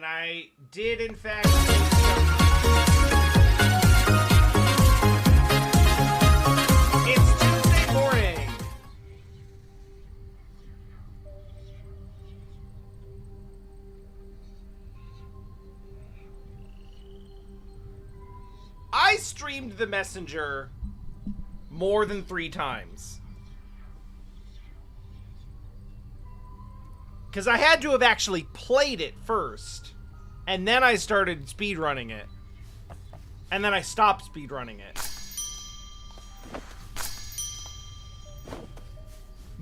I did, in fact, make some... It's Tuesday morning. I streamed The Messenger more than 3 times. Because I had to have actually played it first. And then I started speedrunning it. And then I stopped speedrunning it.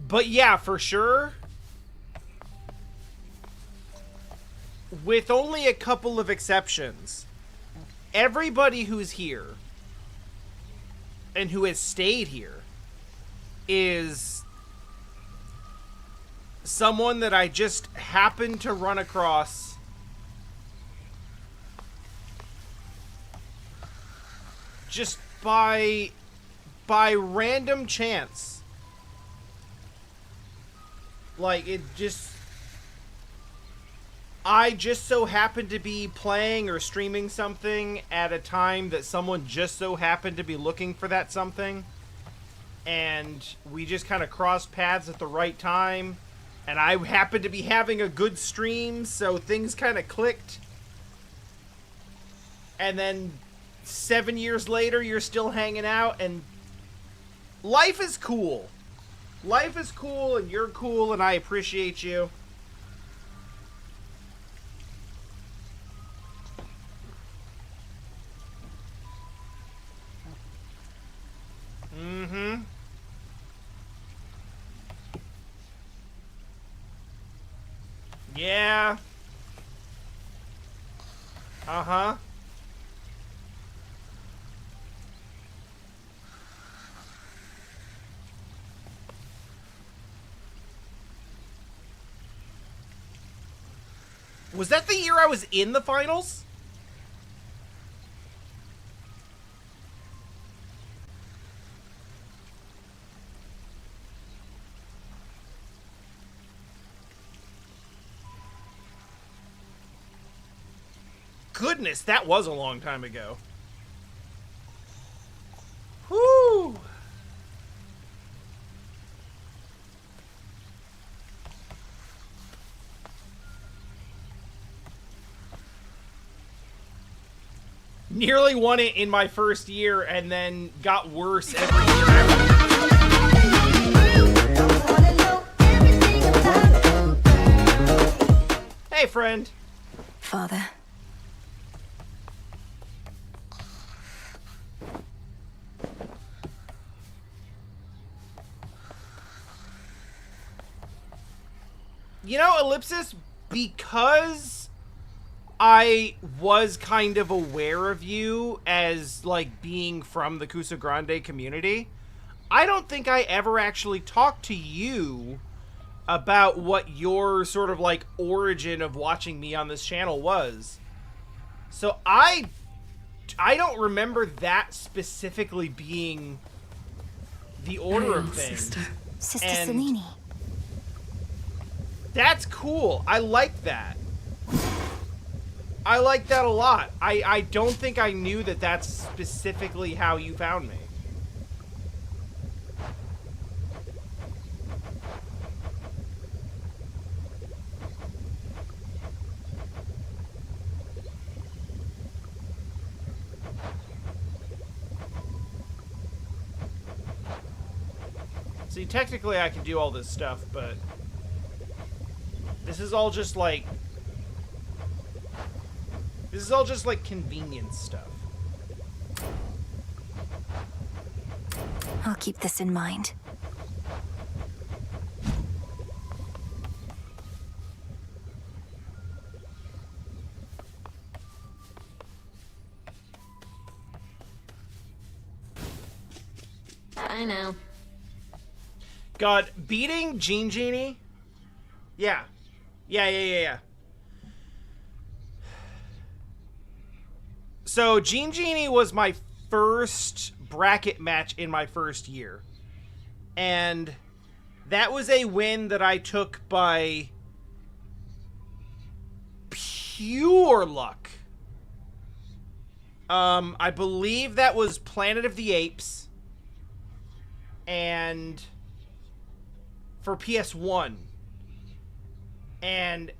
But yeah, for sure. With only a couple of exceptions. Everybody who's here and who has stayed here is someone that I just happened to run across just by random chance. Like, I just so happened to be playing or streaming something at a time that someone just so happened to be looking for that something. And we just kind of crossed paths at the right time. And I happened to be having a good stream, so things kind of clicked. And then 7 years later, you're still hanging out, and life is cool. Life is cool, and you're cool, and I appreciate you. Mm-hmm. Yeah. Uh-huh. Was that the year I was in the finals? Goodness, that was a long time ago. Whew. Nearly won it in my first year and then got worse every year after. Hey, friend. Father. You know, Ellipsis, because I was kind of aware of you as, like, being from the Cusa Grande community, I don't think I ever actually talked to you about what your sort of, like, origin of watching me on this channel was. So I don't remember that specifically being the order of things. Sister And Selene. that's cool. I like that. I like that a lot. I don't think I knew that that's specifically how you found me. See, technically I can do all this stuff, but this is all just like... This is all just like convenience stuff. I'll keep this in mind. I know. God, beating Gene Genie? Yeah. Yeah. So, Gene Genie was my first bracket match in my first year. And that was a win that I took by pure luck. I believe that was Planet of the Apes. And for PS1. And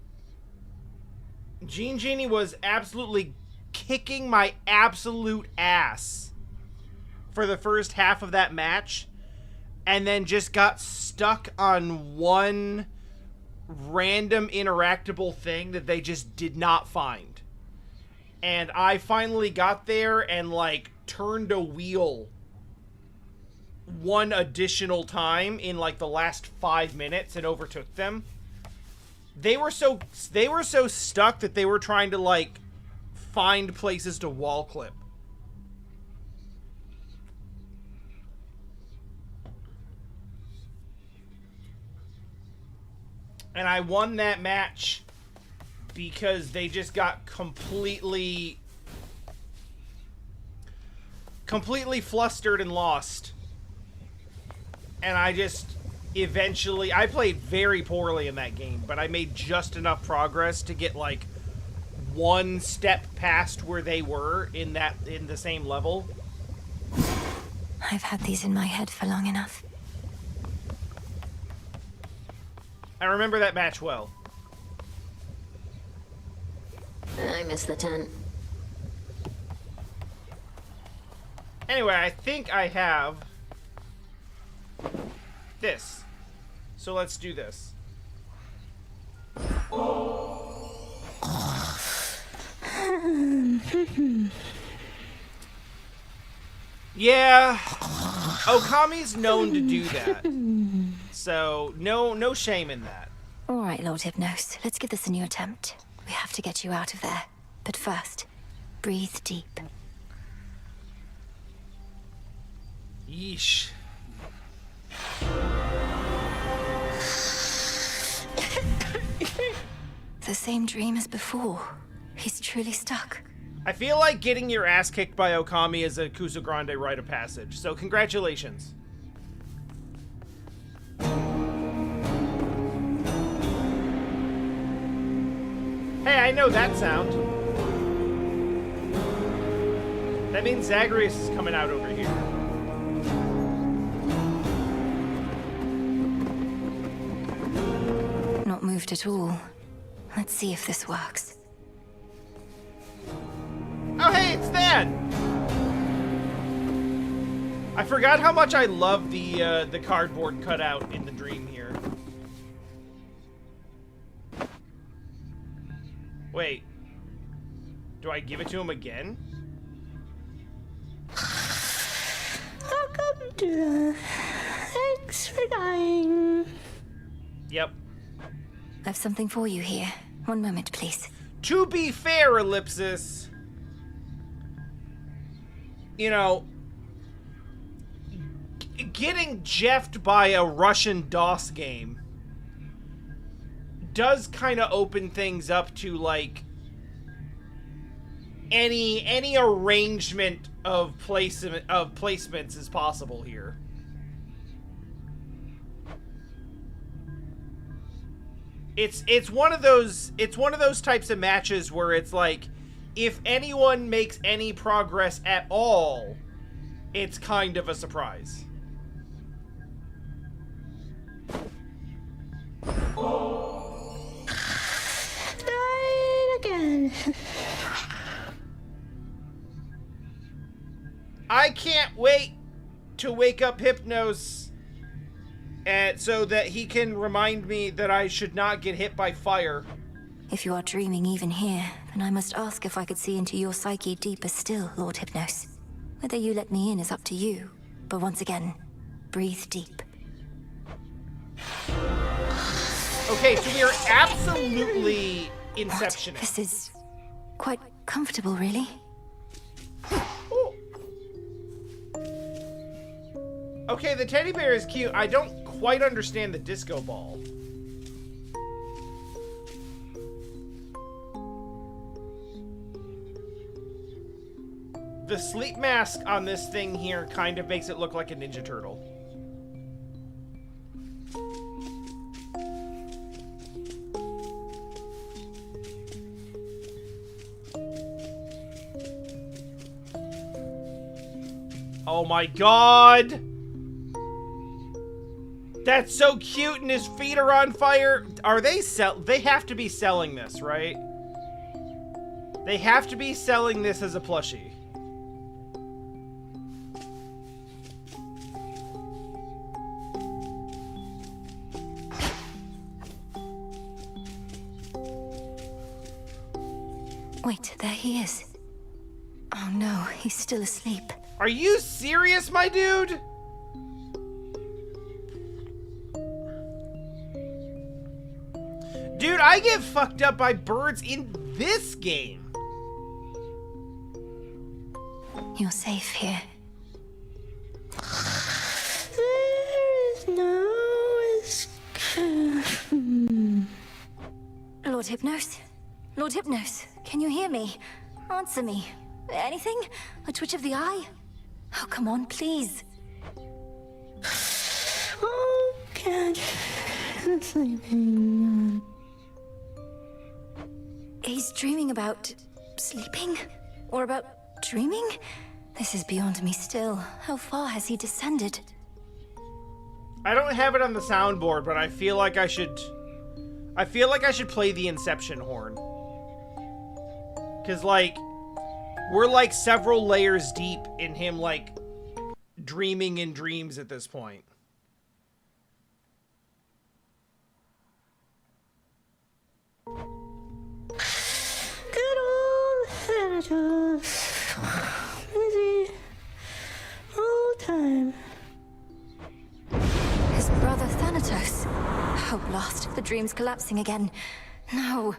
Genie was absolutely kicking my absolute ass for the first half of that match, and then just got stuck on one random interactable thing that they just did not find. And I finally got there and, like, turned a wheel one additional time in, like, the last 5 minutes and overtook them. They were so stuck that they were trying to, like, find places to wall clip. And I won that match because they just got completely flustered and lost. And I just eventually, I played very poorly in that game, but I made just enough progress to get, like, one step past where they were in the same level. I've had these in my head for long enough. I remember that match well. I missed the tent. Anyway, I think I have this. So let's do this. Yeah, Okami's known to do that. So, no shame in that. All right, Lord Hypnos, let's give this a new attempt. We have to get you out of there. But first, breathe deep. Yeesh. The same dream as before. He's truly stuck. I feel like getting your ass kicked by Okami is a Kusagrande rite of passage, so congratulations. Hey, I know that sound. That means Zagreus is coming out over here. Not moved at all. Let's see if this works. Oh, hey, it's Thad! I forgot how much I love the cardboard cutout in the dream here. Wait. Do I give it to him again? Welcome to the... Thanks for dying. Yep. I've something for you here. One moment, please. To be fair, Ellipsis, you know, getting jeffed by a Russian DOS game does kind of open things up to, like, any arrangement of placements is possible here. It's one of those types of matches where it's like, if anyone makes any progress at all, it's kind of a surprise. Died again. I can't wait to wake up Hypnos so that he can remind me that I should not get hit by fire. If you are dreaming even here, then I must ask if I could see into your psyche deeper still, Lord Hypnos. Whether you let me in is up to you, but once again, breathe deep. Okay, so we are absolutely Lord, Inception. this is quite comfortable, really. Okay, the teddy bear is cute. I don't quite understand the disco ball. The sleep mask on this thing here kind of makes it look like a Ninja Turtle. Oh my god! That's so cute, and his feet are on fire. Are they they have to be selling this, right? They have to be selling this as a plushie. Wait, there he is. Oh no, he's still asleep. Are you serious, my dude? Dude, I get fucked up by birds in this game. You're safe here. There is no escape. Lord Hypnos? Lord Hypnos, can you hear me? Answer me. Anything? A twitch of the eye? Oh, come on, please. Oh, can't. I'm sleeping. He's dreaming about sleeping? Or about dreaming? This is beyond me still. How far has he descended? I don't have it on the soundboard, but I feel like I should play the Inception horn. 'Cause, like, we're, like, several layers deep in him, like, dreaming in dreams at this point. Good old Thanatos. Busy all time. His brother Thanatos. Oh, blast. The dream's collapsing again. No.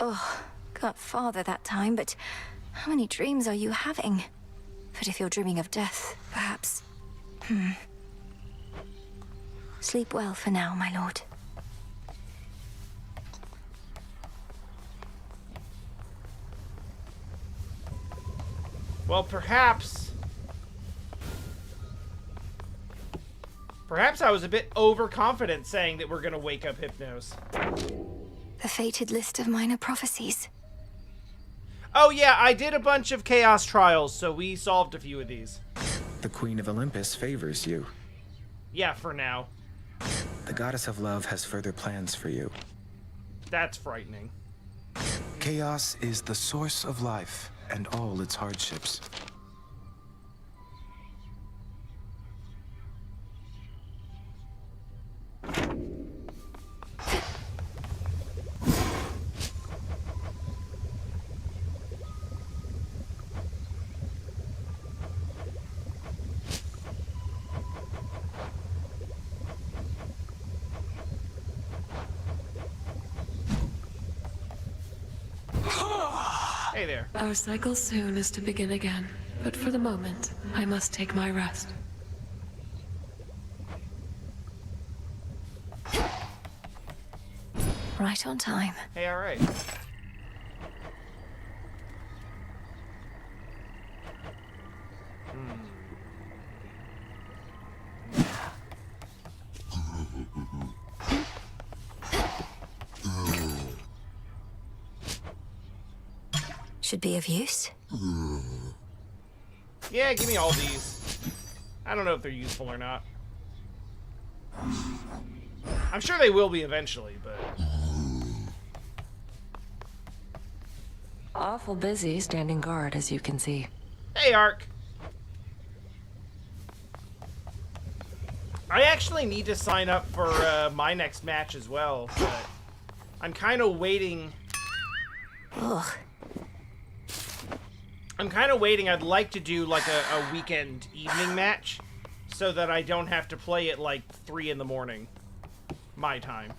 Oh, got farther that time, but how many dreams are you having? But if you're dreaming of death, perhaps... Sleep well for now, my lord. Well, perhaps I was a bit overconfident saying that we're gonna wake up Hypnos. The fated list of minor prophecies. Oh yeah, I did a bunch of chaos trials, so we solved a few of these. The Queen of Olympus favors you. Yeah, for now. The Goddess of Love has further plans for you. That's frightening. Chaos is the source of life and all its hardships. Hey there. Our cycle soon is to begin again, but for the moment, I must take my rest. Right on time. Hey, alright. Should be of use. Yeah, give me all these. I don't know if they're useful or not. I'm sure they will be eventually, but... Awful busy standing guard, as you can see. Hey, Ark. I actually need to sign up for my next match as well, but I'm kind of waiting. Ugh. I'm kind of waiting. I'd like to do like a weekend evening match so that I don't have to play at like 3 in the morning, my time.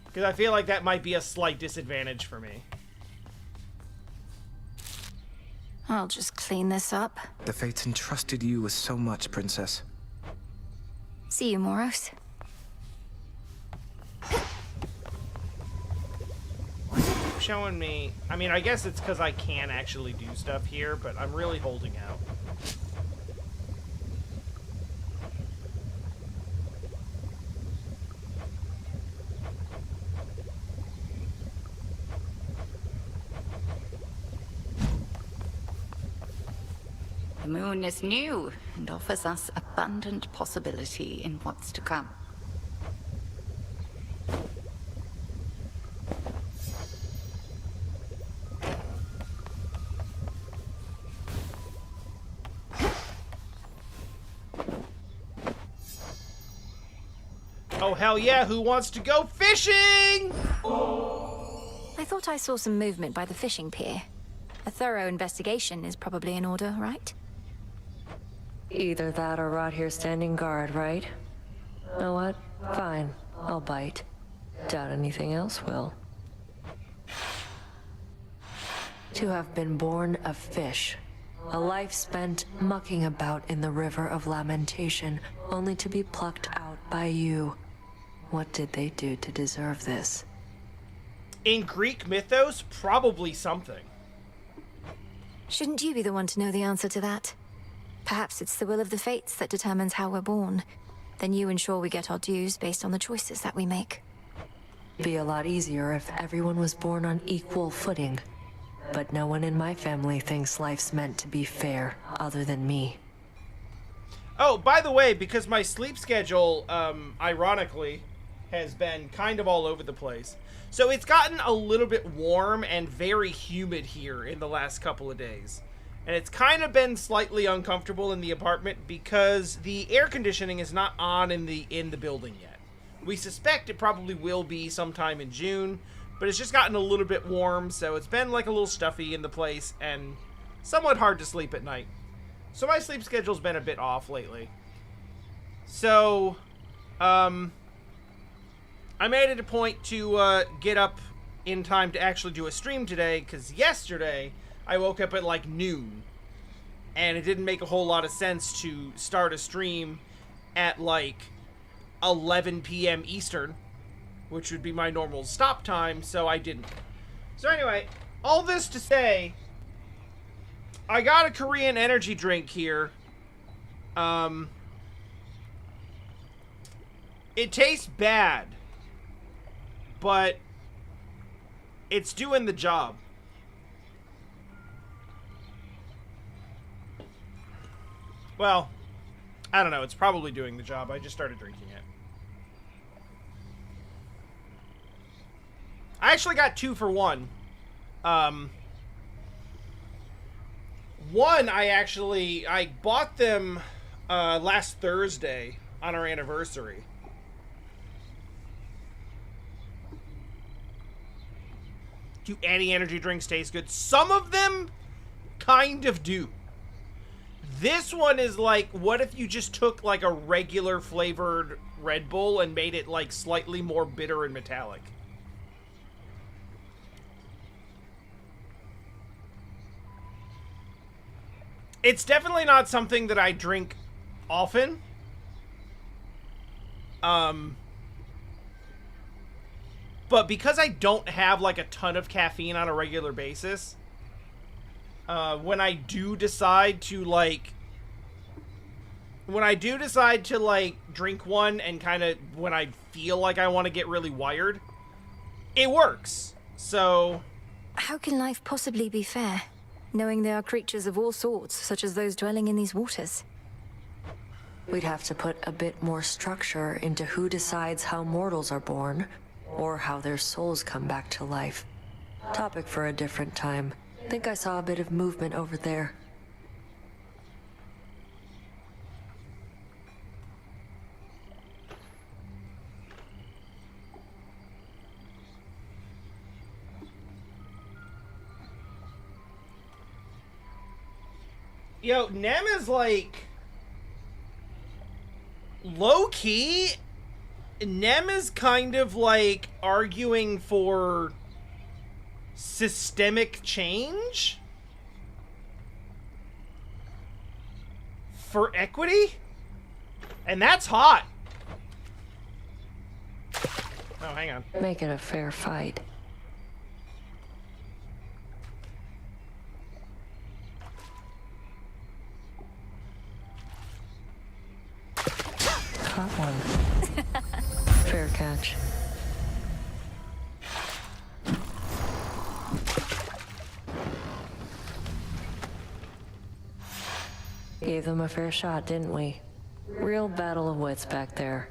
Because I feel like that might be a slight disadvantage for me. I'll just clean this up. The Fates entrusted you with so much, Princess. See you, Moros. Showing me... I mean, I guess it's because I can actually do stuff here, but I'm really holding out. The moon is new and offers us abundant possibility in what's to come. Oh, hell yeah, who wants to go fishing? I thought I saw some movement by the fishing pier. A thorough investigation is probably in order, right? Either that or rot here standing guard, right? Know what? Fine. I'll bite. Doubt anything else will. To have been born a fish. A life spent mucking about in the river of lamentation, only to be plucked out by you. What did they do to deserve this? In Greek mythos, probably something. Shouldn't you be the one to know the answer to that? Perhaps it's the will of the fates that determines how we're born. Then you ensure we get our dues based on the choices that we make. Be a lot easier if everyone was born on equal footing. But no one in my family thinks life's meant to be fair, other than me. Oh, by the way, because my sleep schedule, ironically, has been kind of all over the place. So it's gotten a little bit warm and very humid here in the last couple of days. And it's kind of been slightly uncomfortable in the apartment because the air conditioning is not on in the building yet. We suspect it probably will be sometime in June, but it's just gotten a little bit warm, so it's been like a little stuffy in the place and somewhat hard to sleep at night. So my sleep schedule's been a bit off lately. So, I made it a point to get up in time to actually do a stream today, because yesterday I woke up at like noon, and it didn't make a whole lot of sense to start a stream at like 11 p.m. Eastern, which would be my normal stop time, so I didn't. So anyway, all this to say, I got a Korean energy drink here. It tastes bad, but it's doing the job. Well, I don't know. It's probably doing the job. I just started drinking it. I actually got 2 for 1. One, I bought them last Thursday on our anniversary. Do any energy drinks taste good? Some of them kind of do. This one is like, what if you just took like a regular flavored Red Bull and made it like slightly more bitter and metallic? It's definitely not something that I drink often. But because I don't have like a ton of caffeine on a regular basis, when I do decide to drink one and kind of when I feel like I want to get really wired, it works. So How can life possibly be fair, knowing there are creatures of all sorts, such as those dwelling in these waters? We'd have to put a bit more structure into who decides how mortals are born, or how their souls come back to life. Topic for a different time. Think I saw a bit of movement over there. Yo, Nem is like low key. Nem is kind of like arguing for systemic change, for equity, and that's hot. Oh, hang on. Make it a fair fight. Caught one. Fair catch. Gave them a fair shot, didn't we? Real battle of wits back there.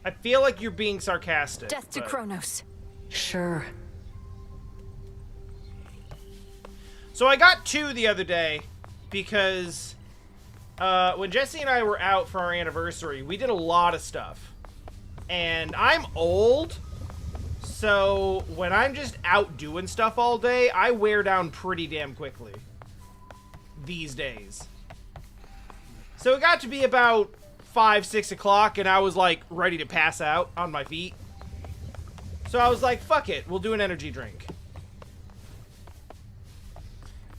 I feel like you're being sarcastic. Death to but- Kronos. Sure. So I got 2 the other day because when Jesse and I were out for our anniversary, we did a lot of stuff. And I'm old, so when I'm just out doing stuff all day, I wear down pretty damn quickly these days. So it got to be about 5, 6 o'clock, and I was like ready to pass out on my feet. So I was like, fuck it, we'll do an energy drink.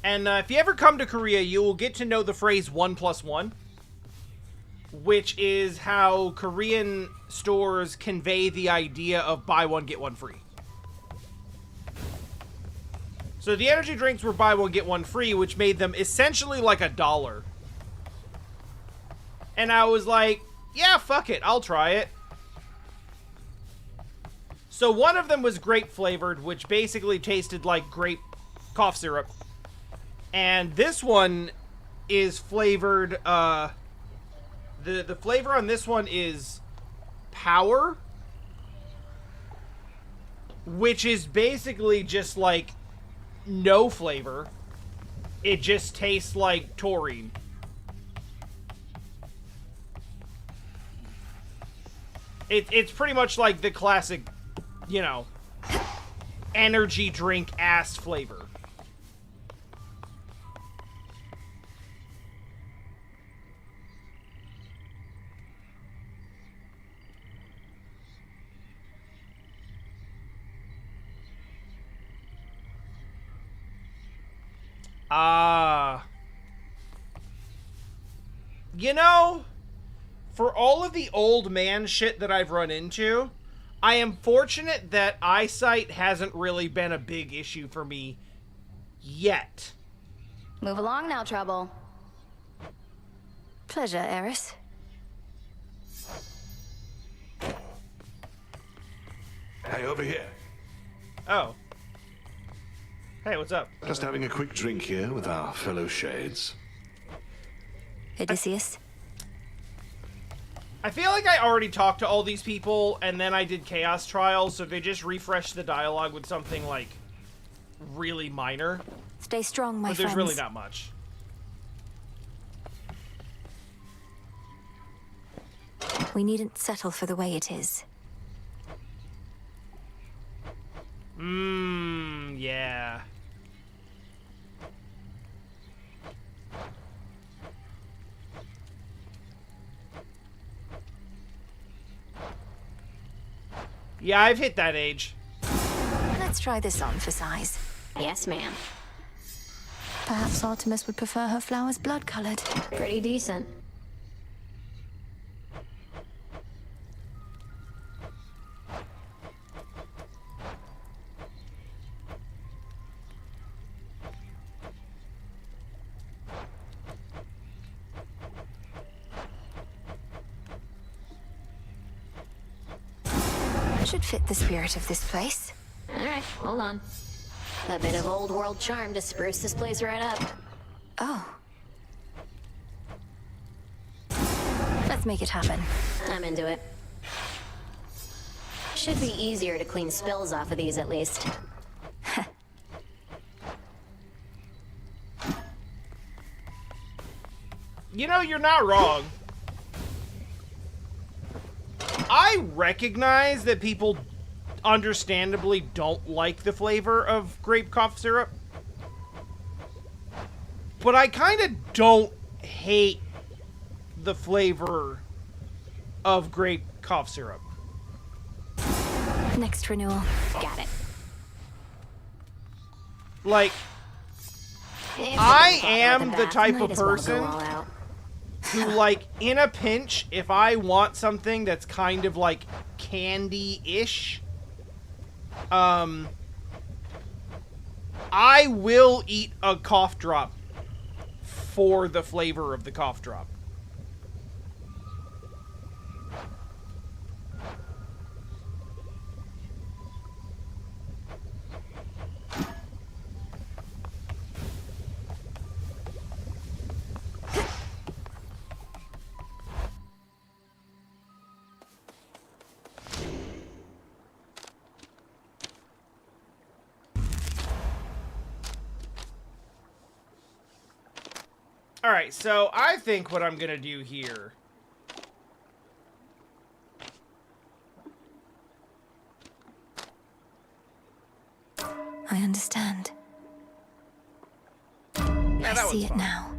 And if you ever come to Korea, you will get to know the phrase 1+1, which is how Korean stores convey the idea of buy one, get one free. So the energy drinks were buy one, get one free, which made them essentially like $1. And I was like, yeah, fuck it, I'll try it. So one of them was grape flavored, which basically tasted like grape cough syrup. And this one is flavored, the flavor on this one is Power, which is basically just like no flavor. It just tastes like taurine. It's pretty much like the classic, you know, energy drink ass flavor. You know, for all of the old man shit that I've run into, I am fortunate that eyesight hasn't really been a big issue for me yet. Move along now, Trouble. Pleasure, Eris. Hey, over here. Oh. Hey, what's up? Just having a quick drink here with our fellow shades. Odysseus. I feel like I already talked to all these people, and then I did Chaos Trials, so they just refreshed the dialogue with something, like, really minor. Stay strong, my But friends. there's really not much. We needn't settle for the way it is. Yeah. Yeah, I've hit that age. Let's try this on for size. Yes, ma'am. Perhaps Artemis would prefer her flowers blood-colored. Pretty decent. Should fit the spirit of this place. Alright, hold on. A bit of old world charm to spruce this place right up. Oh. Let's make it happen. I'm into it. Should be easier to clean spills off of these at least. You know, you're not wrong. I recognize that people understandably don't like the flavor of grape cough syrup. But I kind of don't hate the flavor of grape cough syrup. Next renewal. Got it. Like, If I we bother am with the that, type might of as well go person all out. who, like, in a pinch, if I want something that's kind of like candy-ish, I will eat a cough drop for the flavor of the cough drop. Alright, so I think what I'm gonna do here... I understand. Yeah, I see it now.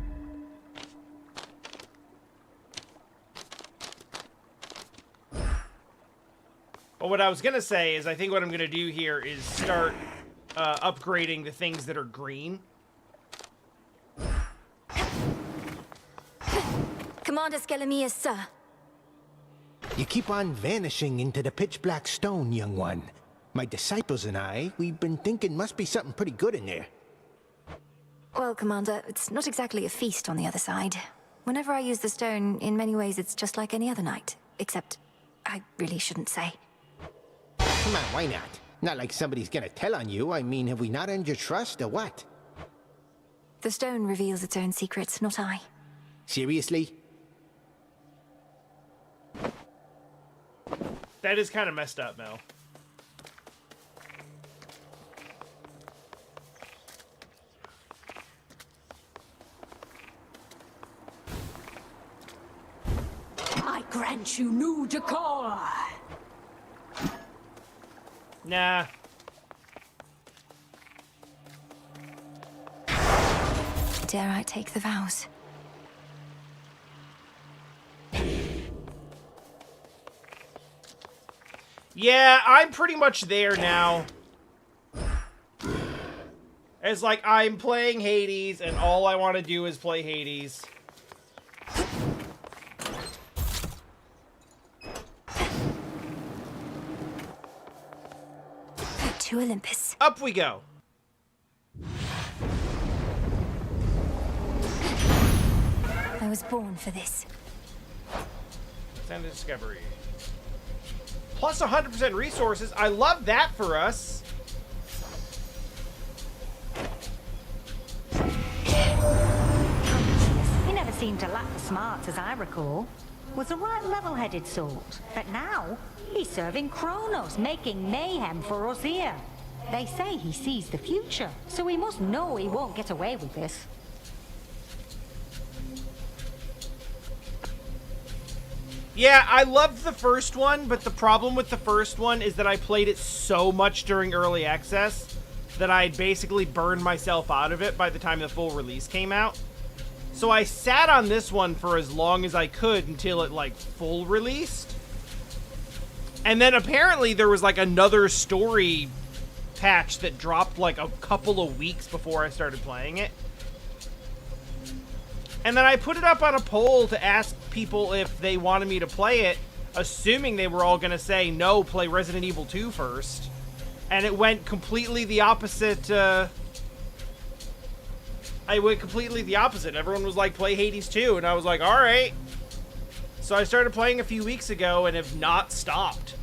But what I was gonna say is I think what I'm gonna do here is start upgrading the things that are green. Commander Skelemius, sir. You keep on vanishing into the pitch black stone, young one. My disciples and I, we've been thinking must be something pretty good in there. Well, Commander, it's not exactly a feast on the other side. Whenever I use the stone, in many ways it's just like any other night. Except, I really shouldn't say. Come on, why not? Not like somebody's gonna tell on you. I mean, have we not earned your trust, or what? The stone reveals its own secrets, not I. Seriously? That is kind of messed up, Mel. I grant you new decor. Nah. Dare I take the vows? Yeah, I'm pretty much there now. It's like I'm playing Hades, and all I want to do is play Hades. To Olympus. Up we go. I was born for this. Send a discovery. Plus 100% resources. I love that for us. He never seemed to lack the smarts, as I recall. Was a right level-headed sort. But now, he's serving Kronos, making mayhem for us here. They say he sees the future, so we must know he won't get away with this. Yeah, I loved the first one, but the problem with the first one is that I played it so much during early access that I basically burned myself out of it by the time the full release came out. So I sat on this one for as long as I could until it, like, full released. And then apparently there was, like, another story patch that dropped, like, a couple of weeks before I started playing it. And then I put it up on a poll to ask people if they wanted me to play it, assuming they were all going to say, no, play Resident Evil 2 first. And it went completely the opposite, I went completely the opposite. Everyone was like, play Hades 2, and I was like, alright. So I started playing a few weeks ago and have not stopped.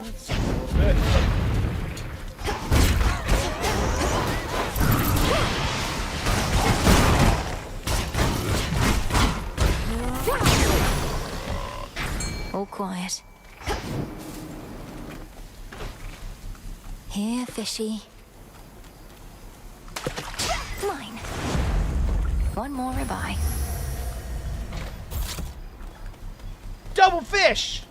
Let's see a little bit. All quiet. Here, fishy. Mine. One more ribeye. Double fish!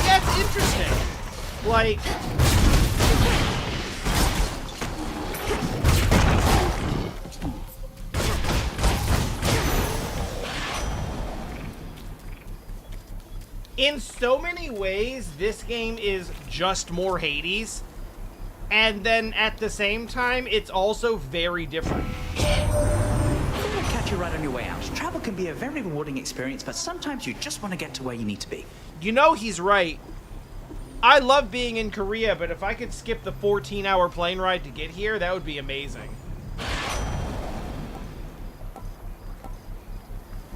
That's interesting. Like... in so many ways, this game is just more Hades. And then at the same time, it's also very different. I'm gonna catch you right on your way out. Travel can be a very rewarding experience, but sometimes you just want to get to where you need to be. You know he's right. I love being in Korea, but if I could skip the 14-hour plane ride to get here, that would be amazing.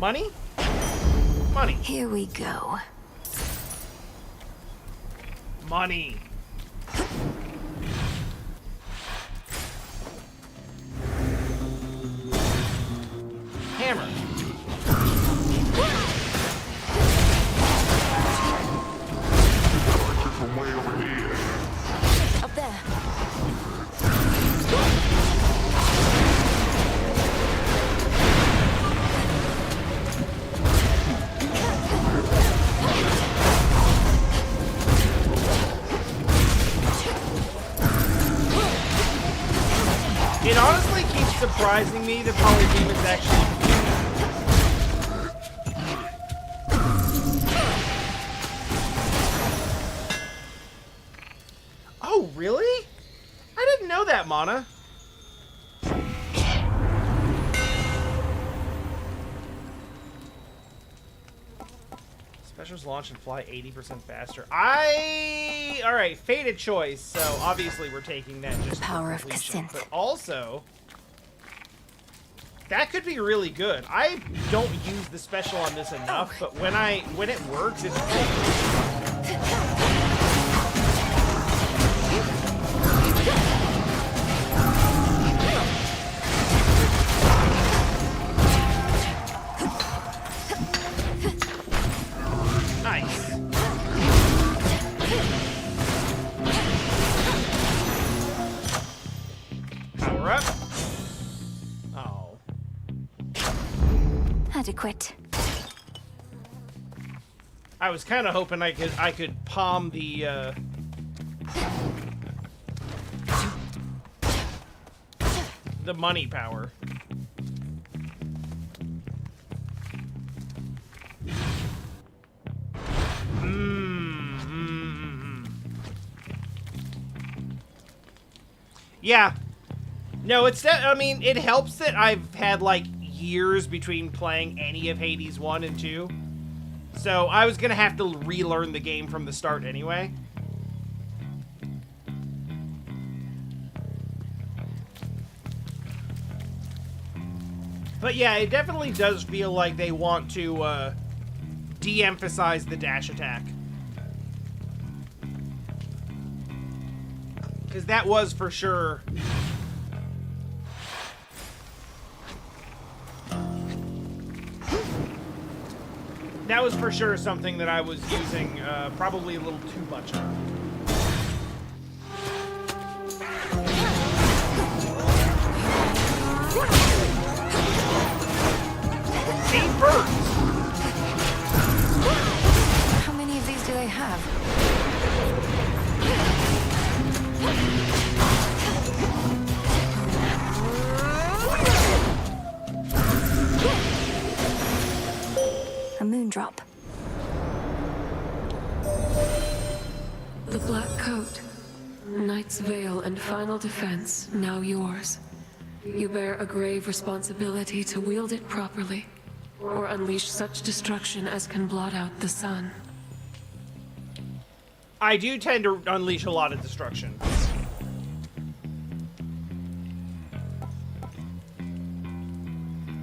Money? Money. Here we go. Money. Hammer. From way over here. Up there. It honestly keeps surprising me that Polydemons actually. Oh, really? I didn't know that, Mana. Specials launch and fly 80% faster. Alright, fated choice. So obviously we're taking that just the power for of completion. Kasynth. But also, that could be really good. I don't use the special on this enough, but when it works, it's great. Nice. Power up. Oh. Adequate. I was kind of hoping I could palm the money power. Yeah. No, I mean, it helps that I've had, like, years between playing any of Hades 1 and 2. So I was gonna have to relearn the game from the start anyway. But yeah, it definitely does feel like they want to, de-emphasize the dash attack. Because that was for sure... That was for sure something that I was using probably a little too much of. See, birds! How many of these do they have? A moondrop. The black coat, Knight's Veil and final defense, now yours. You bear a grave responsibility to wield it properly, or unleash such destruction as can blot out the sun. I do tend to unleash a lot of destruction.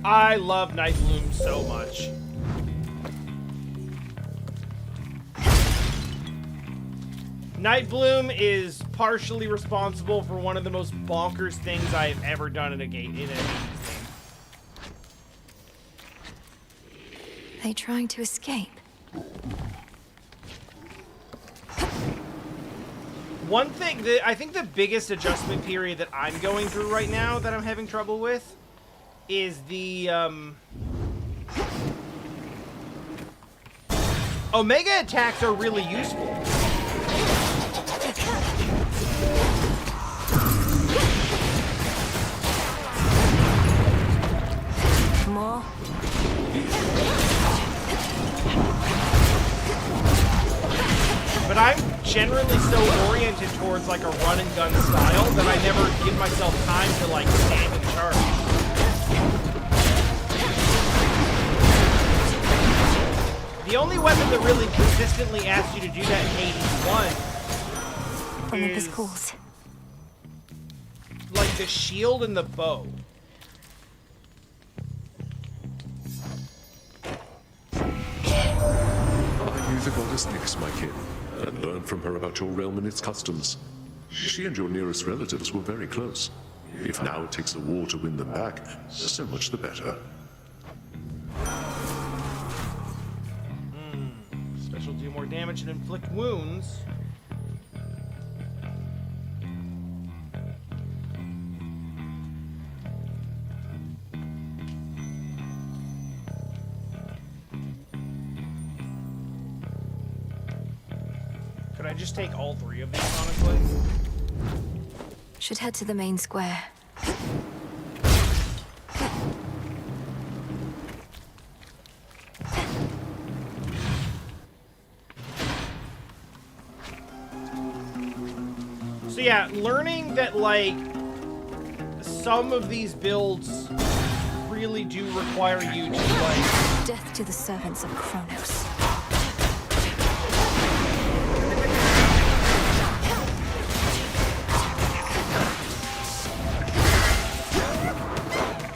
I love Night Bloom so much. Night Bloom is partially responsible for one of the most bonkers things I have ever done in a game. They trying to escape? One thing that I think the biggest adjustment period that I'm going through right now that I'm having trouble with is the Omega attacks are really useful. More? But I'm generally so oriented towards like a run and gun style that I never give myself time to like stand and charge. The only weapon that really consistently asks you to do that in Hades 1 Olympus is calls. like the shield and the bow. goddess Nyx, my kin, and learn from her about your realm and its customs. She and your nearest relatives were very close. If now it takes the war to win them back, so much the better. Special do more damage and inflict wounds. Could I just take all three of these, honestly? Should head to the main square. So yeah, learning that, like, some of these builds really do require you to, like... Death to the servants of Kronos.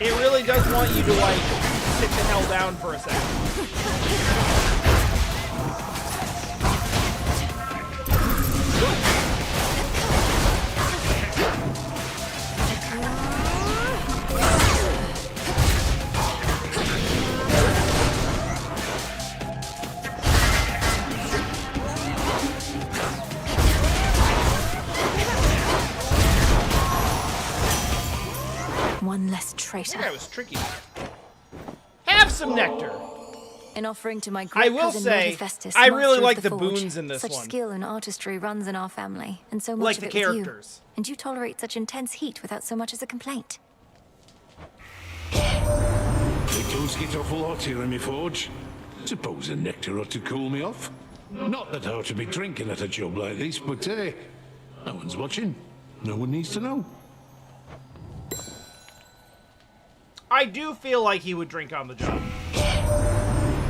It really does want you to, like, sit the hell down for a second. One less traitor. That was tricky. Have some nectar. In offering to my great I will cousin say, Hephaestus, I really master of like the forge. boons in this Such one. skill and artistry runs in our family, and so much Like of the it with characters. you. And you tolerate such intense heat without so much as a complaint. It does get awful hot here in my forge. Suppose a nectar ought to cool me off. Not that I ought to be drinking at a job like this, but hey, no one's watching. No one needs to know. I do feel like he would drink on the job.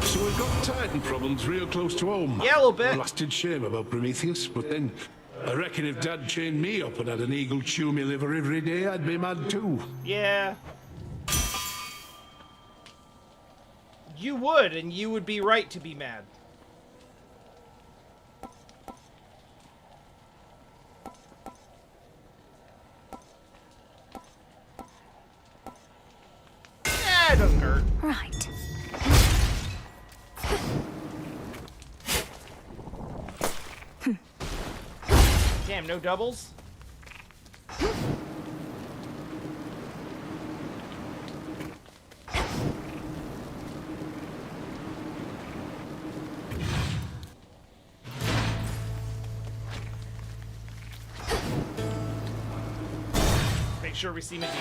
So we've got Titan problems real close to home. Yeah, a little bit. Blasted shame about Prometheus, but then I reckon if Dad chained me up and had an eagle chew me liver every day, I'd be mad too. Yeah. You would, and you would be right to be mad. It doesn't hurt. Right. Damn, no doubles? Make sure we see Medea.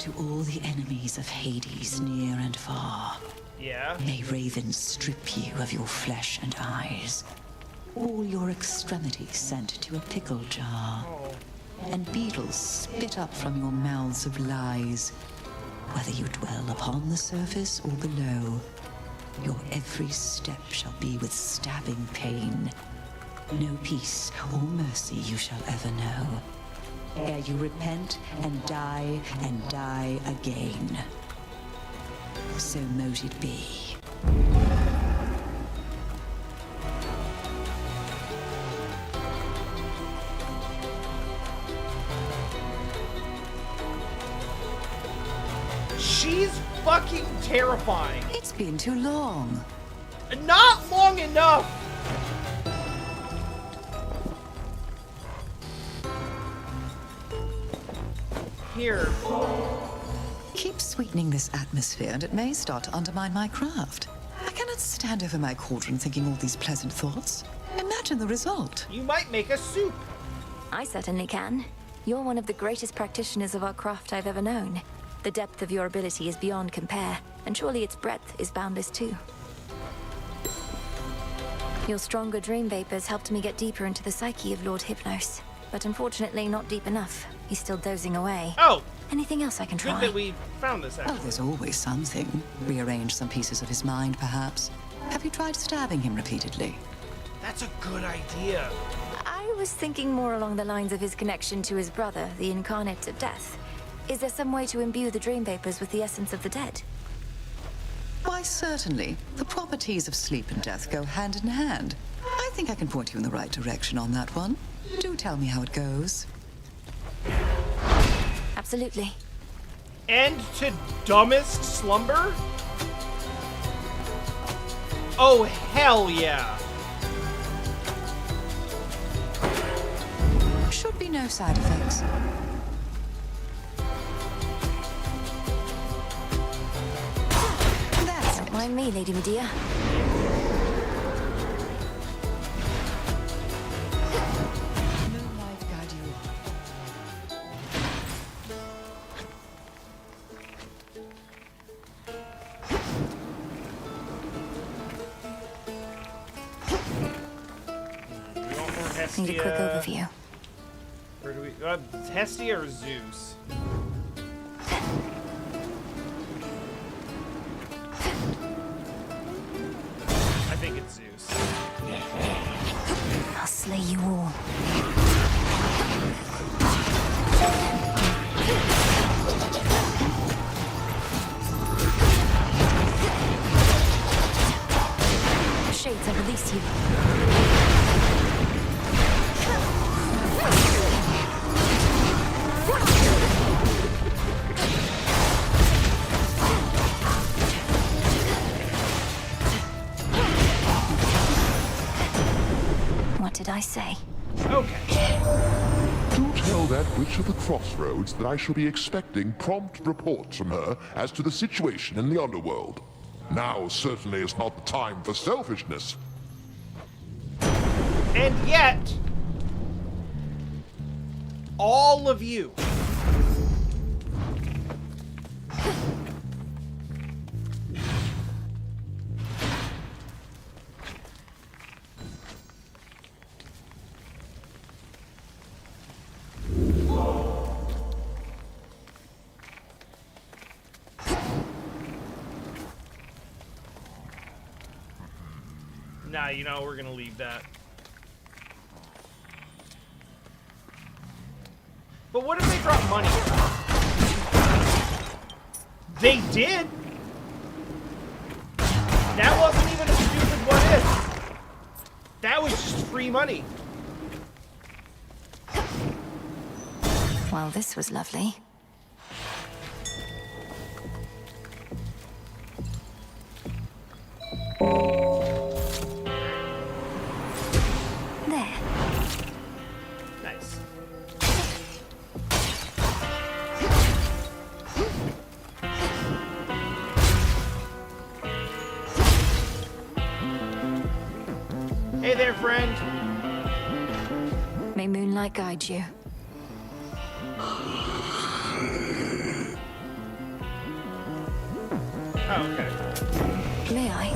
To all the enemies of Hades, near and far. Yeah? May ravens strip you of your flesh and eyes. All your extremities sent to a pickle jar. Oh. And beetles spit up from your mouths of lies. Whether you dwell upon the surface or below, your every step shall be with stabbing pain. No peace or mercy you shall ever know. Ere you repent and die again. So mote it be. She's fucking terrifying. It's been too long. Not long enough. Here. Keep sweetening this atmosphere and it may start to undermine my craft. I cannot stand over my cauldron thinking all these pleasant thoughts. Imagine the result. You might make a soup. I certainly can. You're one of the greatest practitioners of our craft I've ever known. The depth of your ability is beyond compare, and surely its breadth is boundless too. Your stronger dream vapors helped me get deeper into the psyche of Lord Hypnos, but unfortunately not deep enough. He's still dozing away. Oh! Anything else I can try? Good that we found this, actually. Oh, there's always something. Rearrange some pieces of his mind, perhaps. Have you tried stabbing him repeatedly? That's a good idea. I was thinking more along the lines of his connection to his brother, the incarnate of death. Is there some way to imbue the dream vapors with the essence of the dead? Why, certainly. The properties of sleep and death go hand in hand. I think I can point you in the right direction on that one. Do tell me how it goes. Absolutely. End to dumbest slumber? Oh, hell yeah. Should be no side effects. Don't mind me, Lady Medea. Moonlight guide you. Need a quick overview. Where do we... Hestia or Zeus? I think it's Zeus. I'll slay you all. Shades, I release you. What did I say? Okay. Do tell that witch of the crossroads that I shall be expecting prompt reports from her as to the situation in the underworld. Now certainly is not the time for selfishness. And yet, all of you Nah, you know, we're gonna leave that. But what if they drop money? They did! That wasn't even a stupid what if. That was just free money. Well, this was lovely. There. Nice. Hey there, friend. May moonlight guide you. Oh, okay. May I?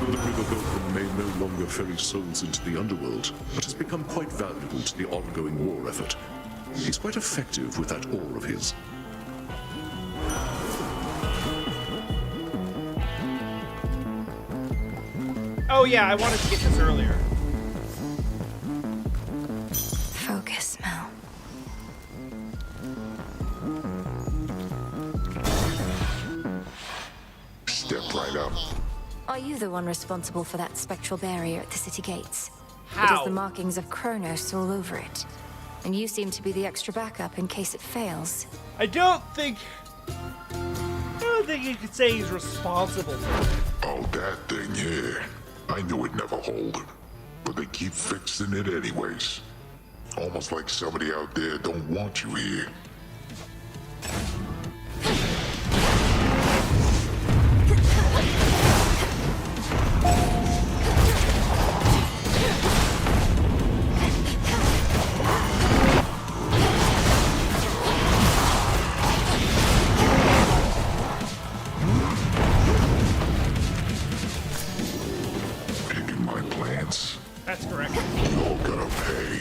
The river Gulfin may no longer ferry souls into the underworld, but has become quite valuable to the ongoing war effort. He's quite effective with that oar of his. Oh yeah, I wanted to get this earlier. Focus, Mel. Step right up. Are you the one responsible for that spectral barrier at the city gates? It How? has the markings of Kronos all over it. And you seem to be the extra backup in case it fails. I don't think you could say he's responsible for it. Oh, that thing, yeah. I knew it'd never hold. But they keep fixing it anyways. Almost like somebody out there don't want you here. Picking my plants. That's correct. You're gonna pay.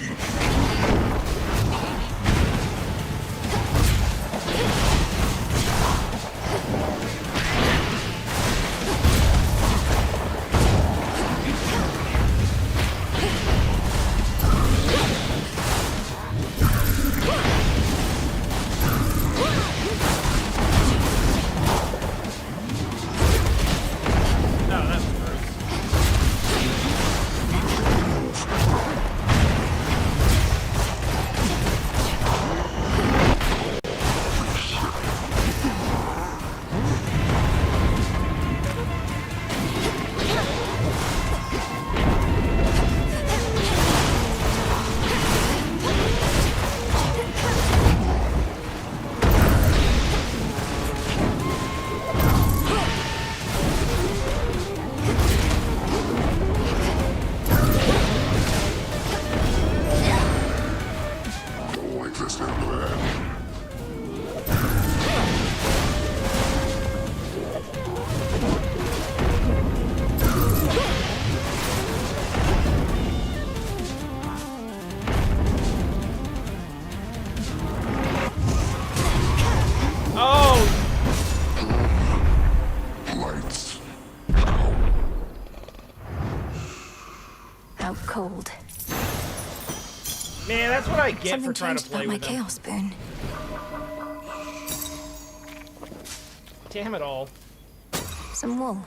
cold. Man, that's what I get Something for trying to changed play about my with him. chaos boon. Damn it all. Some wool.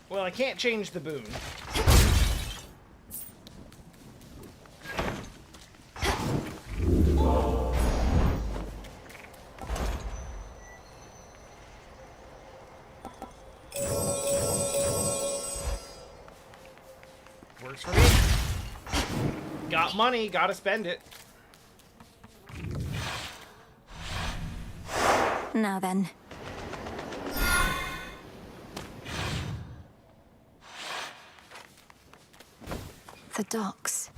Well, I can't change the boon. Works for me. Got money, gotta spend it. Now then. The docks.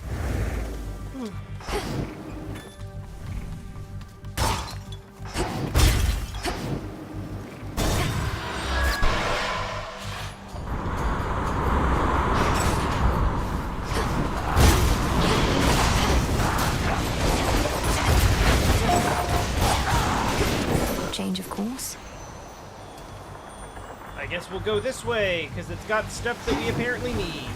Change of course. I guess we'll go this way, because it's got stuff that we apparently need.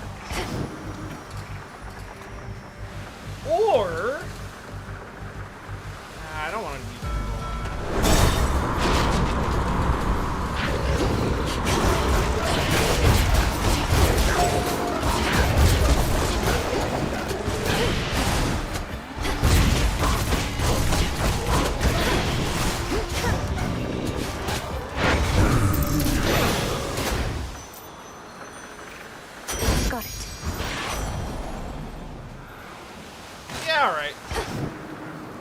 Or... I don't want to use the Got it. Yeah, alright.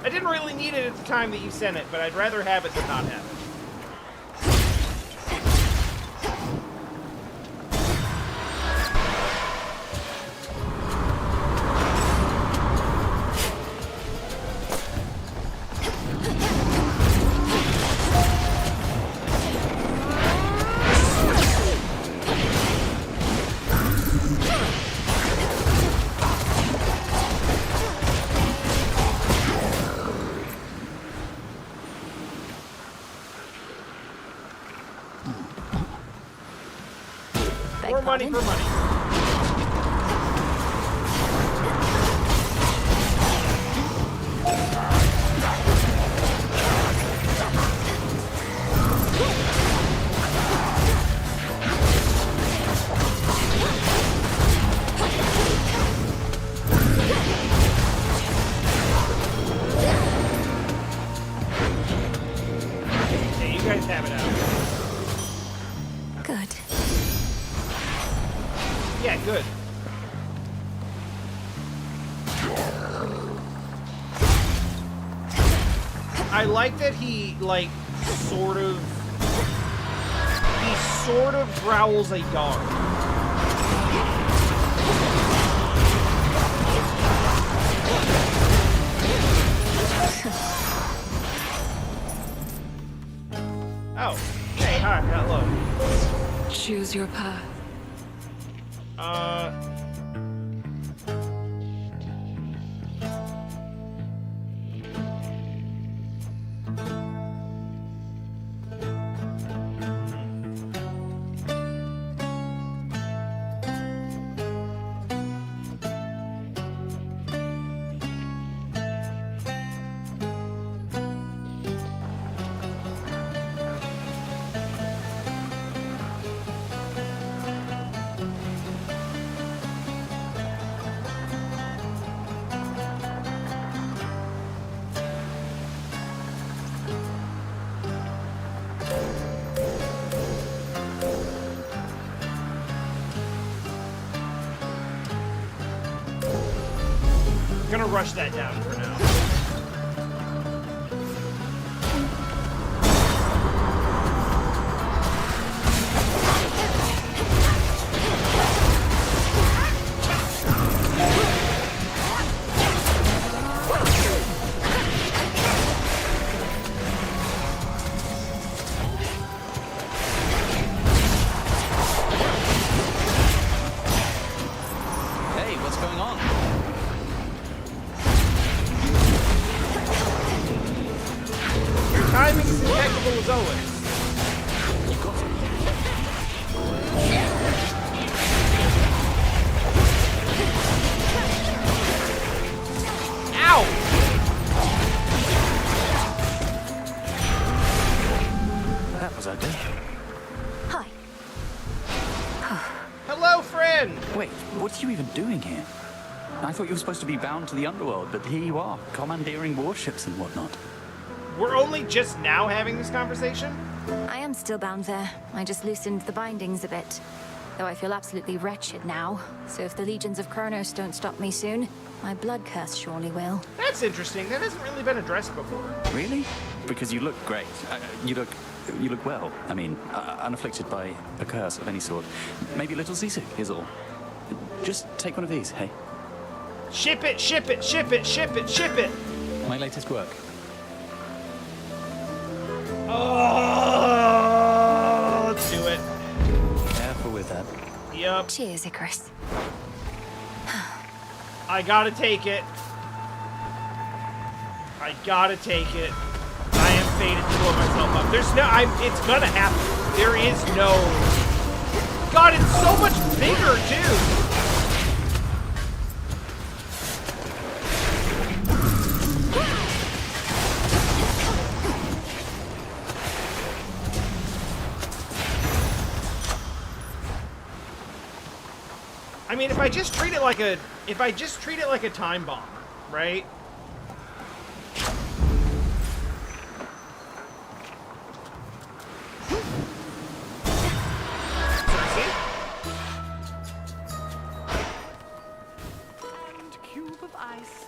I didn't really need it at the time that you sent it, but I'd rather have it than not have it. More money for money. Okay, you guys have it out. Good. Yeah, good. I like that he, like, sort of growls a dog. Oh, hey, hi, hello. Choose your path. I'm gonna rush that down for now. Hey, what's going on? impeccable as always. You got it. Ow! That was ugly. Hi. Hello, friend! Wait, what are you even doing here? I thought you were supposed to be bound to the underworld, but here you are, commandeering warships and whatnot. We're only just now having this conversation? I am still bound there. I just loosened the bindings a bit. Though I feel absolutely wretched now. So if the legions of Kronos don't stop me soon, my blood curse surely will. That's interesting. That hasn't really been addressed before. Really? Because you look great. You look well. I mean, unafflicted by a curse of any sort. Maybe a little seasick is all. Just take one of these, hey? Ship it, ship it, ship it, ship it, ship it! My latest work. Oh, let's do it. Careful with that. Yep. Cheers, Icarus. I gotta take it. I gotta take it. I am fated to blow myself up. There's no, it's gonna happen. There is no... God, it's so much bigger, too! I mean, if I just treat it like a time bomb, right? And cube of ice.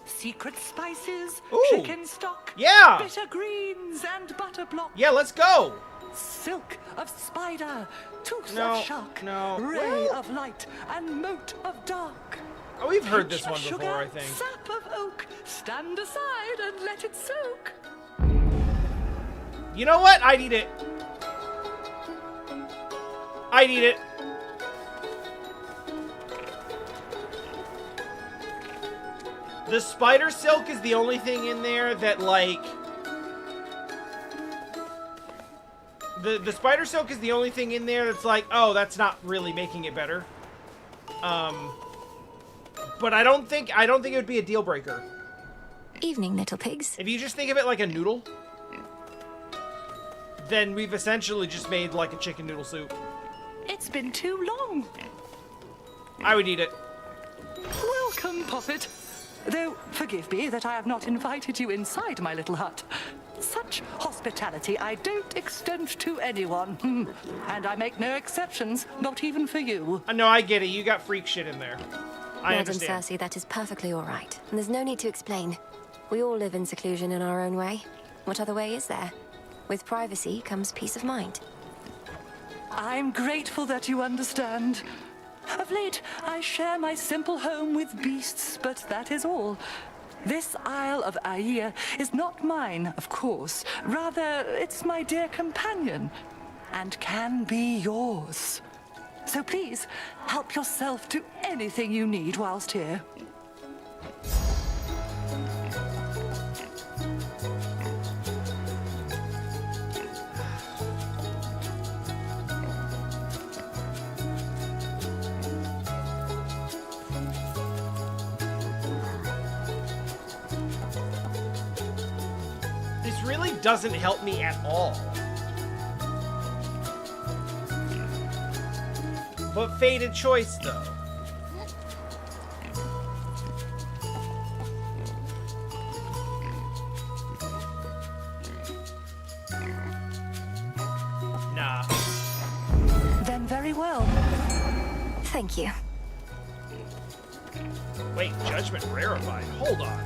Secret spices, Ooh. chicken stock, Yeah. bitter greens, and butter block. Yeah, let's go. Silk of spider, tooth No, of shark, no. ray of light, and mote of dark. Oh, we've heard Pinch this one of before, sugar, I think. Sap of oak, stand aside and let it soak. You know what? I need it. I need it. The spider silk is the only thing in there that, like... The spider silk is the only thing in there that's like, oh, that's not really making it better. But I don't think it would be a deal breaker. Evening, little pigs. If you just think of it like a noodle, then we've essentially just made like a chicken noodle soup. It's been too long. I would eat it. Welcome, Poppet. Though, forgive me that I have not invited you inside my little hut. Such hospitality I don't extend to anyone. And I make no exceptions, not even for you. No, I get it. You got freak shit in there. I Madam understand. Cersei, that is perfectly all right. And there's no need to explain. We all live in seclusion in our own way. What other way is there? With privacy comes peace of mind. I'm grateful that you understand. Of late, I share my simple home with beasts, but that is all. This Isle of Aia is not mine, of course. Rather, it's my dear companion, and can be yours. So please, help yourself to anything you need whilst here. This really doesn't help me at all. But fated choice, though. Nah. Then very well. Thank you. Wait, judgment rarefied. Hold on.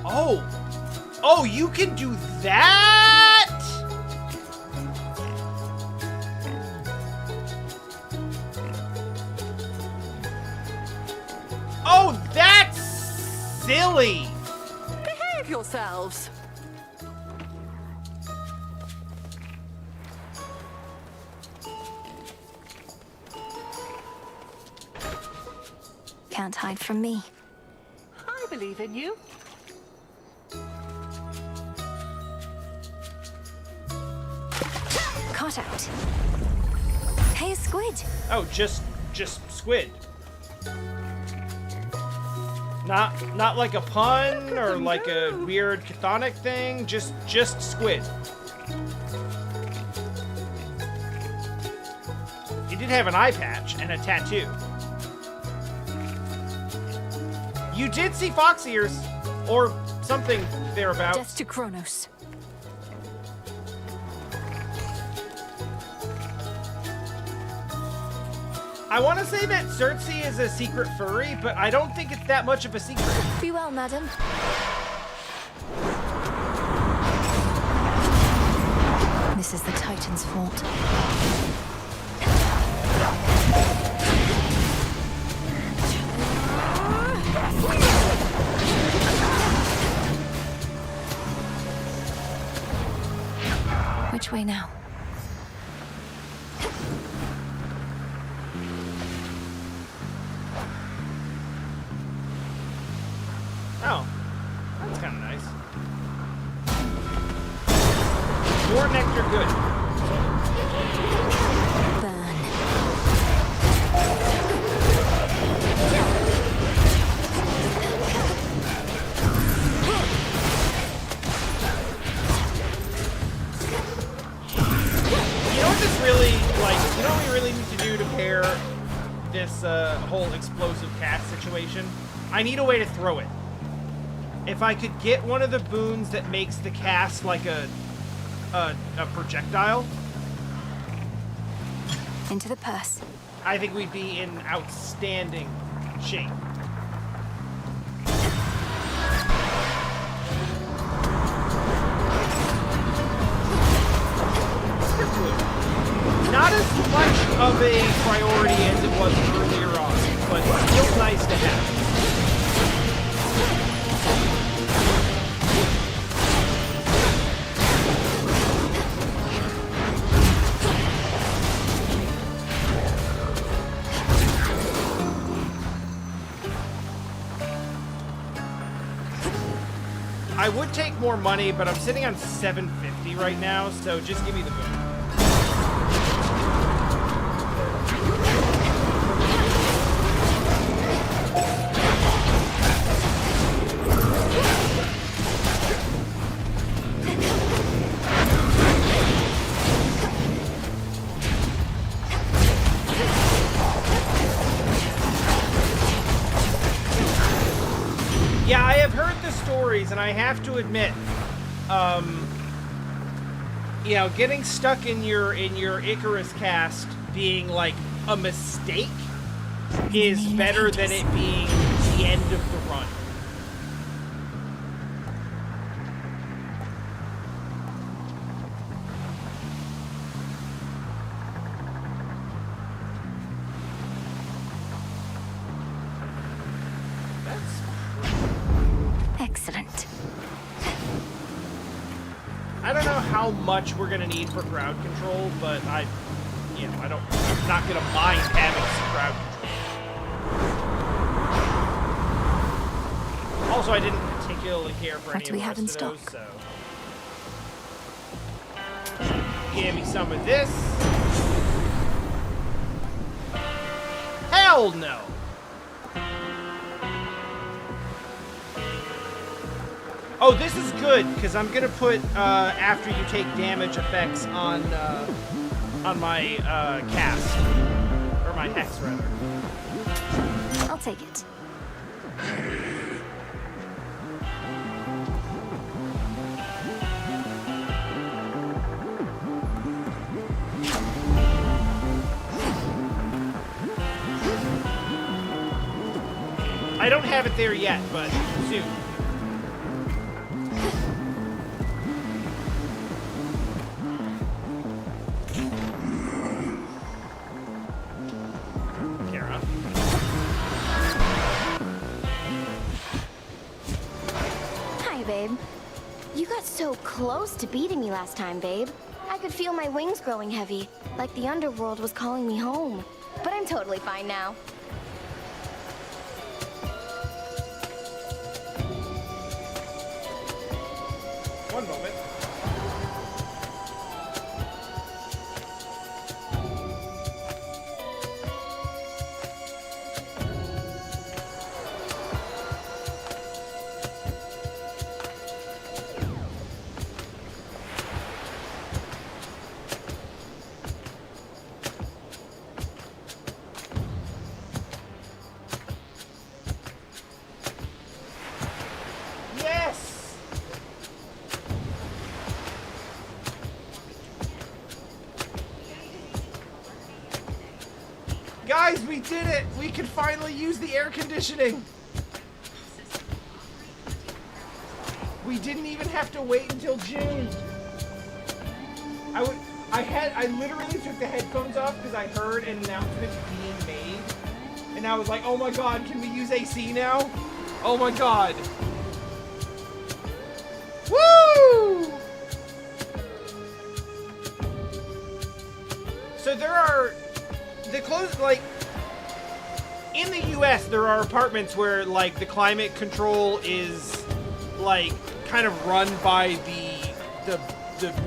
Oh! Oh, you can do that?! Oh, that's silly! Behave yourselves. Can't hide from me. I believe in you. that out. Hey, a squid. Oh, just squid. Not like a pun or like a weird chthonic thing. Just squid. He did have an eye patch and a tattoo. You did see fox ears, or something thereabouts. Death to Kronos. I want to say that Cersei is a secret furry, but I don't think it's that much of a secret. Be well, madam. This is the Titan's fault. Which way now? Oh, that's kind of nice. More nectar, good. Burn. You know what this really, like, you know what we really need to do to pair this whole explosive cast situation? I need a way to throw it. If I could get one of the boons that makes the cast like a projectile, into the purse. I think we'd be in outstanding shape. Not as much of a priority as it was earlier on, but still nice to have. I would take more money, but I'm sitting on 750 right now, so just give me the boon. Yeah, I have heard the stories, and I have to admit, you know, getting stuck in your Icarus cast being like a mistake is better than it being the end of the run. Excellent. I don't know how much we're gonna need for crowd control, but I'm not gonna mind having some crowd control. Also, I didn't particularly care for any of the rest of those, so. Give me some of this. Hell no! Oh, this is good, because I'm gonna put after you take damage effects on my cast. Or my hex, rather. I'll take it. I don't have it there yet, but soon. Babe. You got so close to beating me last time, babe. I could feel my wings growing heavy, like the underworld was calling me home. But I'm totally fine now. One moment. did it! We can finally use the air conditioning! We didn't even have to wait until June. I literally took the headphones off because I heard an announcement being made. And I was like, oh my god, can we use AC now? Oh my god. Woo! So there are in the US there are apartments where like the climate control is like kind of run by the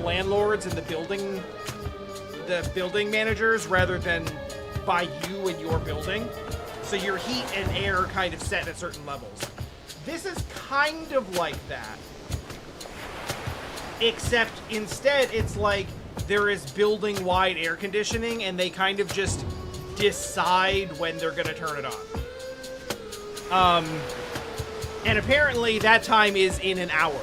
landlords and the building managers rather than by you and your building. So your heat and air kind of set at certain levels. This is kind of like that. Except instead it's like there is building-wide air conditioning and they kind of just decide when they're gonna turn it on. And apparently that time is in an hour.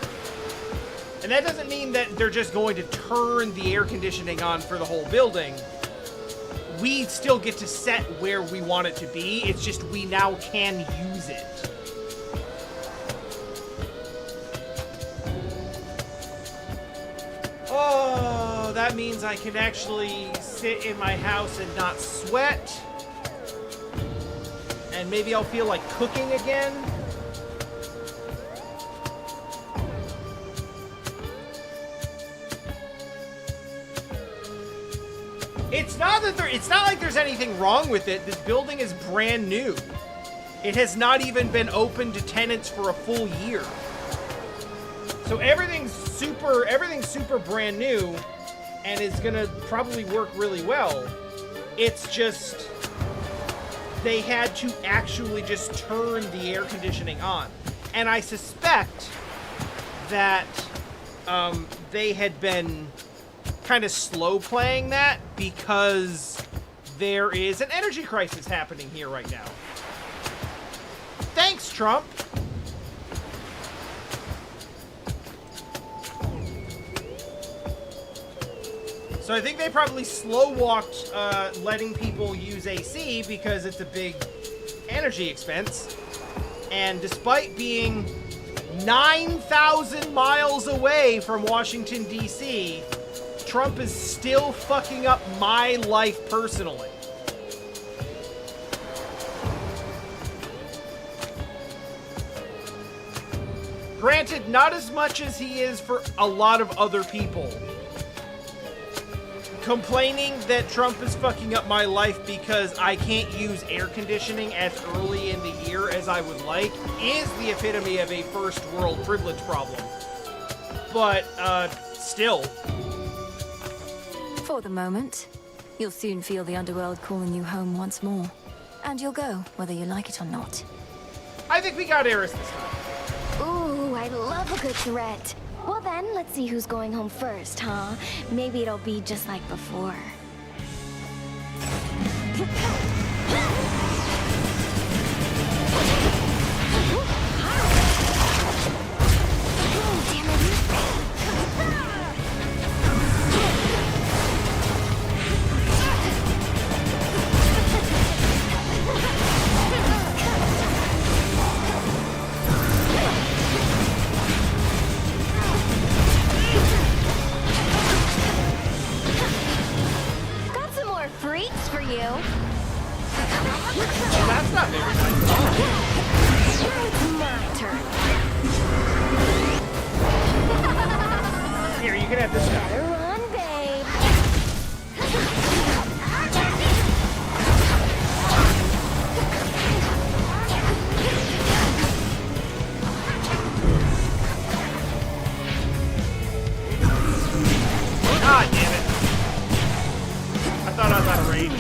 And that doesn't mean that they're just going to turn the air conditioning on for the whole building. We still get to set where we want it to be. It's just we now can use it. Oh, that means I can actually sit in my house and not sweat. And maybe I'll feel like cooking again. It's not like there's anything wrong with it. This building is brand new. It has not even been open to tenants for a full year. So everything's super brand new and is gonna probably work really well. It's just they had to actually just turn the air conditioning on. And I suspect that they had been kind of slow playing that because there is an energy crisis happening here right now. Thanks, Trump. So I think they probably slow-walked letting people use AC because it's a big energy expense. And despite being 9,000 miles away from Washington, D.C., Trump is still fucking up my life personally. Granted, not as much as he is for a lot of other people. Complaining that Trump is fucking up my life because I can't use air conditioning as early in the year as I would like is the epitome of a first world privilege problem. But, still. For the moment, you'll soon feel the underworld calling you home once more. And you'll go, whether you like it or not. I think we got Eris this time. Ooh, I love a good threat. Well then, let's see who's going home first, huh? Maybe it'll be just like before. Freaks for you. Well, that's not very nice. It's my turn. Here, you can have this guy. Better run, babe. God damn it. I thought I was out of range.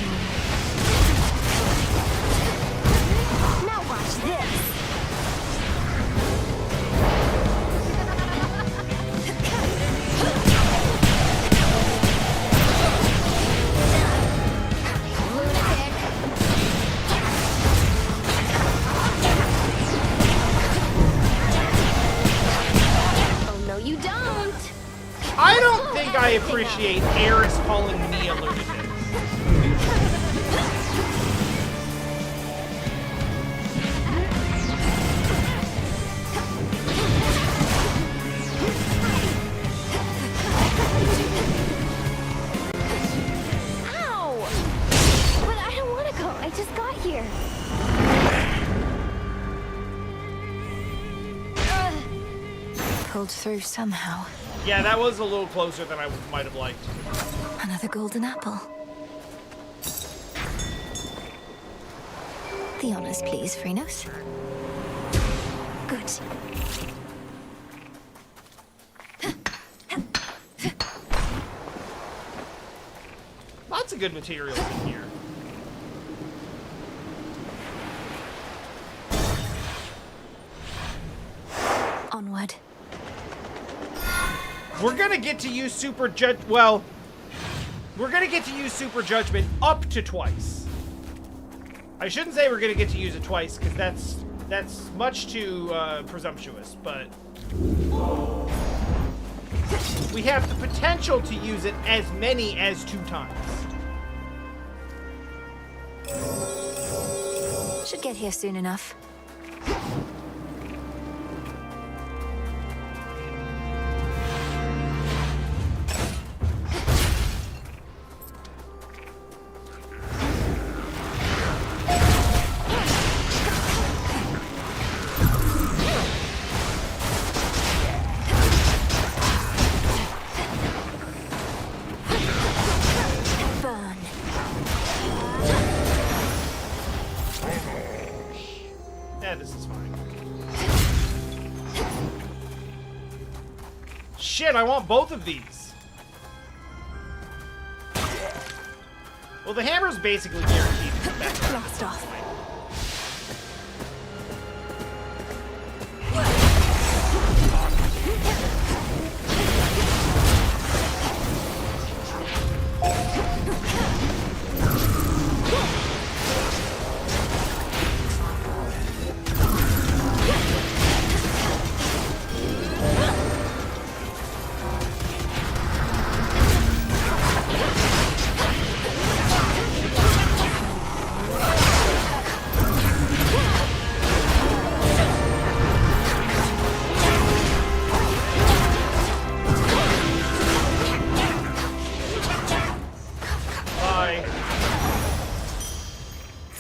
Now watch this. Oh no, you don't. I don't think I appreciate Eris calling me a lunatic. pulled through somehow. Yeah, that was a little closer than I might have liked. Another golden apple. The honors, please, Phrynos. Good. Lots of good materials in here. Onward. We're gonna get to use Super Judge. Well, we're gonna get to use Super Judgment up to twice. I shouldn't say we're gonna get to use it twice, because that's much too presumptuous. But we have the potential to use it as many as 2 times. Should get here soon enough. Yeah, this is fine. Shit, I want both of these. Well, the hammer's basically guaranteed to come back. Blast off.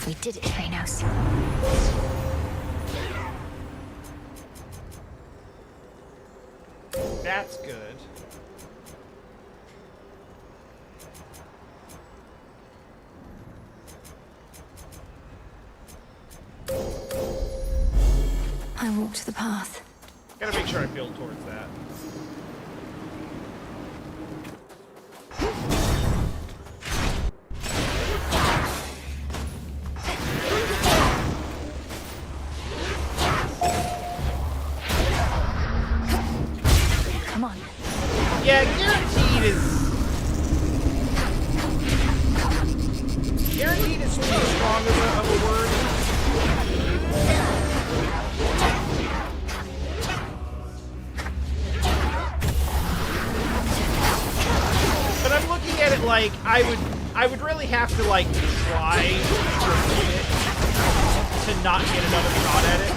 We did it, Phrynos. That's good. I walked the path. Gotta make sure I build towards that. Come on. Yeah, guaranteed is too strong of a word. But I'm looking at it like I would really have to like try to not get another shot at it.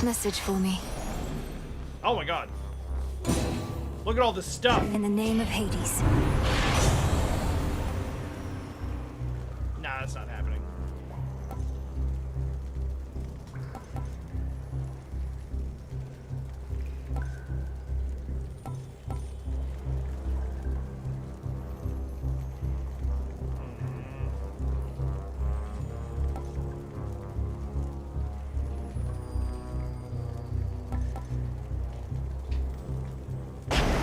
Message for me. Oh my god. Look at all this stuff. In the name of Hades. Nah, that's not happening.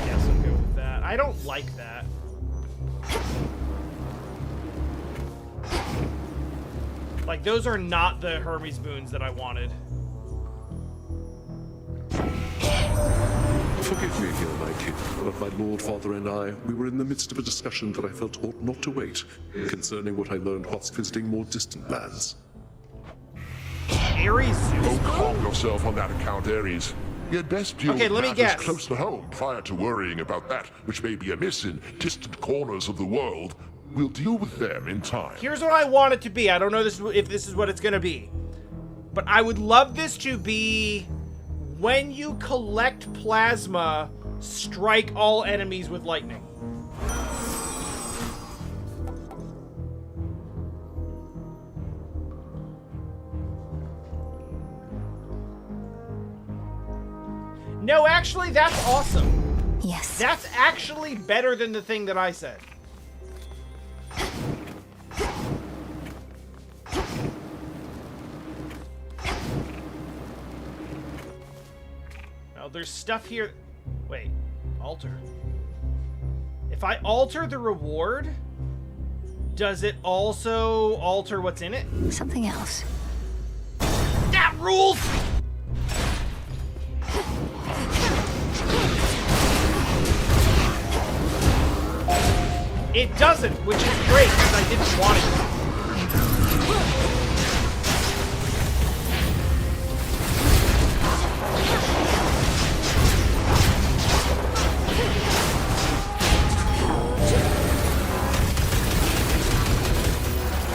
Guess I'll go with that. I don't like that. Like, those are not the Hermes boons that I wanted. Forgive me, dear Nike, but my lord father and I, we were in the midst of a discussion that I felt ought not to wait, concerning what I learned whilst visiting more distant lands. Ares? Don't calm yourself on that account, Ares. You'd best deal Okay, with let me matters guess. close to home prior to worrying about that which may be amiss in distant corners of the world. We'll deal with them in time. Here's what I want it to be. I don't know if this is what it's gonna be. But I would love this to be when you collect plasma, strike all enemies with lightning. No, actually, that's awesome. Yes. That's actually better than the thing that I said. Oh, there's stuff here. Wait, alter. If I alter the reward, does it also alter what's in it? Something else. That rules! It doesn't, which is great, because I didn't want it to.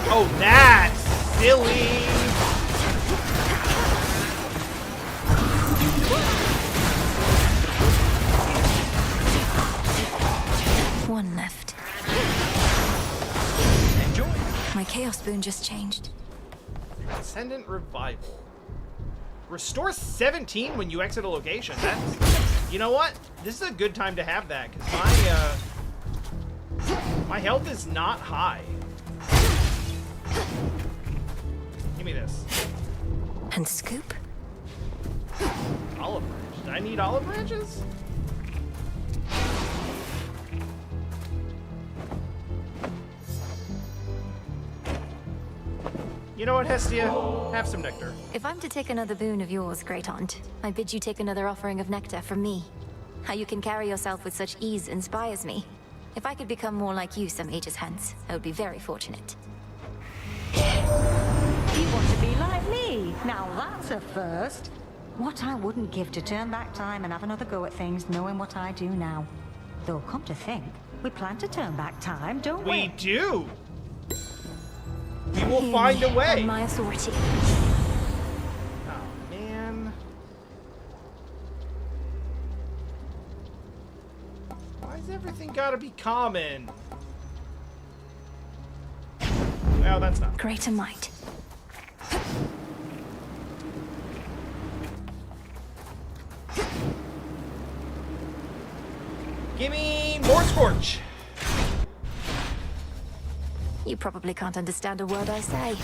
Oh, that's silly! One left. Enjoy. My Chaos Boon just changed. Ascendant Revival. Restore 17 when you exit a location. That's... You know what? This is a good time to have that, because my health is not high. Give me this. And scoop? Olive branch. Did I need olive branches? You know what, Hestia? Have some nectar. If I'm to take another boon of yours, Great Aunt, I bid you take another offering of nectar from me. How you can carry yourself with such ease inspires me. If I could become more like you some ages hence, I would be very fortunate. You want to be like me? Now that's a first. What I wouldn't give to turn back time and have another go at things knowing what I do now. Though, come to think, we plan to turn back time, don't we? We do! We will find a way! On my authority. Oh, man. Why's everything gotta be common? Well, that's not. Greater might. Give me more Scorch! You probably can't understand a word I say.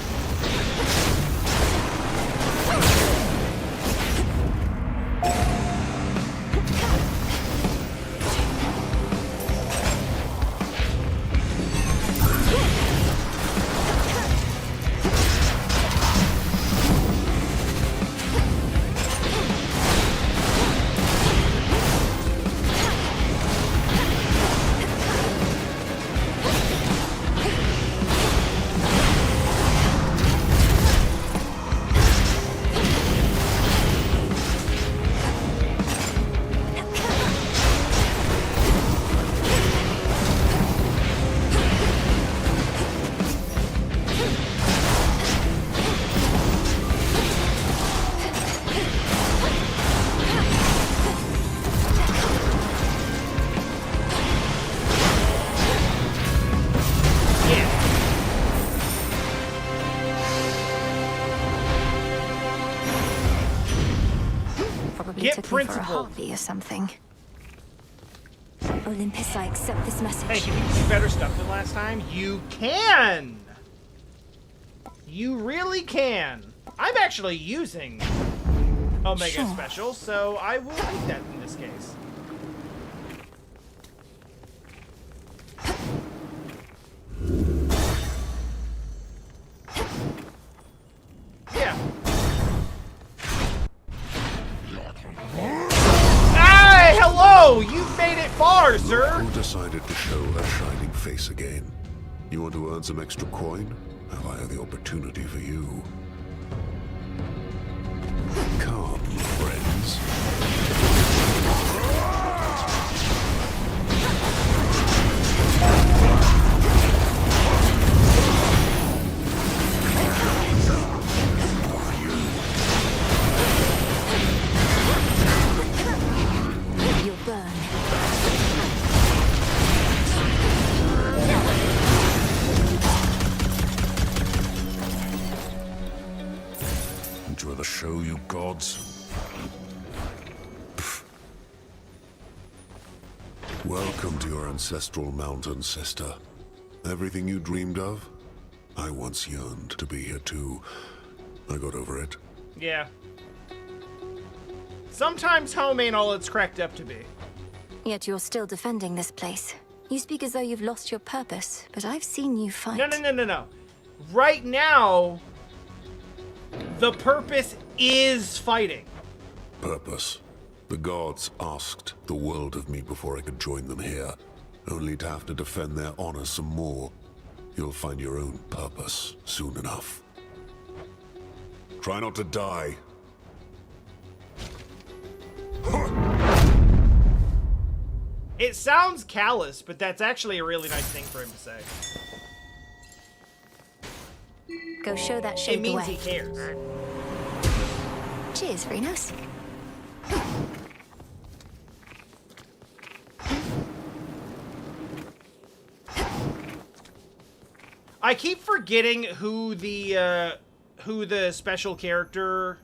Get took me for a harpy or something. Olympus, I accept this message. Hey, can you do better stuff than last time? You can! You really can. I'm actually using Omega Special, so I will take that in this case. Yeah. Hey, hello! You've made it far, sir! Who decided to show a shining face again? You want to earn some extra coin? Have I the opportunity for you? Come, friends. You'll burn. Enjoy the show, you gods. Welcome to your ancestral mountain, sister. Everything you dreamed of, I once yearned to be here too. I got over it. Yeah. Sometimes home ain't all it's cracked up to be. Yet you're still defending this place. You speak as though you've lost your purpose, but I've seen you fight. No. Right now, the purpose is fighting. Purpose. The gods asked the world of me before I could join them here, only to have to defend their honor some more. You'll find your own purpose soon enough. Try not to die. It sounds callous, but that's actually a really nice thing for him to say. Go show that shade It means the way. he cares. Cheers, Renos. I keep forgetting who the special character,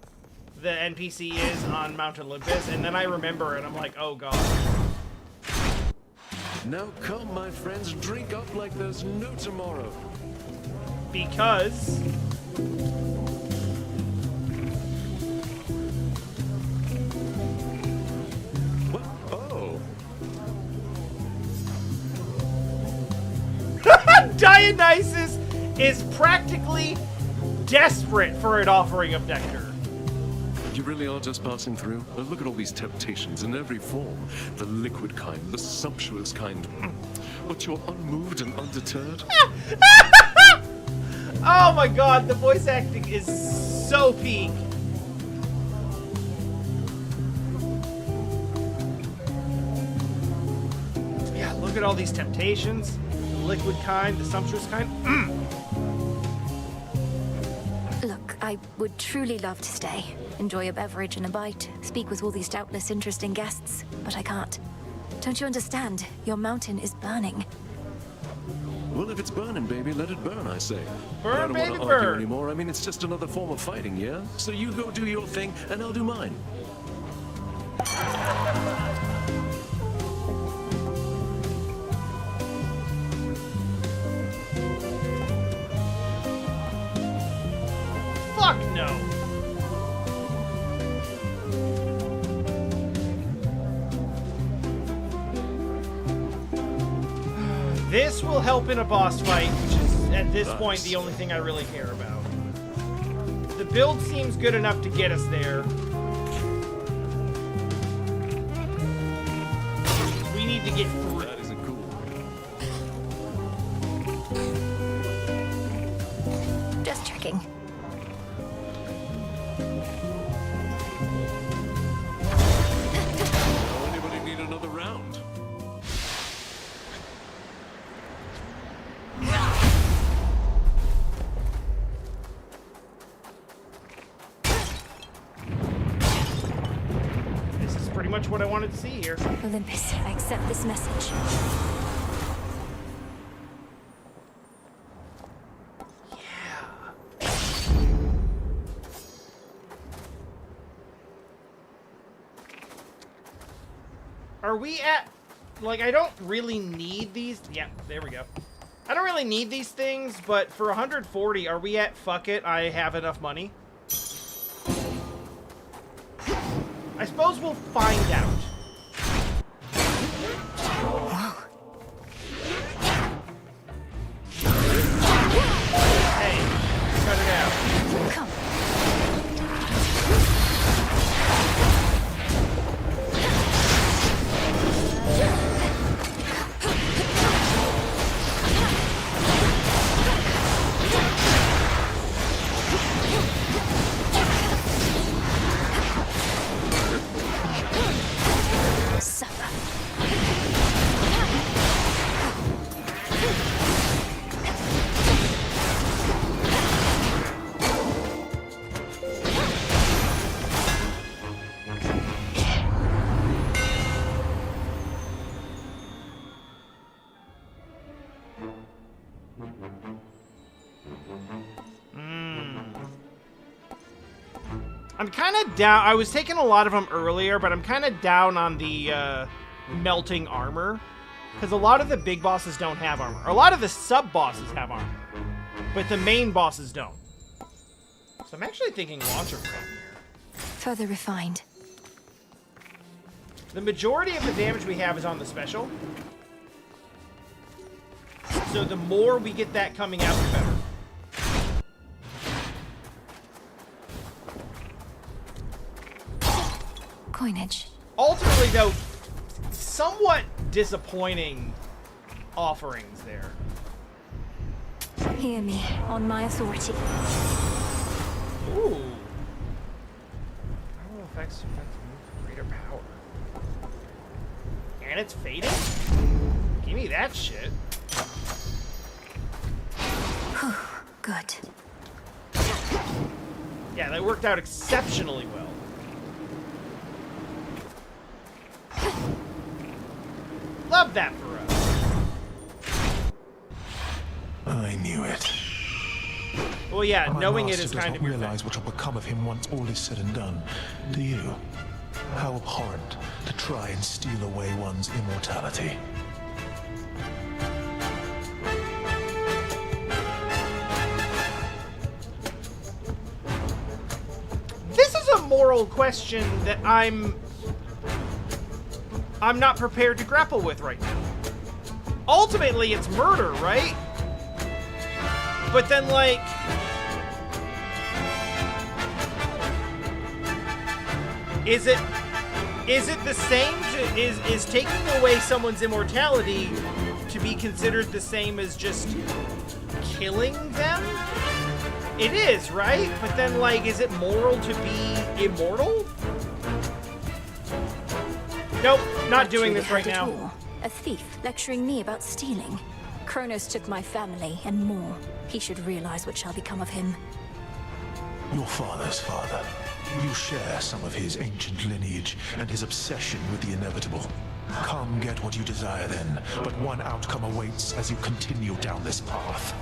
the NPC is on Mount Olympus, and then I remember and I'm like, oh god. Now come, my friends, drink up like there's no tomorrow. Because... What? Oh. Dionysus is practically desperate for an offering of nectar. You really are just passing through? Look at all these temptations in every form. The liquid kind, the sumptuous kind. But you're unmoved and undeterred? Oh my god, the voice acting is so peak. Yeah, look at all these temptations. The liquid kind, the sumptuous kind. Look, I would truly love to stay. Enjoy a beverage and a bite. Speak with all these doubtless interesting guests. But I can't. Don't you understand? Your mountain is burning. Well, if it's burning, baby, let it burn, I say. Burn, I don't baby, want to argue burn. anymore. I mean, it's just another form of fighting, yeah? So you go do your thing, and I'll do mine. Fuck no. This will help in a boss fight, which is, at this point, the only thing I really care about. The build seems good enough to get us there. We need to get through. That isn't cool. Just checking. Anybody need another round? This is pretty much what I wanted to see here. Olympus, I accept this message. Are we at... Like, I don't really need these... Yeah, there we go. I don't really need these things, but for 140, are we at fuck it, I have enough money? I suppose we'll find out. Hey, cut it out. Come. I'm kind of down. I was taking a lot of them earlier, but I'm kind of down on the melting armor. Because a lot of the big bosses don't have armor. A lot of the sub-bosses have armor. But the main bosses don't. So I'm actually thinking launcher from here. Further refined. The majority of the damage we have is on the special. So the more we get that coming out, the better. Coinage. Ultimately, though, somewhat disappointing offerings there. Hear me, on my authority. Ooh. Powerful effects move greater power. And it's fading? Give me that shit. Good. Yeah, that worked out exceptionally well. Love that for us. I knew it. Well, yeah, My knowing it master is does kind not of your realize what will become of him once all is said and done. Do you? How abhorrent to try and steal away one's immortality. This is a moral question that I'm not prepared to grapple with right now. Ultimately, it's murder, right? But then, like, is it the same to, is taking away someone's immortality to be considered the same as just killing them? It is, right? But then, like, is it moral to be immortal? Nope, not doing this right now. A thief lecturing me about stealing. Kronos took my family and more. He should realize what shall become of him. Your father's father. You share some of his ancient lineage and his obsession with the inevitable. Come get what you desire then, but one outcome awaits as you continue down this path.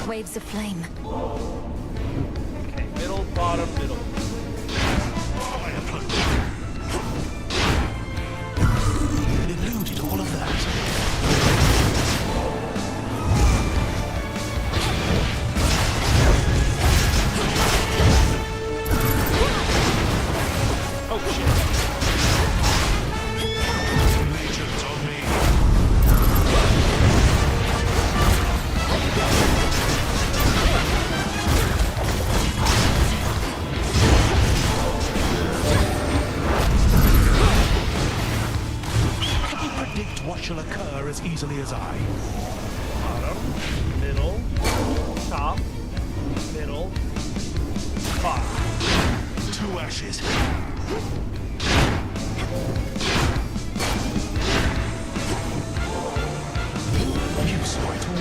Waves of flame. Okay, middle, bottom, middle. It eluded all of that. Oh shit. Legion's on me. Predict what shall occur as easily as I. Bottom, middle, top, middle, bottom. 2 ashes. You saw it all.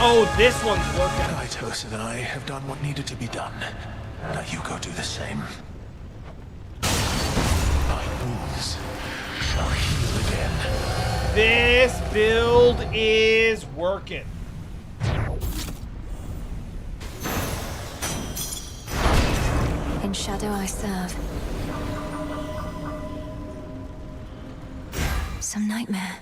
Oh, this one's working. Kaitosa and I have done what needed to be done. Now you go do the same. My wounds shall heal again. This build is working. In shadow I serve. Some nightmare.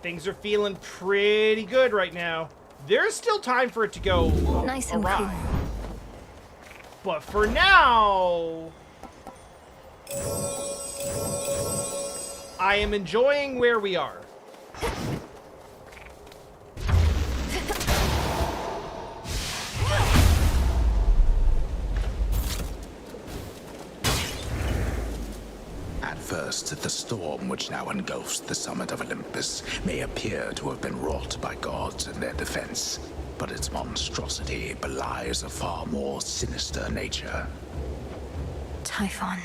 Things are feeling pretty good right now. There's still time for it to go nice and awry. cool. But for now, I am enjoying where we are. At first, the storm which now engulfs the summit of Olympus may appear to have been wrought by gods in their defense, but its monstrosity belies a far more sinister nature. Typhon.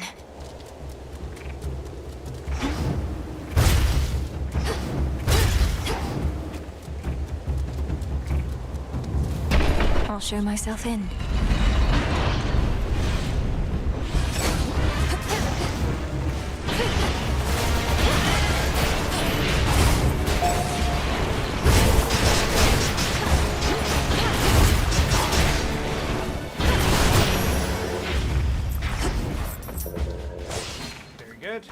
I'll show myself in. Very good.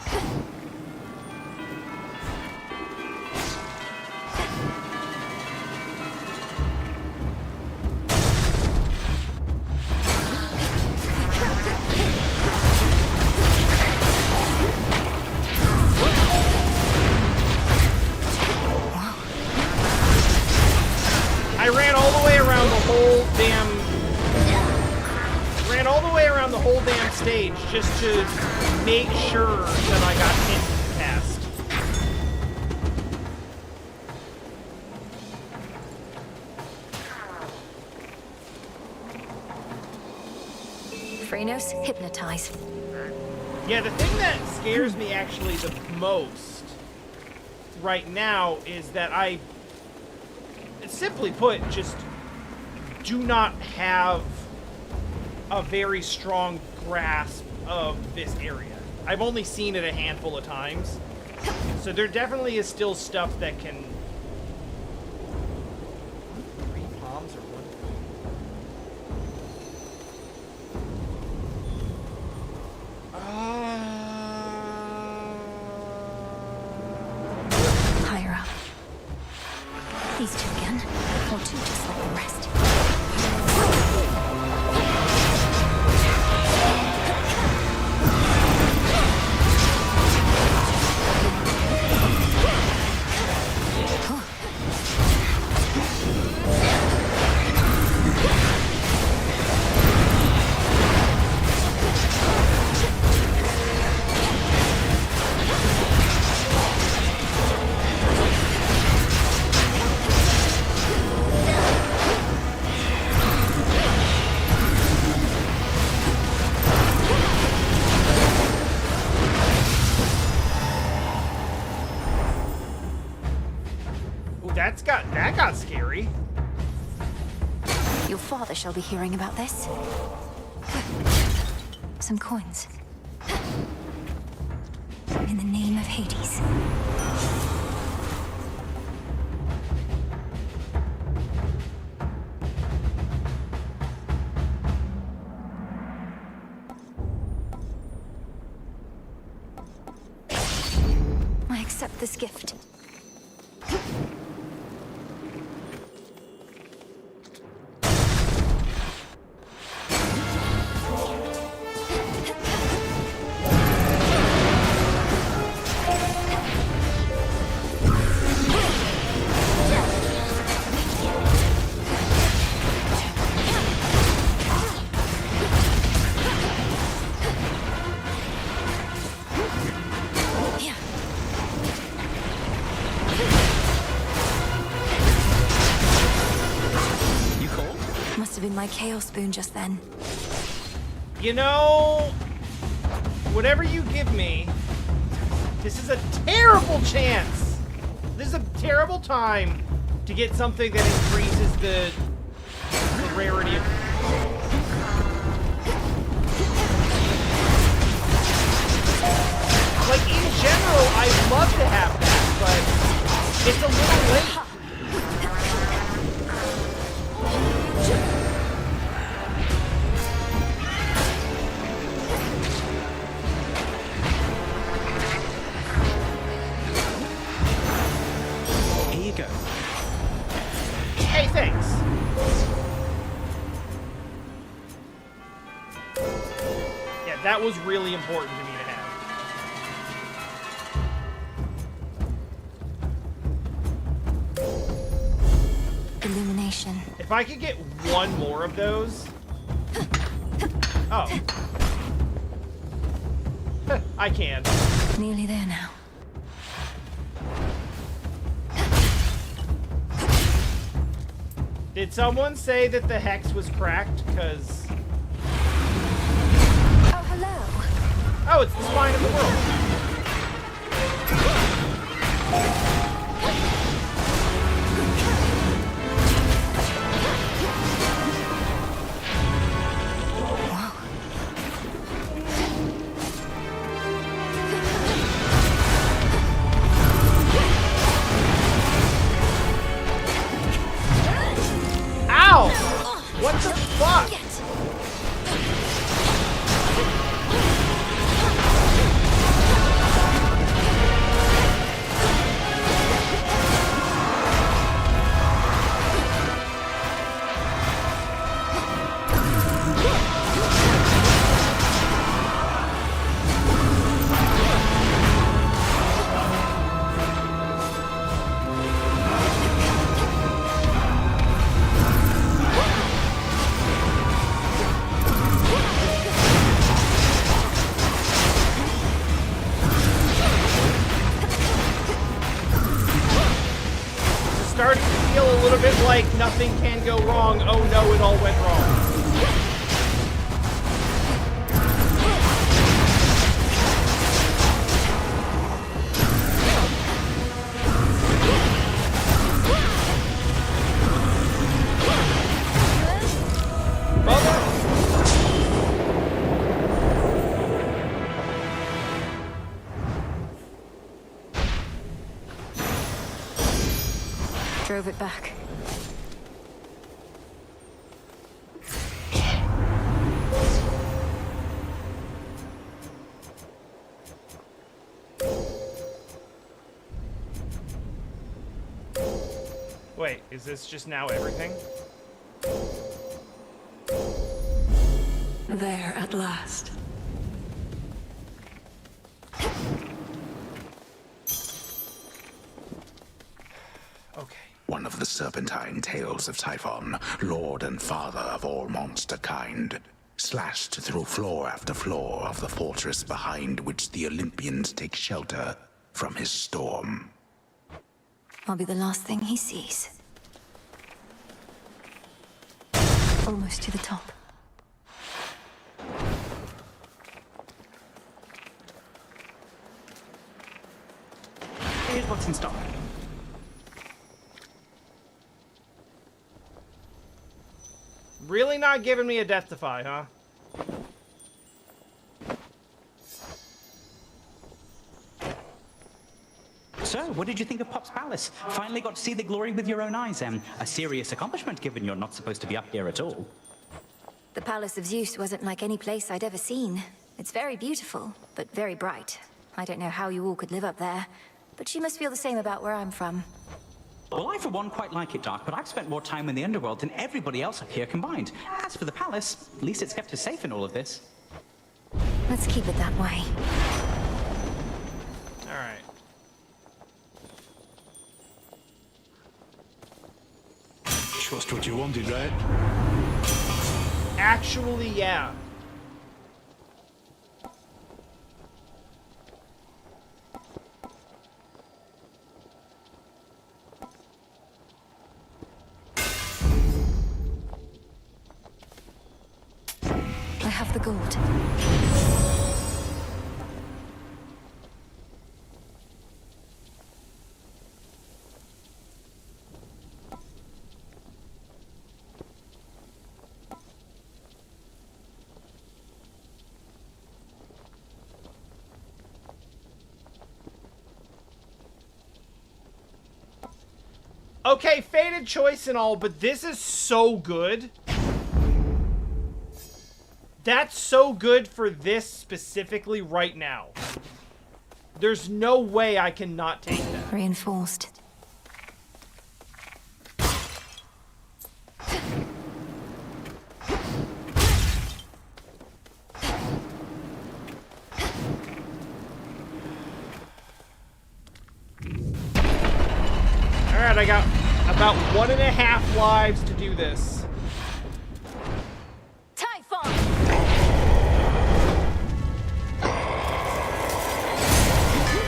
I ran all the way around the whole damn stage just to make sure that I got hit past. Phrenos, hypnotize. Yeah, the thing that scares me actually the most right now is that I, simply put, just do not have a very strong grasp of this area. I've only seen it a handful of times, so there definitely is still stuff that can... 3 palms or 1? Higher up. These two again, or two just like the rest. That got scary. Your father shall be hearing about this. Some coins. In the name of Hades. I accept this gift. My chaos spoon just then. You know, whatever you give me, this is a terrible chance. This is a terrible time to get something that increases the rarity of... Like, in general, I'd love to have that, but it's a little late. you go. Hey, thanks. Yeah, that was really important to me to have. Illumination. If I could get one more of those... Oh. I can. Nearly there now. Did someone say that the hex was cracked? Because... Oh, hello. Oh, it's the spine of the world. Ow! What the fuck? Starting to feel a little bit like nothing can go wrong. Oh no, it all went wrong. Drove it back. Wait, is this just now everything? There at last. One of the serpentine tales of Typhon, lord and father of all monster kind, slashed through floor after floor of the fortress behind which the Olympians take shelter from his storm. I'll be the last thing he sees. Almost to the top. Here's what's in stock. Really not giving me a death defy, huh? So, what did you think of Pop's Palace? Finally got to see the glory with your own eyes, a serious accomplishment given you're not supposed to be up here at all. The Palace of Zeus wasn't like any place I'd ever seen. It's very beautiful, but very bright. I don't know how you all could live up there, but you must feel the same about where I'm from. Well, I for one quite like it, Dark, but I've spent more time in the underworld than everybody else up here combined. As for the palace, at least it's kept us safe in all of this. Let's keep it that way. Alright. Just what you wanted, right? Actually, yeah. I have the gold. Okay, fated choice and all, but this is so good. That's so good for this specifically right now. There's no way I cannot take that. Reinforced. Alright, I got about 1.5 lives to do this. Typhon!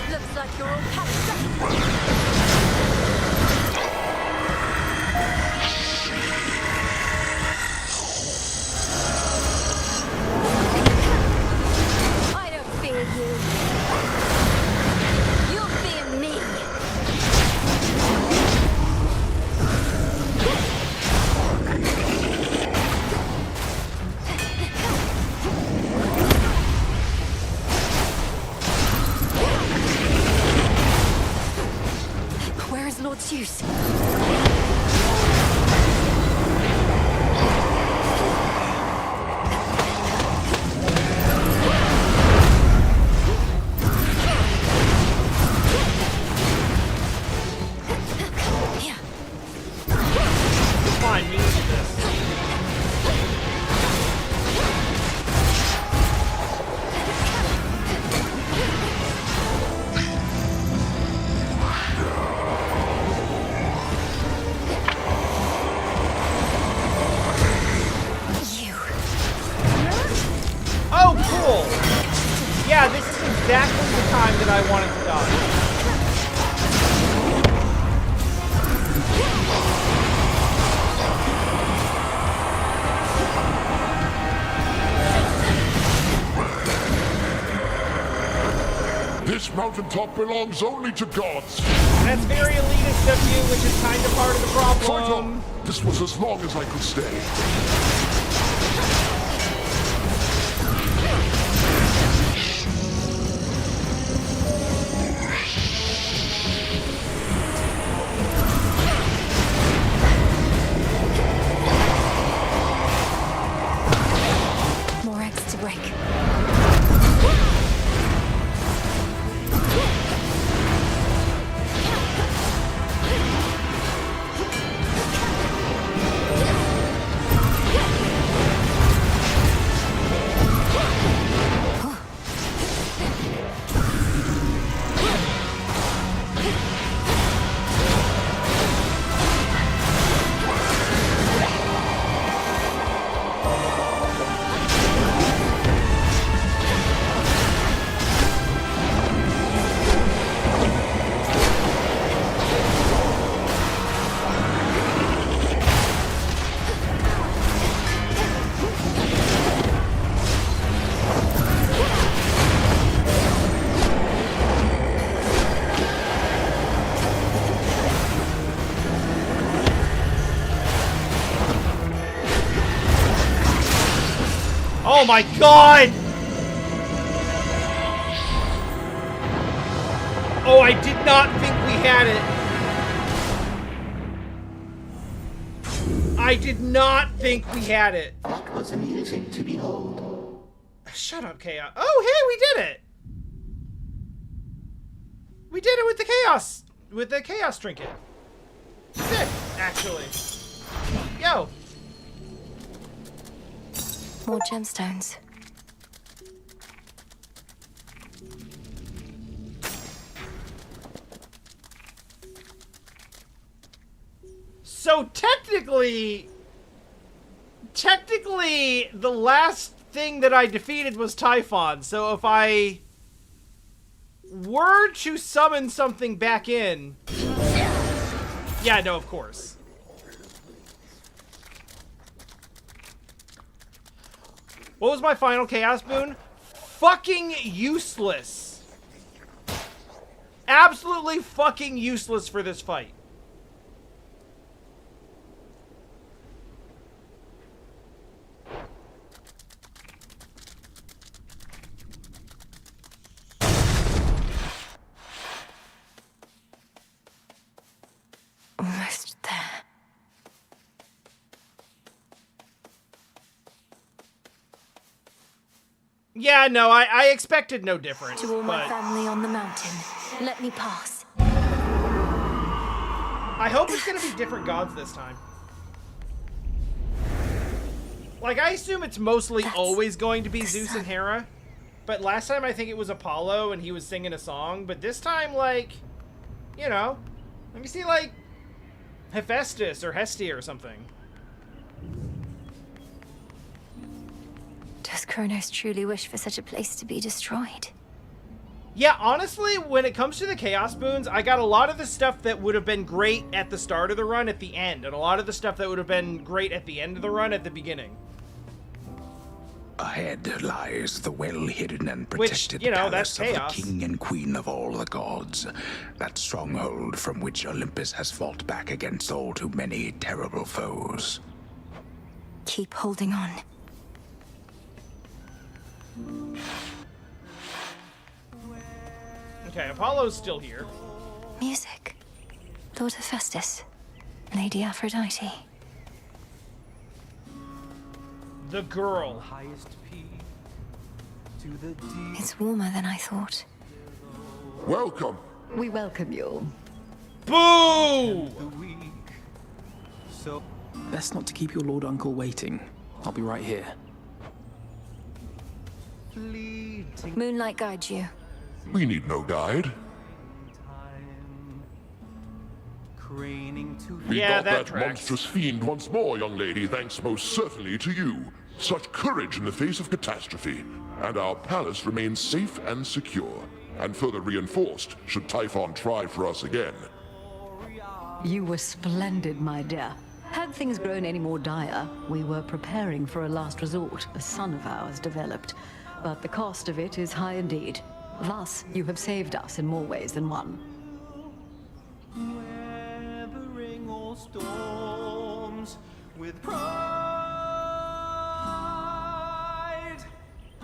Looks like you're all packed up. I don't fear you. You'll fear me. Where is Lord Zeus? Fine, me with this. Oh, cool! Yeah, this is exactly the time that I wanted to die. This mountaintop belongs only to gods. That's very elitist of you, which is kind of part of the problem. Triton, this was as long as I could stay. More eggs to break. Oh my god! Oh, I did not think we had it. I did not think we had it. That was amusing to behold. Shut up, Chaos. Oh, hey, we did it! We did it with the Chaos trinket. Sick, actually. Yo. More gemstones. So technically, the last thing that I defeated was Typhon. So if I were to summon something back in, yeah, no, of course. What was my final Chaos boon? Fucking useless. Absolutely fucking useless for this fight. Almost there. Yeah, no, I expected no different. To all my but family on the mountain, let me pass. I hope it's gonna be different gods this time. Like, I assume it's mostly always going to be Zeus and Hera. But last time I think it was Apollo and he was singing a song. But this time, like, you know, let me see, like, Hephaestus or Hestia or something. Does Kronos truly wish for such a place to be destroyed? Yeah, honestly, when it comes to the Chaos Boons, I got a lot of the stuff that would have been great at the start of the run at the end, and a lot of the stuff that would have been great at the end of the run at the beginning. Ahead lies the well-hidden and protected palace of the king and queen of all the gods. That stronghold from which Olympus has fought back against all too many terrible foes. Keep holding on. Okay, Apollo's still here. Music. Lord Hephaestus. Lady Aphrodite. The girl. It's warmer than I thought. Welcome. We welcome you. Boo! Best not to keep your lord uncle waiting. I'll be right here. Moonlight guides you. We need no guide. We Yeah, got that that monstrous fiend once more, young lady, thanks most certainly to you. Such courage in the face of catastrophe. And our palace remains safe and secure, and further reinforced should Typhon try for us again. You were splendid, my dear. Had things grown any more dire, we were preparing for a last resort a son of ours developed. But the cost of it is high indeed. Thus, you have saved us in more ways than one. Weathering all storms with pride.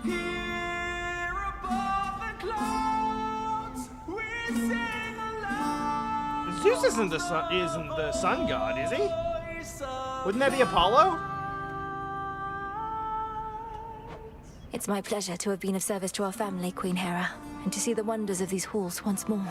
Here above the clouds, we sing aloud. Zeus isn't the sun god, is he? Wouldn't that be Apollo? It's my pleasure to have been of service to our family, Queen Hera, and to see the wonders of these halls once more.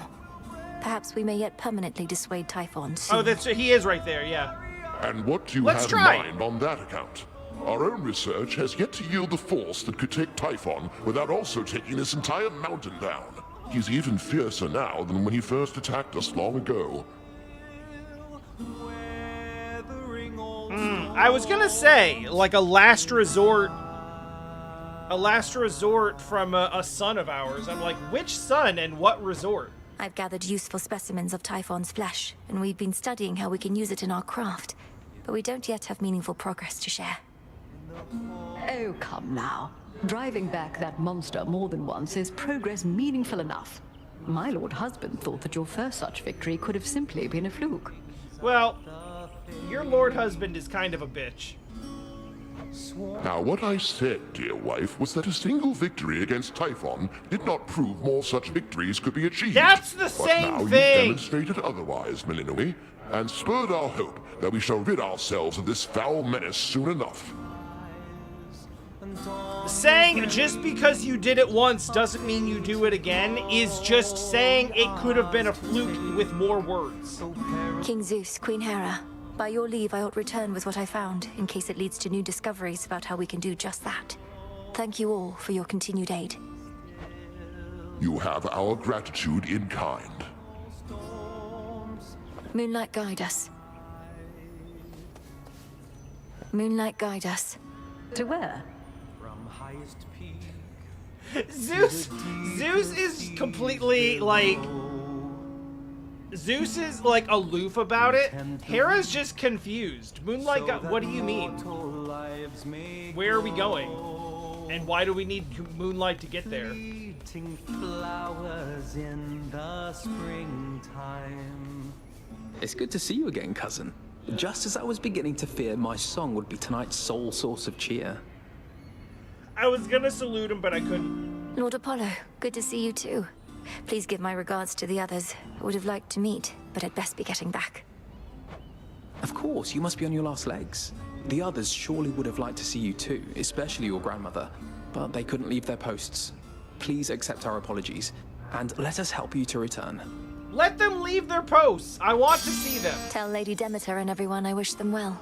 Perhaps we may yet permanently dissuade Typhon soon. Oh, he is right there, yeah. And what do you Let's have try. in mind on that account? Our own research has yet to yield the force that could take Typhon without also taking this entire mountain down. He's even fiercer now than when he first attacked us long ago. I was gonna say, like a last resort from a son of ours. I'm like, which son and what resort? I've gathered useful specimens of Typhon's flesh, and we've been studying how we can use it in our craft. But we don't yet have meaningful progress to share. Oh, come now. Driving back that monster more than once is progress meaningful enough. My lord husband thought that your first such victory could have simply been a fluke. Well, your lord husband is kind of a bitch. Now, what I said, dear wife, was that a single victory against Typhon did not prove more such victories could be achieved. That's the but same now you've thing! demonstrated otherwise, Melinoi, and spurred our hope that we shall rid ourselves of this foul menace soon enough. Saying just because you did it once doesn't mean you do it again is just saying it could have been a fluke with more words. King Zeus, Queen Hera, by your leave I ought return with what I found, in case it leads to new discoveries about how we can do just that. Thank you all for your continued aid. You have our gratitude in kind. Moonlight guide us. Moonlight guide us. To where? Zeus is completely like... Zeus is like aloof about it. Hera's just confused. Moonlight what do you mean? Where are we going? And why do we need moonlight to get there? Flowers in the springtime. It's good to see you again, cousin. Just as I was beginning to fear my song would be tonight's sole source of cheer. I was gonna salute him, but I couldn't. Lord Apollo, good to see you too. Please give my regards to the others. I would have liked to meet, but I'd best be getting back. Of course, you must be on your last legs. The others surely would have liked to see you too, especially your grandmother, but they couldn't leave their posts. Please accept our apologies, and let us help you to return. Let them leave their posts. I want to see them. Tell Lady Demeter and everyone I wish them well.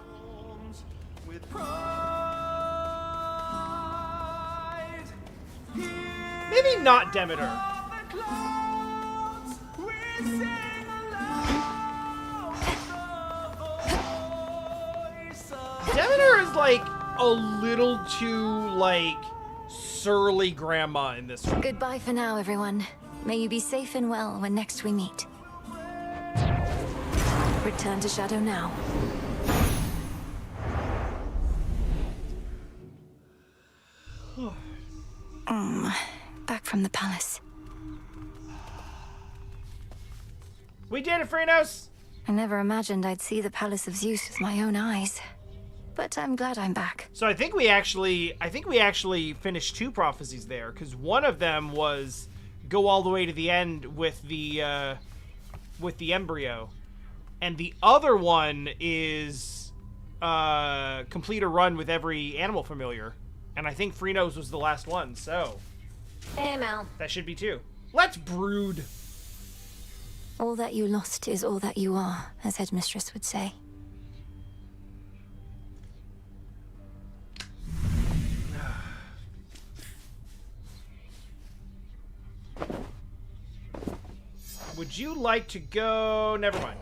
Maybe not Demeter. like a little too like surly grandma in this one. Goodbye for now, everyone. May you be safe and well when next we meet. Return to Shadow now. Back from the palace. We did it, Phrynos! I never imagined I'd see the Palace of Zeus with my own eyes. But I'm glad I'm back. So I think we actually finished 2 prophecies there, because one of them was go all the way to the end with the embryo, and the other one is complete a run with every animal familiar, and I think Phrynos was the last one. So Hey, Mel. that should be 2. Let's brood. All that you lost is all that you are, as Headmistress would say. Would you like to go? Never mind.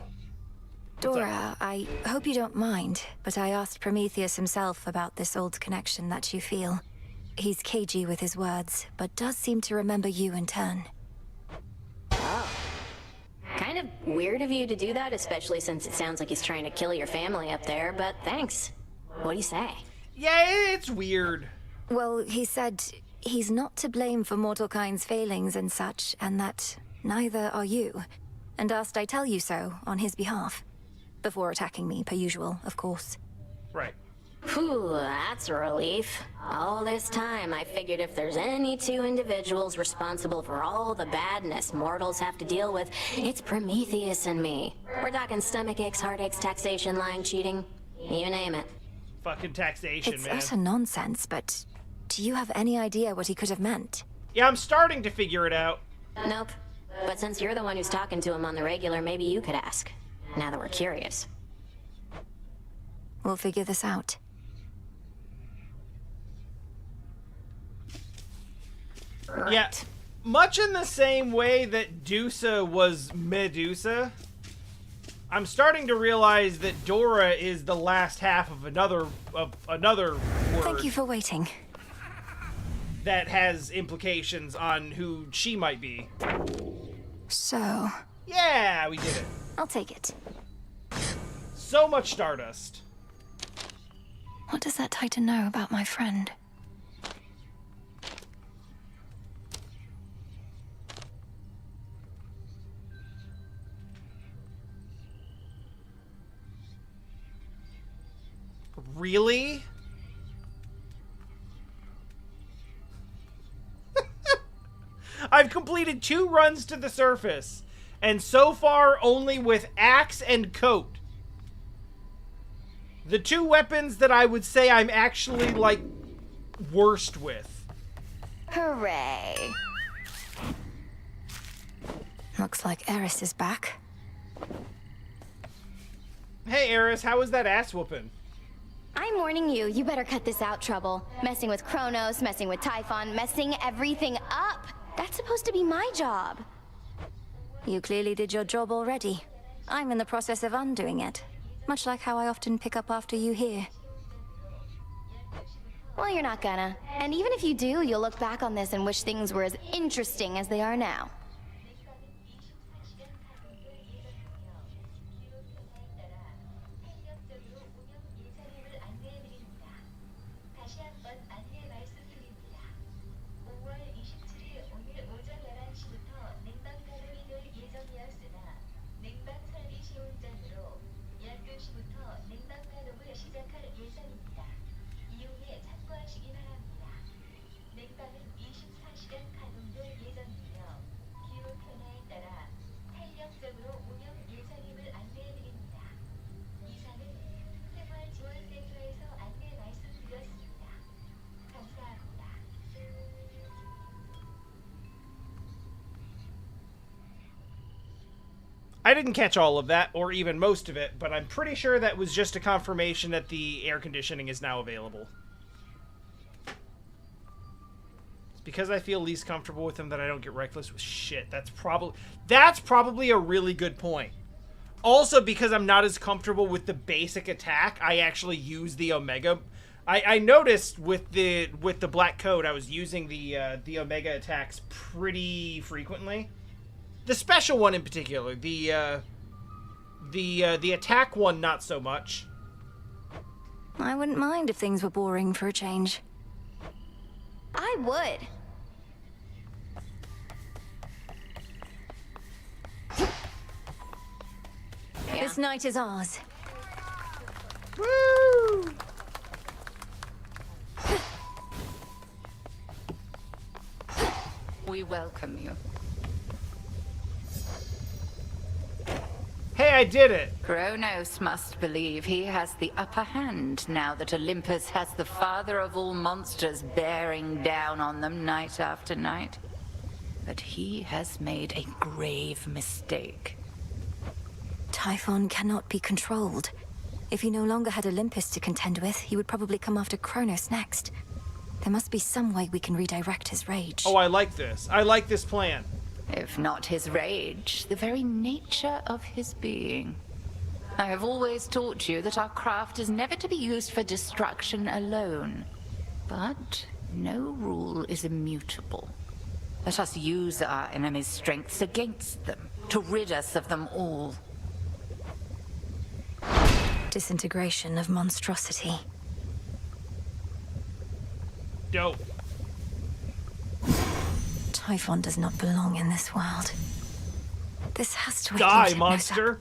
Dora, I hope you don't mind, but I asked Prometheus himself about this old connection that you feel. He's cagey with his words, but does seem to remember you in turn. Oh. Kind of weird of you to do that, especially since it sounds like he's trying to kill your family up there, but thanks. What do you say? Yeah, it's weird. Well, he said he's not to blame for mortal kind's failings and such, and that neither are you, and asked I tell you so on his behalf. Before attacking me, per usual, of course. Right. Phew, that's a relief. All this time, I figured if there's any 2 individuals responsible for all the badness mortals have to deal with, it's Prometheus and me. We're talking stomach aches, heartaches, taxation, lying, cheating. You name it. Fucking taxation, It's man. utter nonsense, but do you have any idea what he could have meant? Yeah, I'm starting to figure it out. Nope. But since you're the one who's talking to him on the regular, maybe you could ask. Now that we're curious. We'll figure this out. Yeah, much in the same way that Dusa was Medusa, I'm starting to realize that Dora is the last half of another word. Thank you for waiting. That has implications on who she might be. So... Yeah, we did it. I'll take it. So much Stardust. What does that Titan know about my friend? Really? I've completed 2 runs to the surface, and so far only with axe and coat. The 2 weapons that I would say I'm actually, like, worst with. Hooray. Looks like Eris is back. Hey, Eris, how was that ass whooping? I'm warning you, you better cut this out, Trouble. Messing with Kronos, messing with Typhon, messing everything up. That's supposed to be my job. You clearly did your job already. I'm in the process of undoing it. Much like how I often pick up after you here. Well, you're not gonna. And even if you do, you'll look back on this and wish things were as interesting as they are now. I didn't catch all of that, or even most of it, but I'm pretty sure that was just a confirmation that the air conditioning is now available. It's because I feel least comfortable with them that I don't get reckless with shit. That's probably a really good point. Also, because I'm not as comfortable with the basic attack, I actually use the Omega I noticed with the black coat, I was using the Omega attacks pretty frequently. The special one in particular, the attack one, not so much. I wouldn't mind if things were boring for a change. I would. This night is ours. Woo! We welcome you. Hey, I did it! Kronos must believe he has the upper hand now that Olympus has the father of all monsters bearing down on them night after night. But he has made a grave mistake. Typhon cannot be controlled. If he no longer had Olympus to contend with, he would probably come after Kronos next. There must be some way we can redirect his rage. Oh, I like this. I like this plan. If not his rage, the very nature of his being. I have always taught you that our craft is never to be used for destruction alone. But no rule is immutable. Let us use our enemy's strengths against them, to rid us of them all. Disintegration of monstrosity. Dope. Typhon does not belong in this world. This has to die, monster!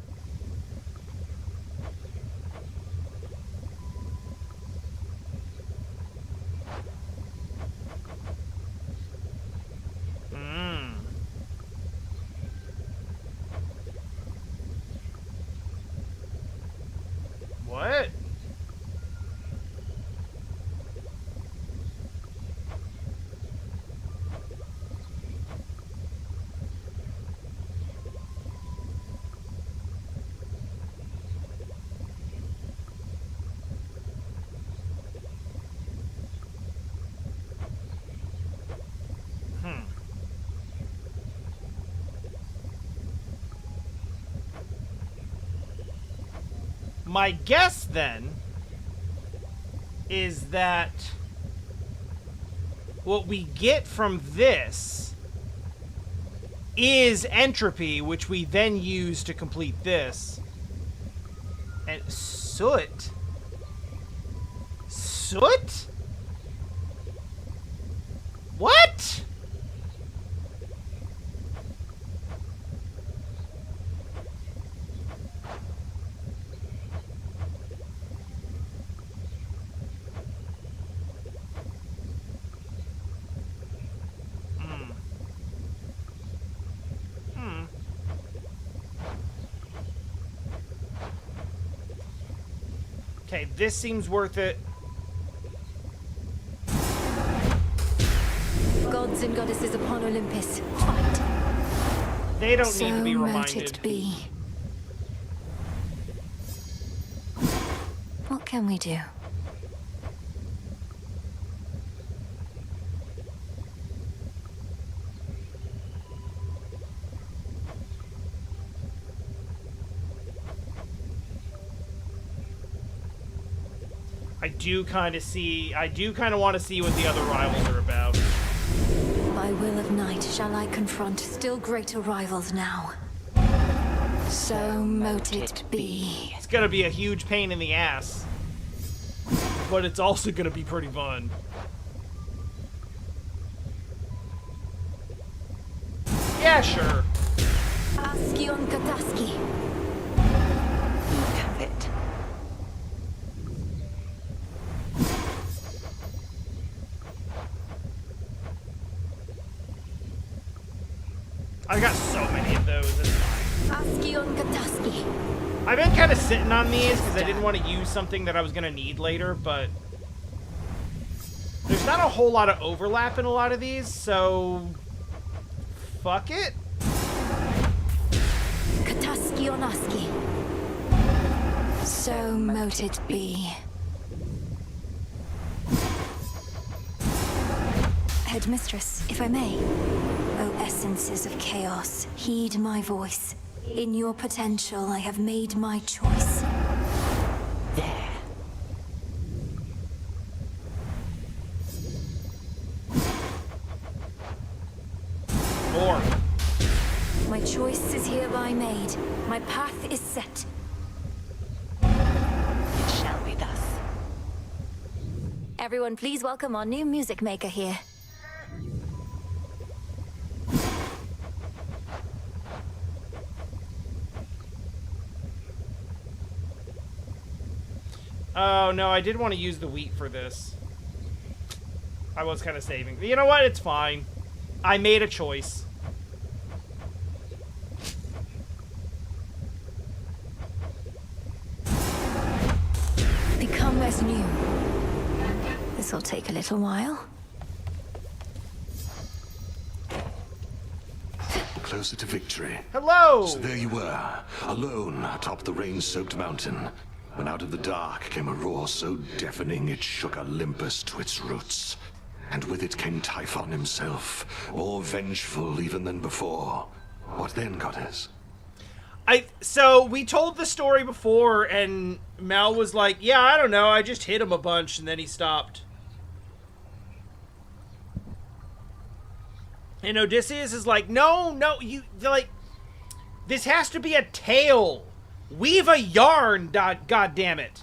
What? My guess, then, is that what we get from this is entropy, which we then use to complete this. And soot? Soot? What? Okay, this seems worth it. Gods and goddesses upon Olympus, fight. They don't need to be So mote reminded. it be. What can we do? I do kind of want to see what the other rivals are about. By will of night shall I confront still greater rivals now. So mote it be. It's gonna be a huge pain in the ass, but it's also gonna be pretty fun. Yeah, sure. Askion Kataski. Have it. I got so many of those. It's fine. Askion Kataski. I've been kind of sitting on these because I didn't want to use something that I was gonna need later, but there's not a whole lot of overlap in a lot of these, so fuck it. Kataski Onaski. So mote it be. Headmistress, if I may. O essences of chaos, heed my voice. In your potential, I have made my choice. There. path is set. It shall be thus. Everyone, please welcome our new music maker here. Oh, no, I did want to use the wheat for this. I was kind of saving. But you know what? It's fine. I made a choice. Become as new. This'll take a little while. Closer to victory. Hello! So there you were, alone atop the rain-soaked mountain, when out of the dark came a roar so deafening it shook Olympus to its roots. And with it came Typhon himself, more vengeful even than before. What then, goddess? So we told the story before, and Mel was like, yeah, I don't know, I just hit him a bunch, and then he stopped. And Odysseus is like, no, like, this has to be a tale. Weave a yarn, god damn it.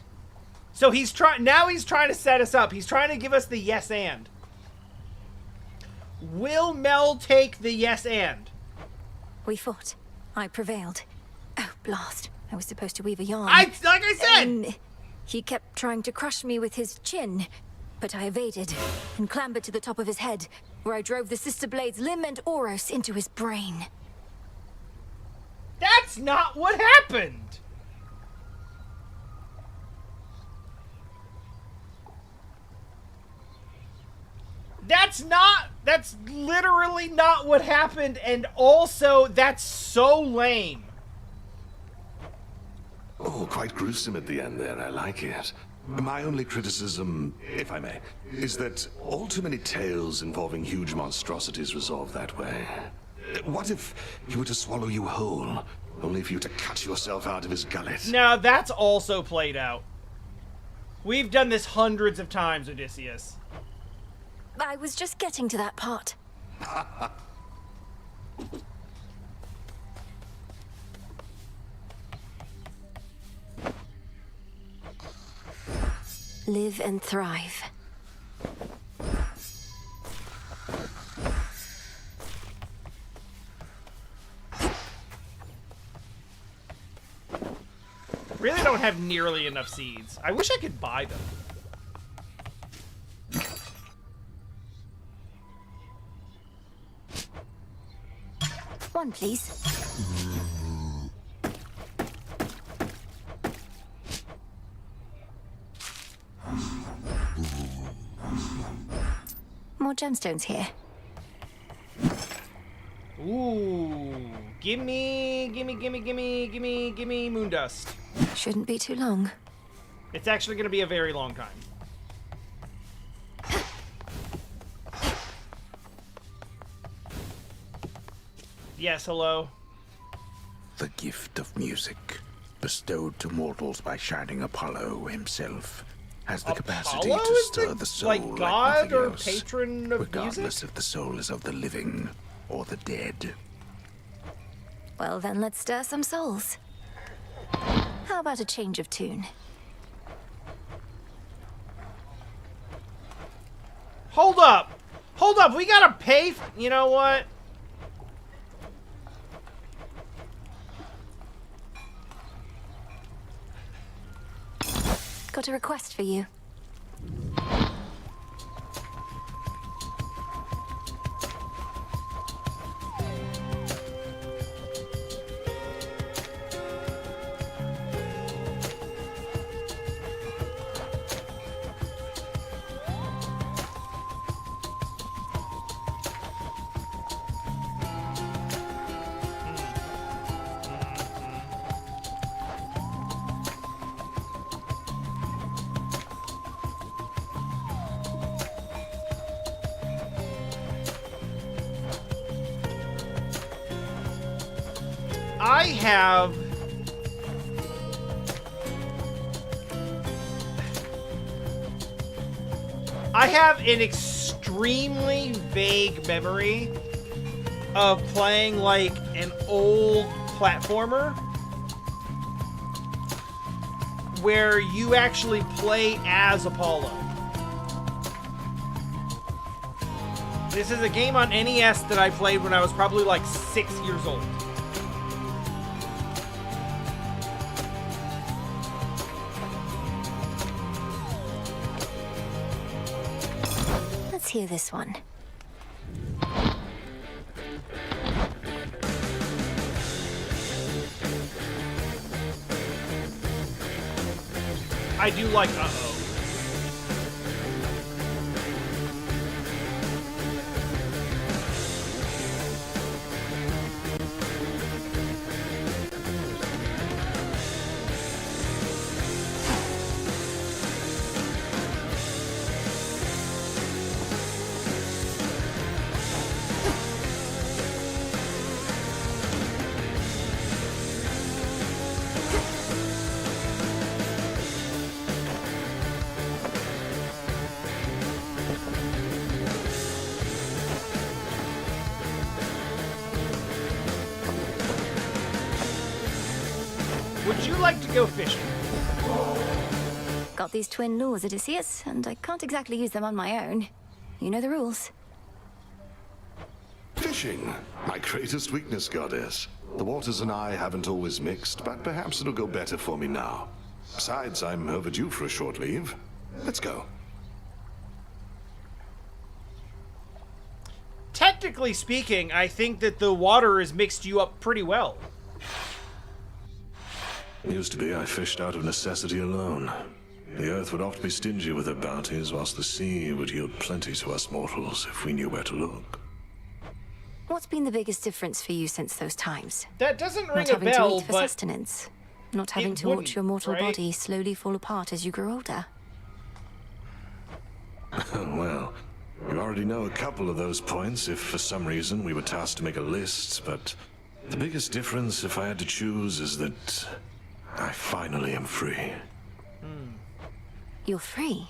So he's trying to set us up. He's trying to give us the yes and. Will Mel take the yes and? We fought. I prevailed. Oh, blast. I was supposed to weave a yarn. Like I said! He kept trying to crush me with his chin, but I evaded and clambered to the top of his head, where I drove the sister blades Lim and Oros into his brain. That's not what happened! That's literally not what happened, and also, that's so lame. Oh, quite gruesome at the end there, I like it. My only criticism, if I may, is that all too many tales involving huge monstrosities resolve that way. What if he were to swallow you whole, only for you to cut yourself out of his gullet? Now, that's also played out. We've done this hundreds of times, Odysseus. I was just getting to that part. Live and thrive. Really don't have nearly enough seeds. I wish I could buy them. One, please. More gemstones here. Ooh. Gimme moon dust. Shouldn't be too long. It's actually going to be a very long time. Yes, hello. The gift of music, bestowed to mortals by shining Apollo himself, has the capacity to stir the soul like god nothing or else, patron of regardless music? if the soul is of the living or the dead. Well, then let's stir some souls. How about a change of tune? Hold up! Hold up! We gotta pay you know what? Got a request for you. I have an extremely vague memory of playing like an old platformer where you actually play as Apollo. This is a game on NES that I played when I was probably like 6 years old. Let's hear this one. I do like Uh-Oh. Would you like to go fishing? Got these twin lures, Odysseus, and I can't exactly use them on my own. You know the rules. Fishing, my greatest weakness, goddess. The waters and I haven't always mixed, but perhaps it'll go better for me now. Besides, I'm overdue for a short leave. Let's go. Technically speaking, I think that the water has mixed you up pretty well. Used to be I fished out of necessity alone. The earth would oft be stingy with her bounties, whilst the sea would yield plenty to us mortals if we knew where to look. What's been the biggest difference for you since those times? That doesn't ring Not a having to bell, eat for but sustenance. Not having to watch your mortal right? body slowly fall apart as you grow older. Well, you already know a couple of those points if for some reason we were tasked to make a list, but the biggest difference, if I had to choose, is that I finally am free. You're free.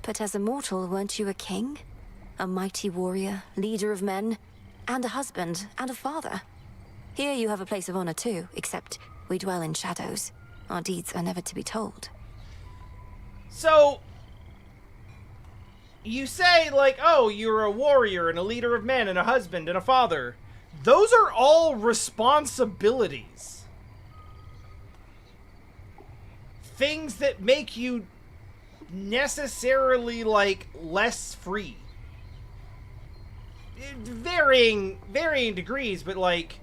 But as a mortal, weren't you a king? A mighty warrior, leader of men, and a husband, and a father. Here you have a place of honor too, except we dwell in shadows. Our deeds are never to be told. So, you say, like, oh, you're a warrior and a leader of men and a husband and a father. Those are all responsibilities. Things that make you necessarily, like, less free. Varying degrees, but, like...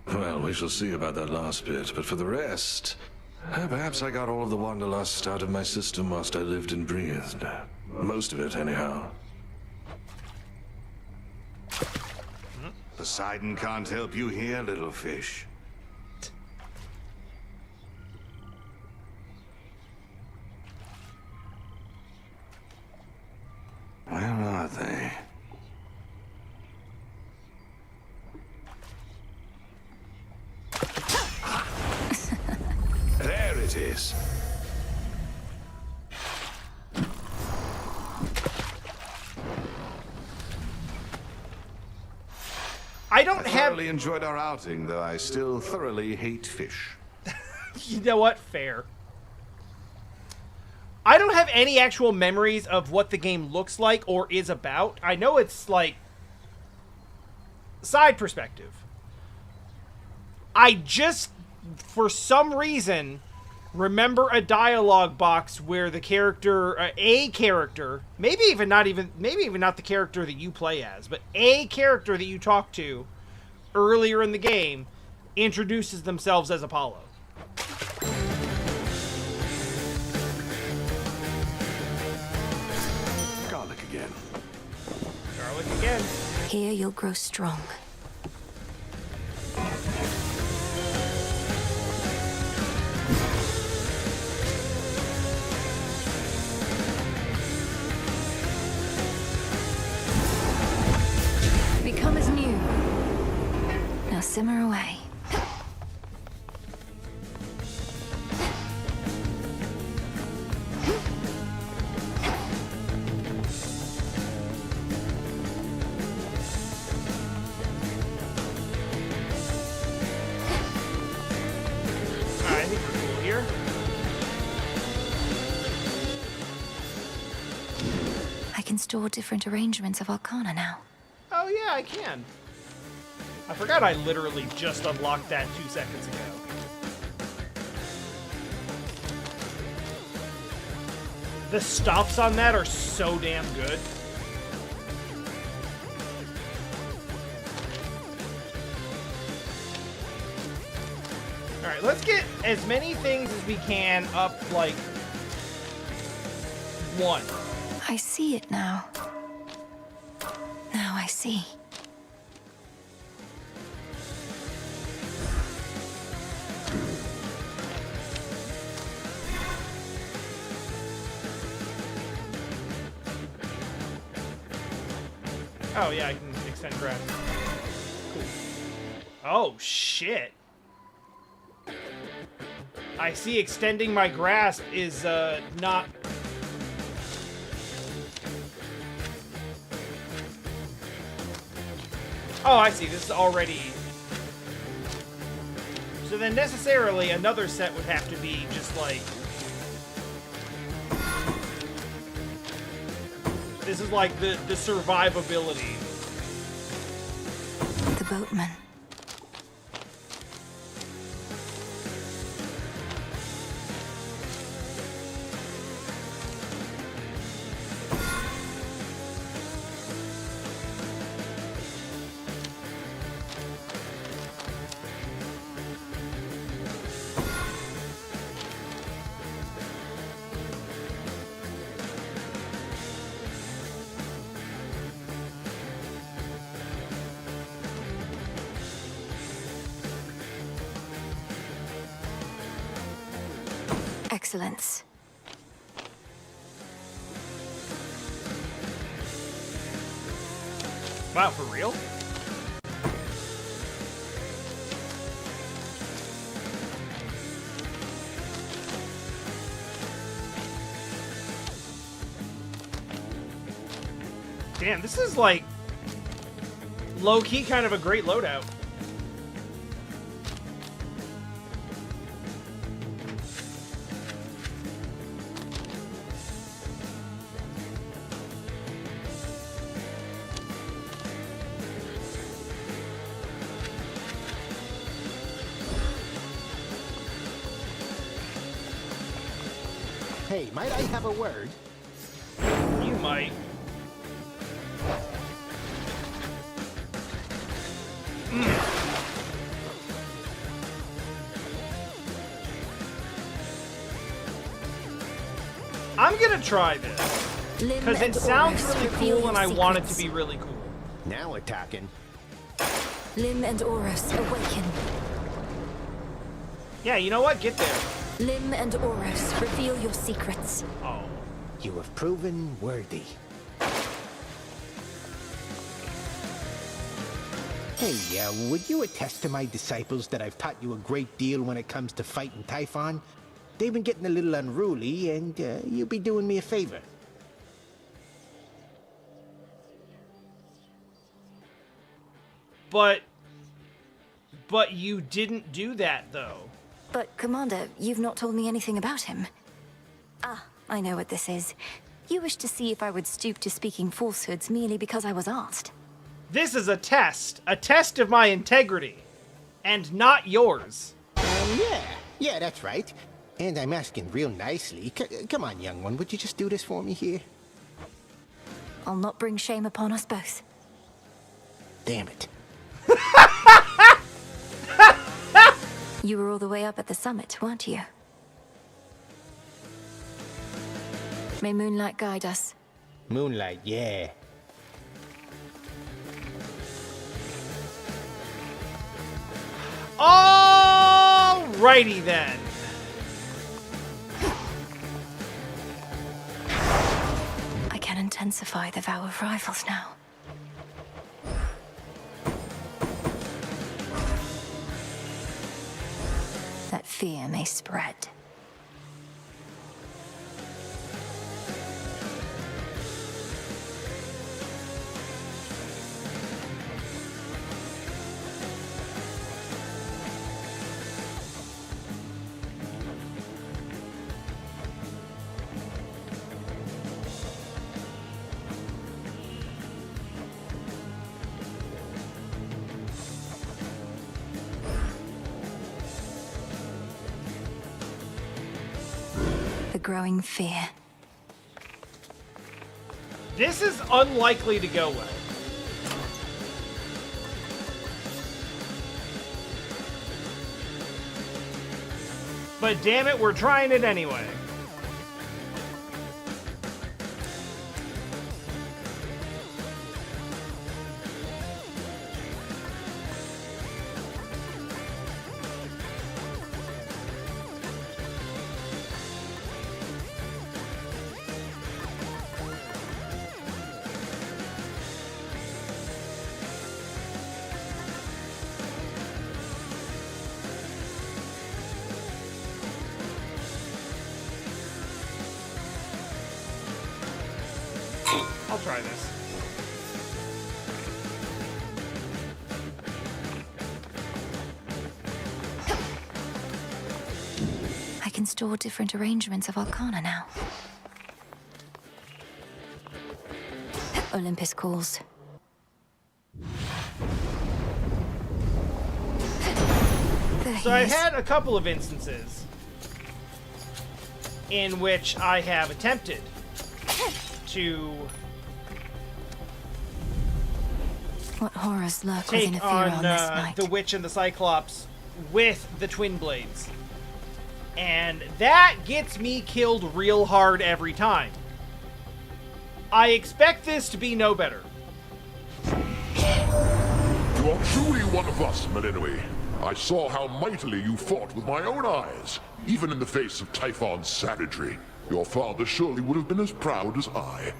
Well, we shall see about that last bit, but for the rest, perhaps I got all of the wanderlust out of my system whilst I lived and breathed. Most of it, anyhow. Poseidon can't help you here, little fish. Where are they? There it is. I don't have... thoroughly enjoyed our outing, though I still thoroughly hate fish. You know what? Fair. I don't have any actual memories of what the game looks like or is about. I know it's, like, side perspective. I just, for some reason, remember a dialogue box where the character, maybe even not the character that you play as, but a character that you talk to earlier in the game introduces themselves as Apollo. Garlic again. Garlic again. Here you'll grow strong. Become as new. Now simmer away. I can store different arrangements of arcana now. Oh yeah, I can. I forgot I literally just unlocked that 2 seconds ago. The stops on that are so damn good. Alright, let's get as many things as we can up, like, 1. I see it now. Now I see. Oh, yeah, I can extend grasp. Cool. Oh, shit. I see extending my grasp is, not... Oh, I see. This is already... So then necessarily another set would have to be just like... This is like the survivability. The boatman. Excellence. Wow, for real? Damn, this is like low-key kind of a great loadout. Hey, might I have a word? You might. I'm gonna try this. Because it sounds really cool and I want it to be really cool. Now we're talking. Lim and Oros, awaken. Yeah, you know what? Get there. Lim and Oros, reveal your secrets. Oh. You have proven worthy. Hey, would you attest to my disciples that I've taught you a great deal when it comes to fighting Typhon? They've been getting a little unruly, and you'll be doing me a favor. But you didn't do that, though. But, Commander, you've not told me anything about him. Ah, I know what this is. You wish to see if I would stoop to speaking falsehoods merely because I was asked. This is a test of my integrity, and not yours. Yeah, that's right. And I'm asking real nicely. Come on, young one, would you just do this for me here? I'll not bring shame upon us both. Damn it. You were all the way up at the summit, weren't you? May moonlight guide us. Moonlight, yeah. Alrighty then. I can intensify the vow of rivals now. That fear may spread. The growing fear. This is unlikely to go well. But damn it, we're trying it anyway. I'll try this. I can store different arrangements of Arcana now. Olympus calls. So I've had a couple of instances in which I have attempted to What horrors lurk within a take fear on this night? the Witch and the Cyclops with the twin blades. And that gets me killed real hard every time. I expect this to be no better. You are truly one of us, Melinoi. I saw how mightily you fought with my own eyes. Even in the face of Typhon's savagery, your father surely would have been as proud as I.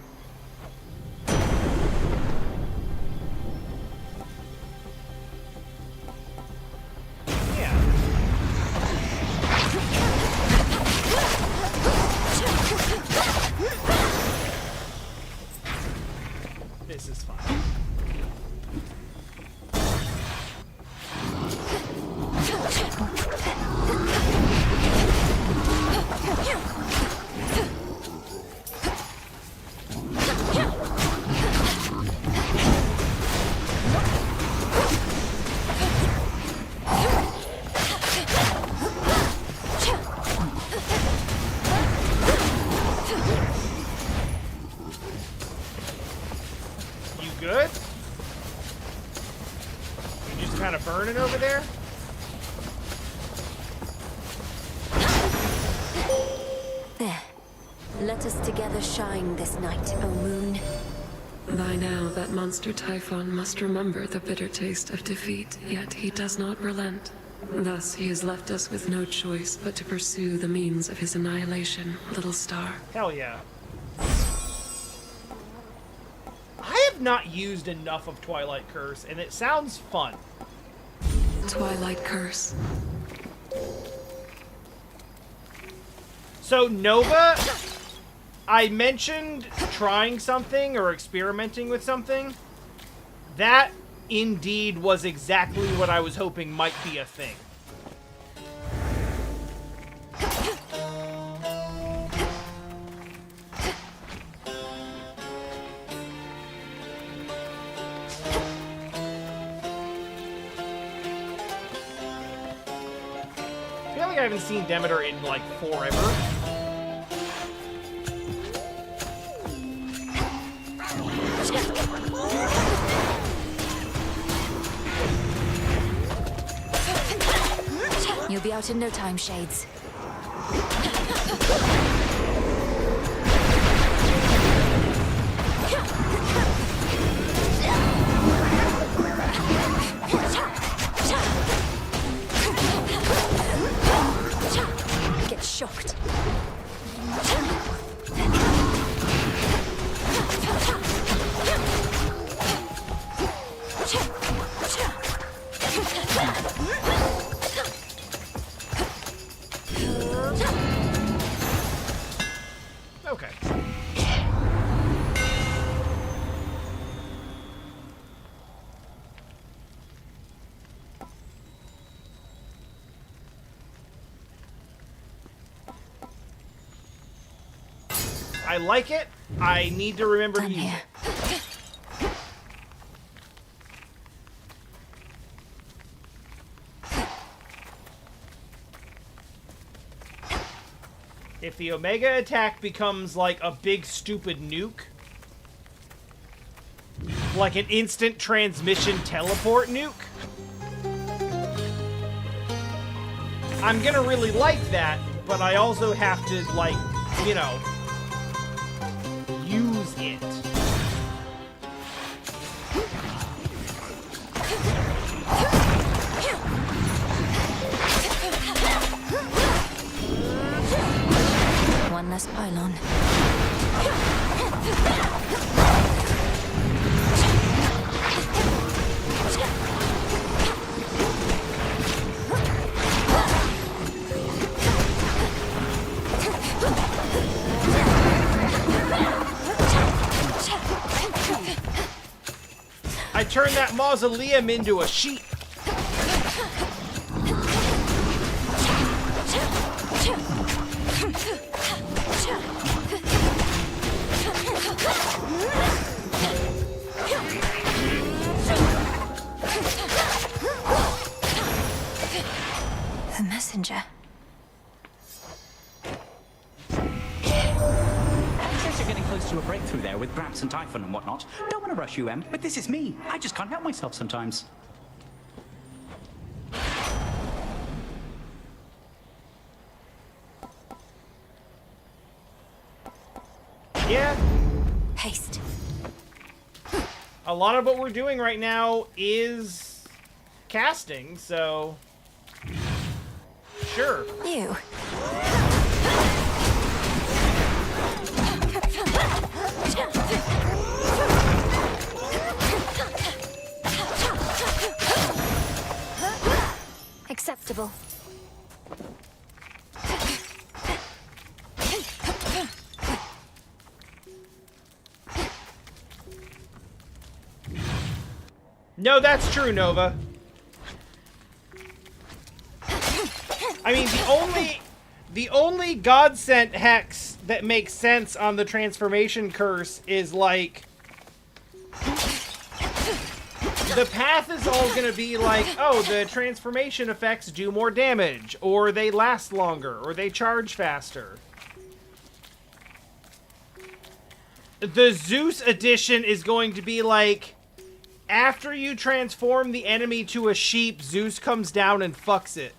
This is fine. Good? You just kind of burning over there? There. Let us together shine this night, O moon. By now, that monster Typhon must remember the bitter taste of defeat, yet he does not relent. Thus, he has left us with no choice but to pursue the means of his annihilation, Little Star. Hell yeah. I have not used enough of Twilight Curse, and it sounds fun. Twilight Curse. So, Nova, I mentioned trying something or experimenting with something. That, indeed, was exactly what I was hoping might be a thing. I feel like I haven't seen Demeter in, like, forever. You'll be out in no time, Shades. Get shocked. Okay. I like it. I need to remember to use it. If the Omega attack becomes like a big stupid nuke, like an instant transmission teleport nuke, I'm gonna really like that, but I also have to, like, you know, use it. One less pylon. I turned that mausoleum into a sheep. The messenger. Since you're getting close to a breakthrough there with Gramps and Typhon and whatnot, don't want to rush you, Em, but this is me. I just can't help myself sometimes. Yeah. Haste. A lot of what we're doing right now is casting, so sure. You. Acceptable. No, that's true, Nova. I mean, the only God-sent hex that makes sense on the transformation curse is, like, the path is all gonna be like, oh, the transformation effects do more damage, or they last longer, or they charge faster. The Zeus edition is going to be like, after you transform the enemy to a sheep, Zeus comes down and fucks it.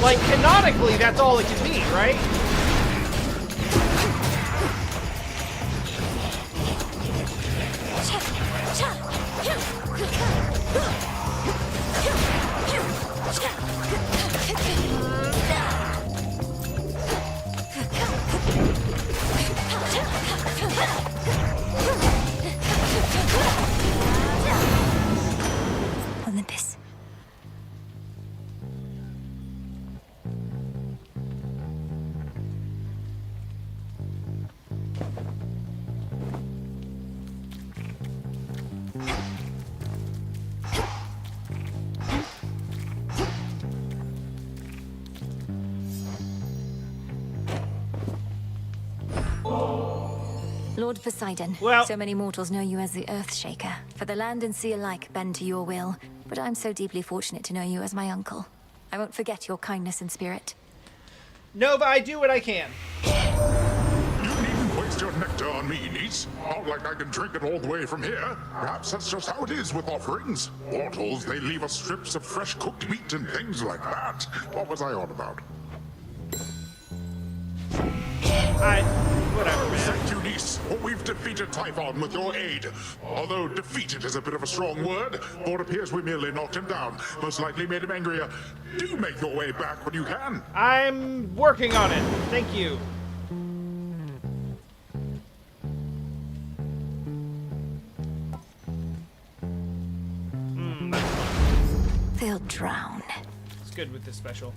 Like, canonically, that's all it can be, right? Olympus. Lord Poseidon, well, so many mortals know you as the Earthshaker. For the land and sea alike bend to your will, but I'm so deeply fortunate to know you as my uncle. I won't forget your kindness and spirit. Nova, I do what I can. You needn't waste your nectar on me, niece. Not like I can drink it all the way from here. Perhaps that's just how it is with offerings. Mortals, they leave us strips of fresh cooked meat and things like that. What was I on about? Whatever, man. Thank you, niece. We've defeated Typhon with your aid. Although defeated is a bit of a strong word, for it appears we merely knocked him down. Most likely made him angrier. Do make your way back when you can. I'm working on it. Thank you. That's fun. They'll drown. It's good with this special.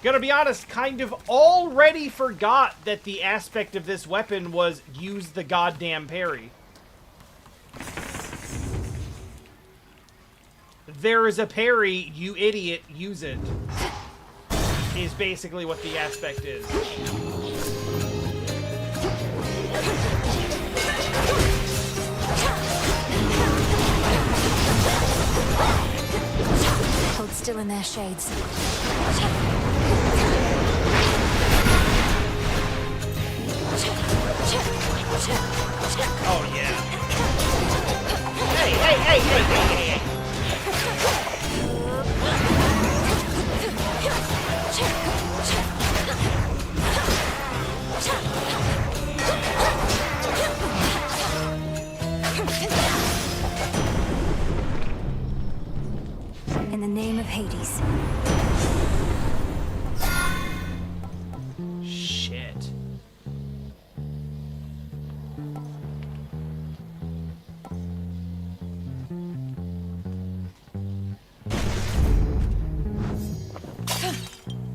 Gonna be honest, kind of already forgot that the aspect of this weapon was use the goddamn parry. There is a parry, you idiot, use it. Is basically what the aspect is. Hold still in their shades. Oh yeah. Hey, hey, hey, hey, hey, hey, hey. In the name of Hades. Shit.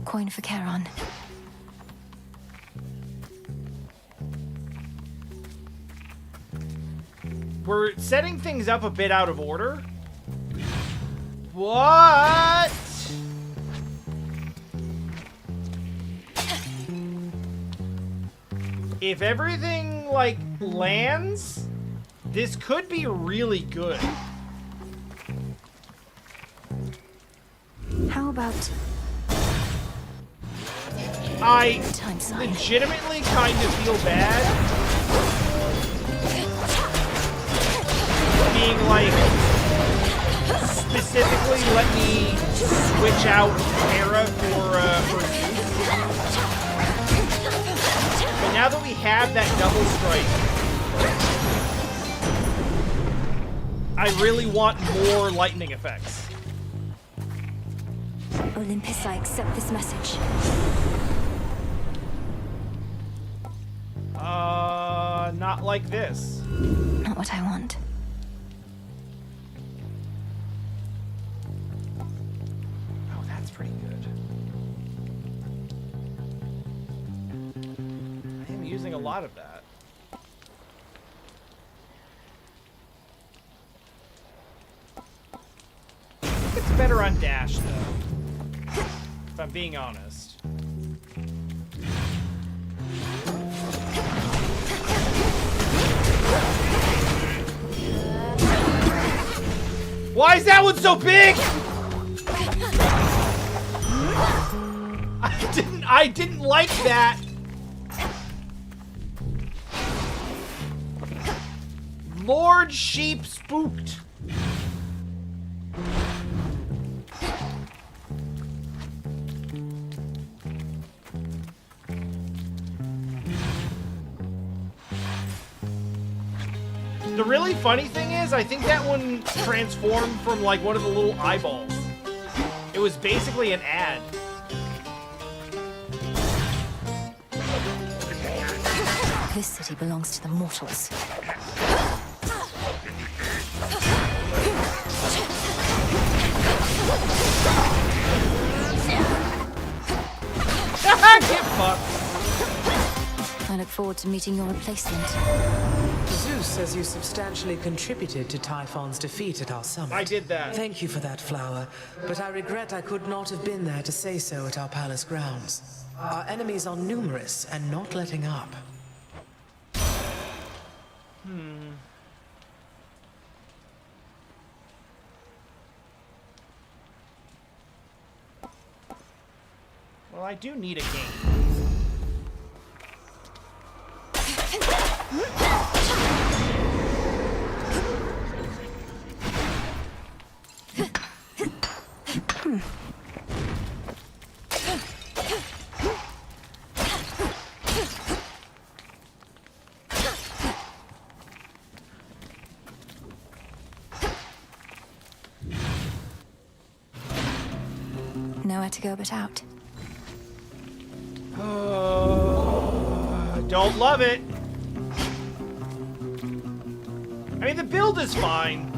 Coin for Charon. We're setting things up a bit out of order. What? If everything, like, lands, this could be really good. How about... I legitimately kind of feel bad being like, specifically let me switch out Hera for Zeus. But now that we have that double strike, I really want more lightning effects. Olympus, I accept this message. Not like this. Not what I want. Oh, that's pretty good. I am using a lot of that. I think it's better on dash, though. If I'm being honest. Why is that one so big? I didn't like that. Lord Sheep spooked. The really funny thing is, I think that one transformed from like one of the little eyeballs. It was basically an ad. This city belongs to the mortals. Get fucked. I look forward to meeting your replacement. Zeus says you substantially contributed to Typhon's defeat at our summit. I did that. Thank you for that, Flower. But I regret I could not have been there to say so at our palace grounds. Our enemies are numerous and not letting up. Well, I do need a game. Nowhere to go but out. Don't love it. I mean, the build is fine.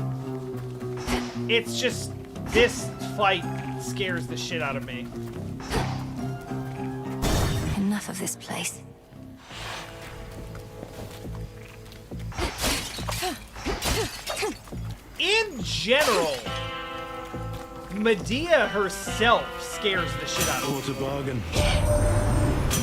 It's just this fight scares the shit out of me. enough of this place. In general, Medea herself scares the shit out of me. What a bargain.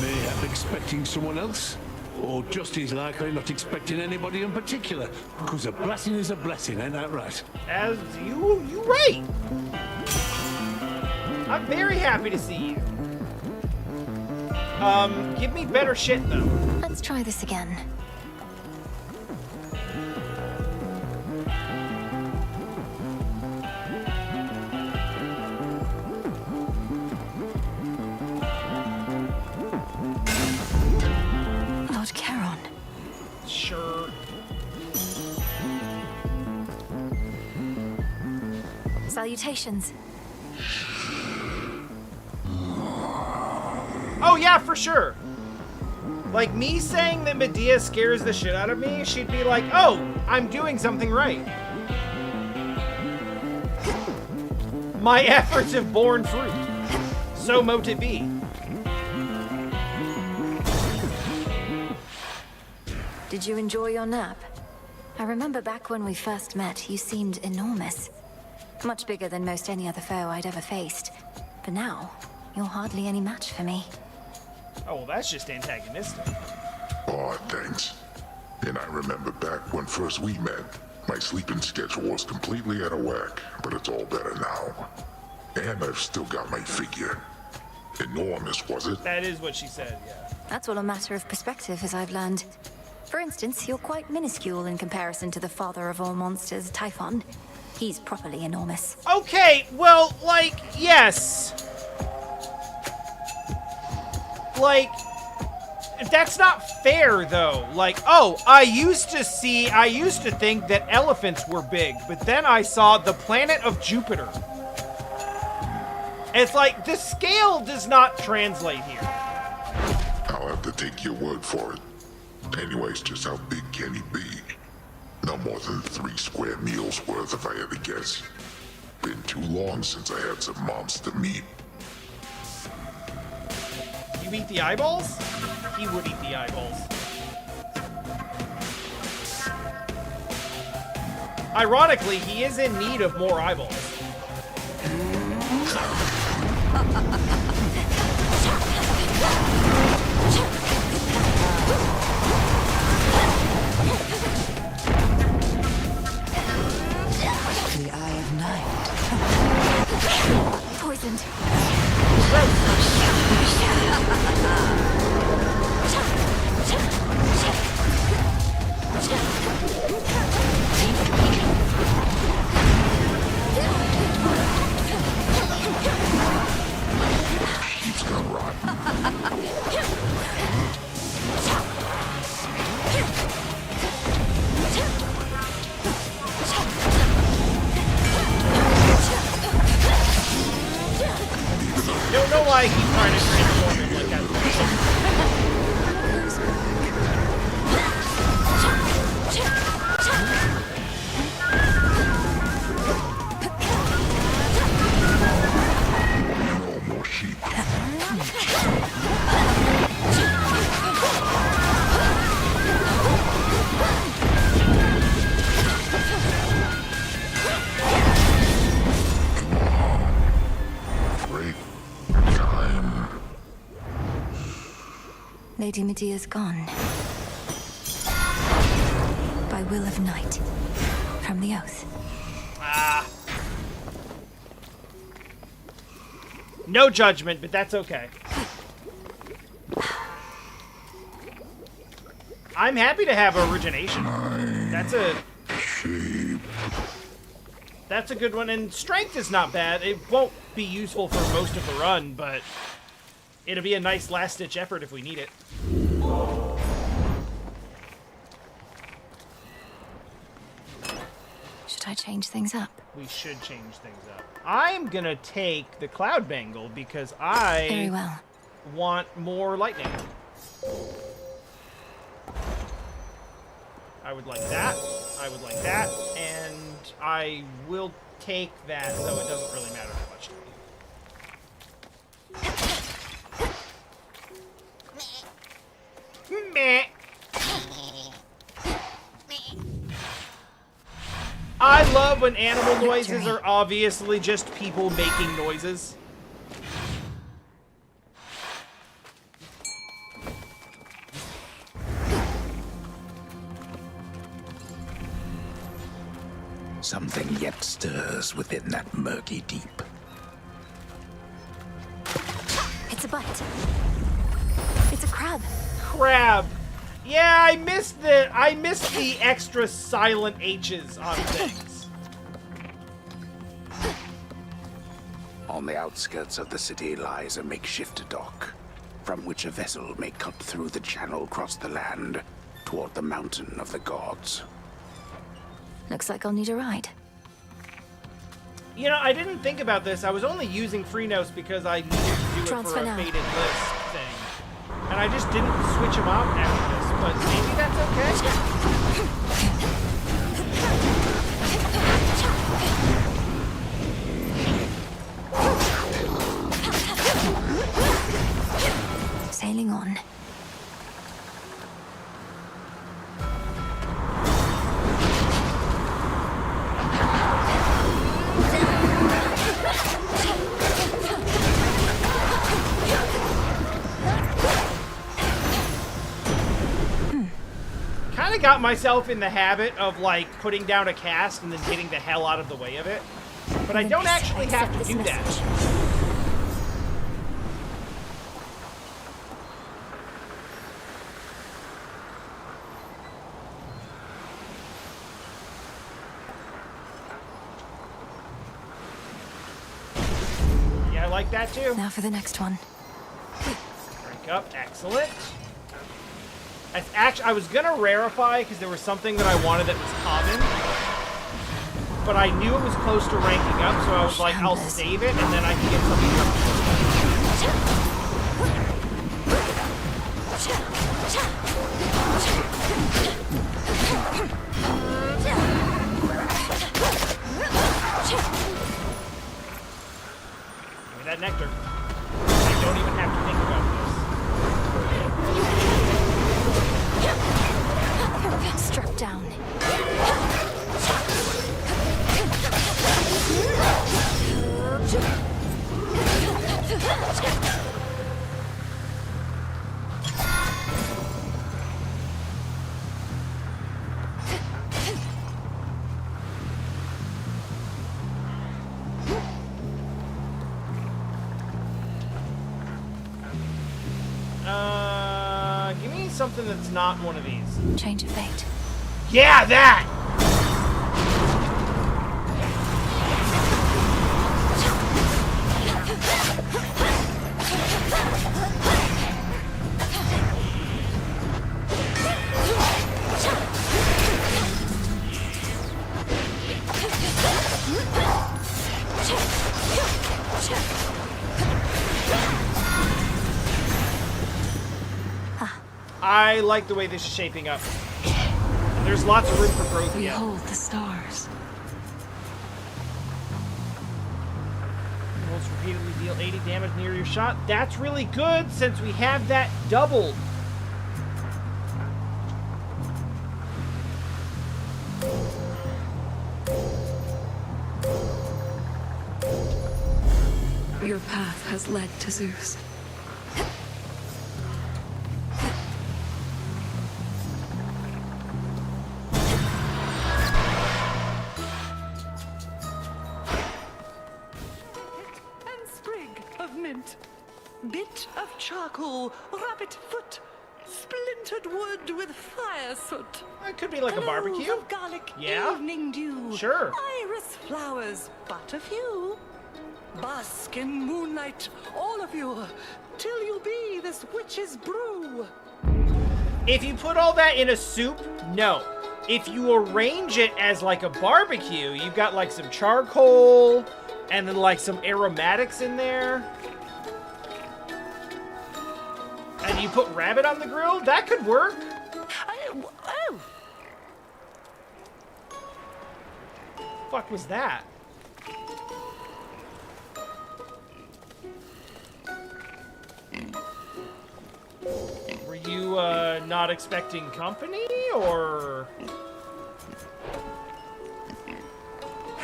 Mayhap expecting someone else? Or just as likely not expecting anybody in particular? Because a blessing is a blessing, ain't that right? As you right. I'm very happy to see you. Give me better shit though. Let's try this again. Lord Charon. Sure. Salutations. Oh yeah, for sure. Like me saying that Medea scares the shit out of me, she'd be like, oh, I'm doing something right. My efforts have borne fruit. So mote it be. Did you enjoy your nap? I remember back when we first met, you seemed enormous. Much bigger than most any other foe I'd ever faced. But now, you're hardly any match for me. Oh, well, that's just antagonistic. Aw, thanks. And I remember back when first we met, my sleeping schedule was completely out of whack, but it's all better now. And I've still got my figure. Enormous, was it? That is what she said, yeah. That's all a matter of perspective, as I've learned. For instance, you're quite minuscule in comparison to the father of all monsters, Typhon. He's properly enormous. Okay, well, like, yes. Like, that's not fair, though. Like, oh, I used to think that elephants were big, but then I saw the planet of Jupiter. It's like, the scale does not translate here. I'll have to take your word for it. Anyways, just how big can he be? No more than 3 square meals worth if I had to guess. Been too long since I had some monster meat. You eat the eyeballs? He would eat the eyeballs. Ironically, he is in need of more eyeballs. The Eye of Night. Poisoned. He's gone rotten. Don't know why he's trying to transform him like that. No more sheep. Great time. Lady Medea's gone. By will of night. From the oath. Ah. No judgment, but that's okay. I'm happy to have origination. That's a good one, and strength is not bad. It won't be useful for most of the run, but it'll be a nice last-ditch effort if we need it. Should I change things up? We should change things up. I'm gonna take the Cloud Bangle because I Very well. want more lightning. I would like that. I would like that, and I will take that, though it doesn't really matter that much to me. Meh. I love when animal noises are obviously just people making noises. Something yet stirs within that murky deep. It's a bite. It's a crab. Crab. Yeah, I missed the extra silent H's on things. On the outskirts of the city lies a makeshift dock, from which a vessel may cut through the channel across the land toward the mountain of the gods. Looks like I'll need a ride. You know, I didn't think about this. I was only using Freenos because I needed to do it Transfer for a now. faded list thing. And I just didn't switch them out after this, but maybe that's okay. Sailing on. Kind of got myself in the habit of, like, putting down a cast and then getting the hell out of the way of it. But I don't actually have to do that. Yeah, I like that too. Now for the next one. Drink up, excellent. I was gonna rarify because there was something that I wanted that was common, but I knew it was close to ranking up, so I was like, I'll save it and then I can get something Give me that nectar. I don't even have to think about this. Struck down. Give me something that's not one of these. Change of fate. Yeah, that! I like the way this is shaping up. There's lots of room for growth yet. Behold the stars. Rolls repeatedly deal 80 damage near your shot. That's really good since we have that doubled. Your path has led to Zeus. And sprig of mint, bit of charcoal, rabbit foot, splintered wood with fire soot. It could be like a barbecue. Cloves of garlic, Yeah. evening dew. Sure. Iris flowers, but a few. Bask in moonlight, all of you, till you be this witch's brew. If you put all that in a soup, no. If you arrange it as like a barbecue, you've got like some charcoal and then like some aromatics in there. And you put rabbit on the grill, that could work. Oh. Fuck was that? Were you you, not expecting company, or...?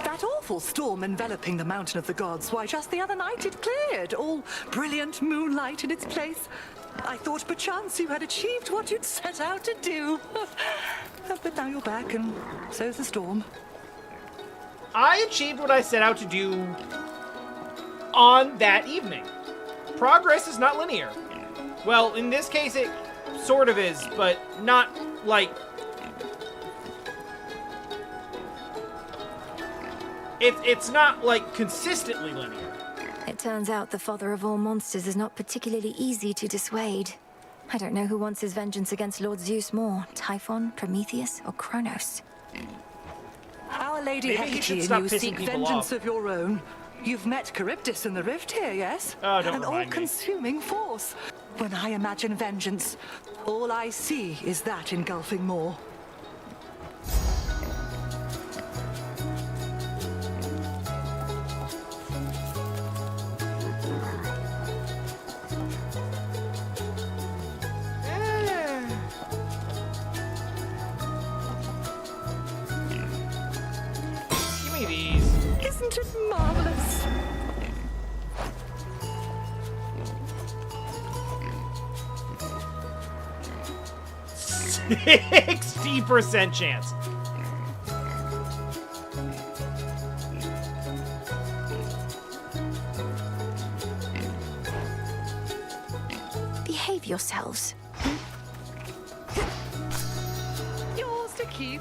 That awful storm enveloping the Mountain of the Gods, why, just the other night it cleared, all brilliant moonlight in its place. I thought perchance you had achieved what you'd set out to do. But now you're back, and so's the storm. I achieved what I set out to do on that evening. Progress is not linear. Well, in this case, it sort of is, but not, like... It's not, like, consistently linear. It turns out the father of all monsters is not particularly easy to dissuade. I don't know who wants his vengeance against Lord Zeus more, Typhon, Prometheus, or Kronos. Our Lady Maybe he Hecate should and stop you pissing seek people vengeance off. of your own. You've met Charybdis in the rift here, yes? Oh, don't An remind me. all-consuming force. When I imagine vengeance, all I see is that engulfing maw. Give me these. Isn't it marvelous? %60 chance. Behave yourselves. Yours to keep.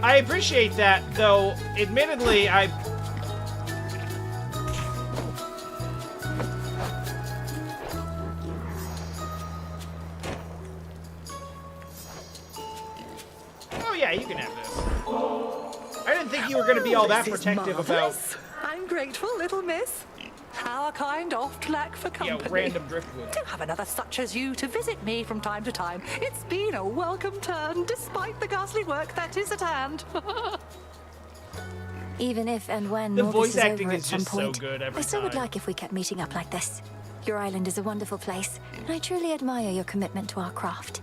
I appreciate that, though, admittedly, Oh yeah, you can have this. I didn't think you were going to be all that This is protective about... marvelous. I'm grateful, little miss. Our kind oft lack for company. random driftwood. To have another such as you to visit me from time to time. It's been a welcome turn, despite the ghastly work that is at hand. Even if and when The all voice this is acting over is at some just so point, good every I still would time. like if we kept meeting up like this. Your island is a wonderful place, and I truly admire your commitment to our craft.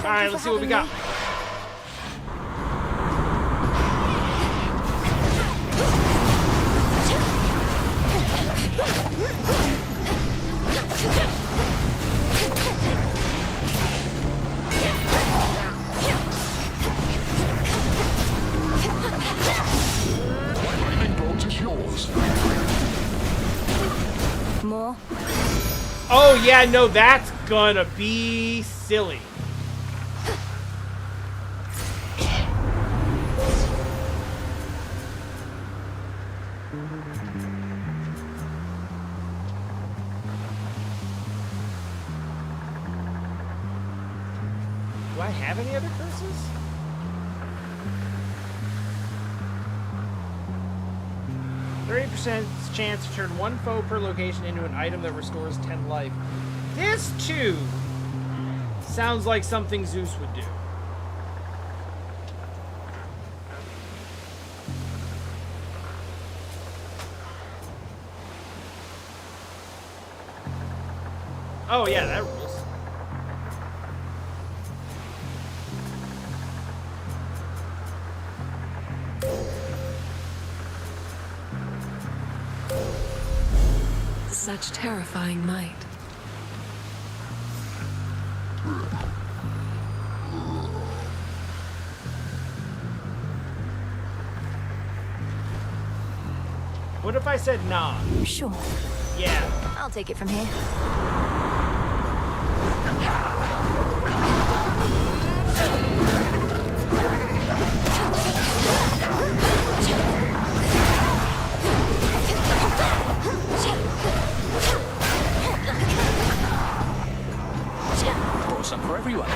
Alright, let's see what we got. Twilight is yours. More? Oh yeah, no, that's gonna be silly. Do I have any other curses? %30 chance to turn one foe per location into an item that restores 10 life. This too sounds like something Zeus would do. Oh yeah, that rules. Such terrifying might. What if I said nah? Sure. Yeah. I'll take it from here. Brought some for everyone.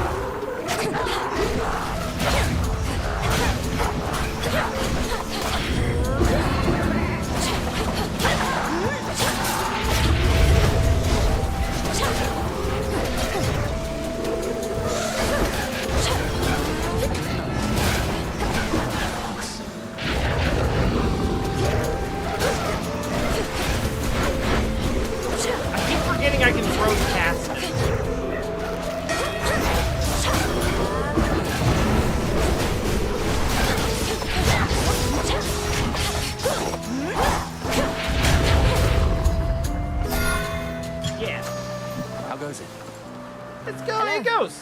kidding, I can throw past it. Yeah. How goes it? Let's go. It goes.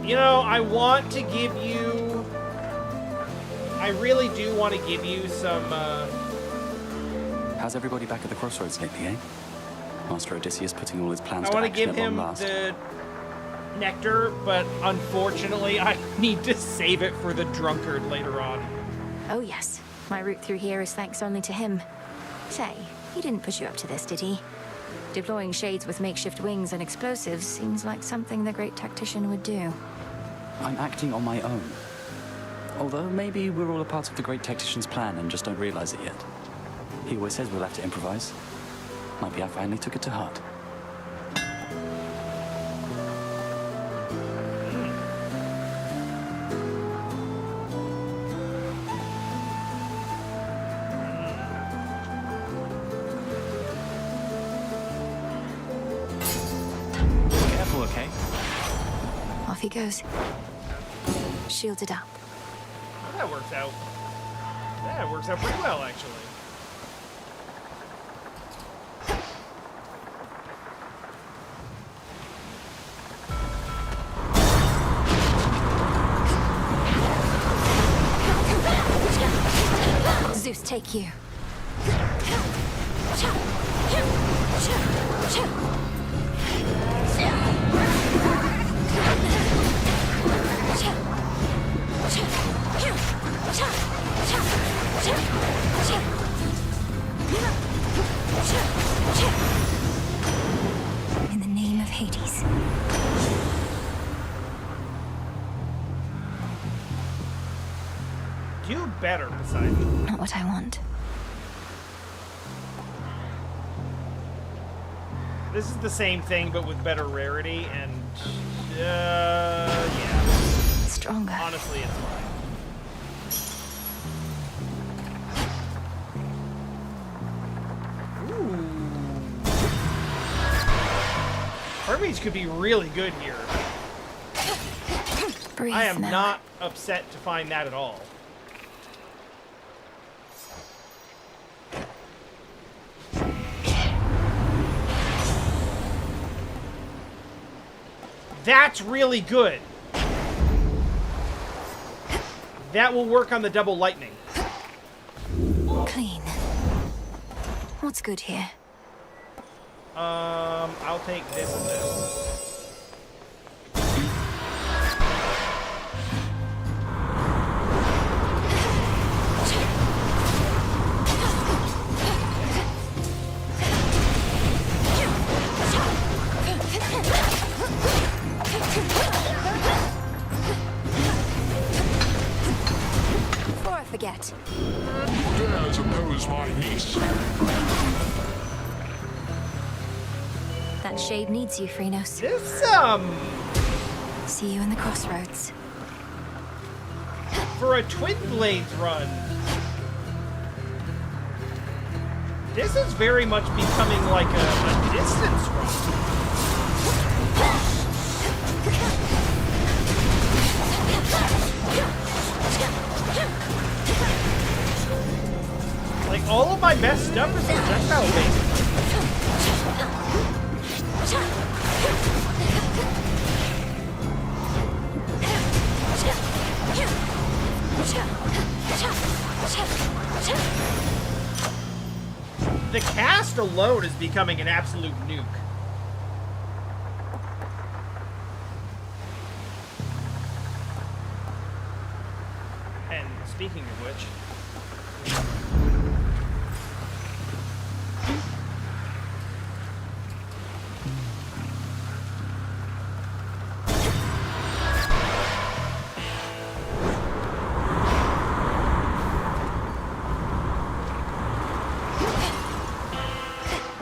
You know, I want to give you... I really do want to give you some, How's everybody back at the crossroads lately, eh? Master Odysseus putting all his plans I to want to action give at him long last. the nectar, but unfortunately I need to save it for the drunkard later on. Oh yes, my route through here is thanks only to him. Say, he didn't push you up to this, did he? Deploying shades with makeshift wings and explosives seems like something the great tactician would do. I'm acting on my own. Although maybe we're all a part of the great tactician's plan and just don't realize it yet. He always says we'll have to improvise. Might be I finally took it to heart. Careful, okay? Off he goes. Shielded up. That works out. That works out pretty well, actually. Zeus, take you. In the name of Hades. Do better, Poseidon. Not what I want. This is the same thing, but with better rarity, and yeah. Stronger. Honestly, it's fine. Ooh. Hermes could be really good here. Breathe I am now. not upset to find that at all. That's really good. That will work on the double lightning. Clean. What's good here? I'll take this and this. Before I forget. Dare to oppose my niece. That shade needs you, Phrenos. This, See you in the crossroads. for a Twin Blades run, this is very much becoming like a distance run. Like, all of my best stuff is projectile based. The cast alone is becoming an absolute nuke. And speaking of which...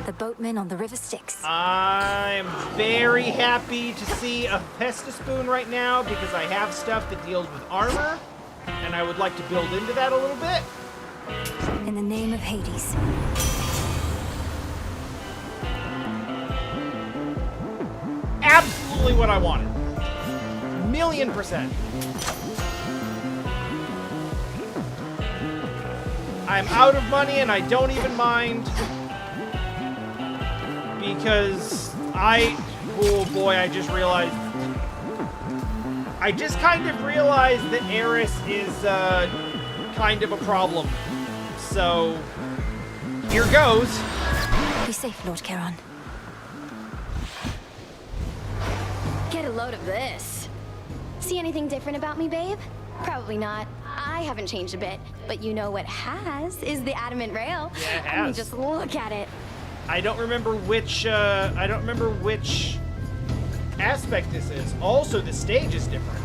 The boatmen on the River Styx. I'm very happy to see a Festaspoon right now because I have stuff that deals with armor, and I would like to build into that a little bit. In the name of Hades. Absolutely what I wanted. 1,000,000%. I'm out of money and I don't even mind because oh boy, I just kind of realized that Eris is kind of a problem. So here goes. Be safe, Lord Charon. Get a load of this. See anything different about me, babe? Probably not. I haven't changed a bit, but you know what has is the adamant rail. Yeah, it I mean, has. just look at it. I don't remember which aspect this is. Also, the stage is different.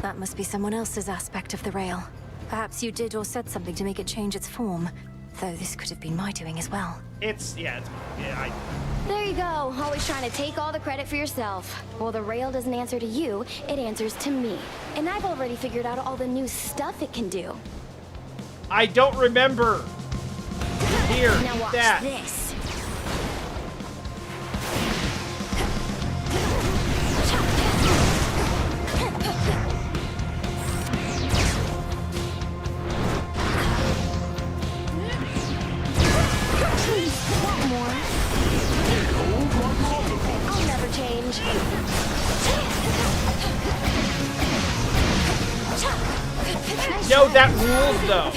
That must be someone else's aspect of the rail. Perhaps you did or said something to make it change its form. Though this could have been my doing as well. There you go, always trying to take all the credit for yourself. Well, the rail doesn't answer to you, it answers to me. And I've already figured out all the new stuff it can do. I don't remember. Here, now watch that. this. Want more? I'll never change. No, that rules though.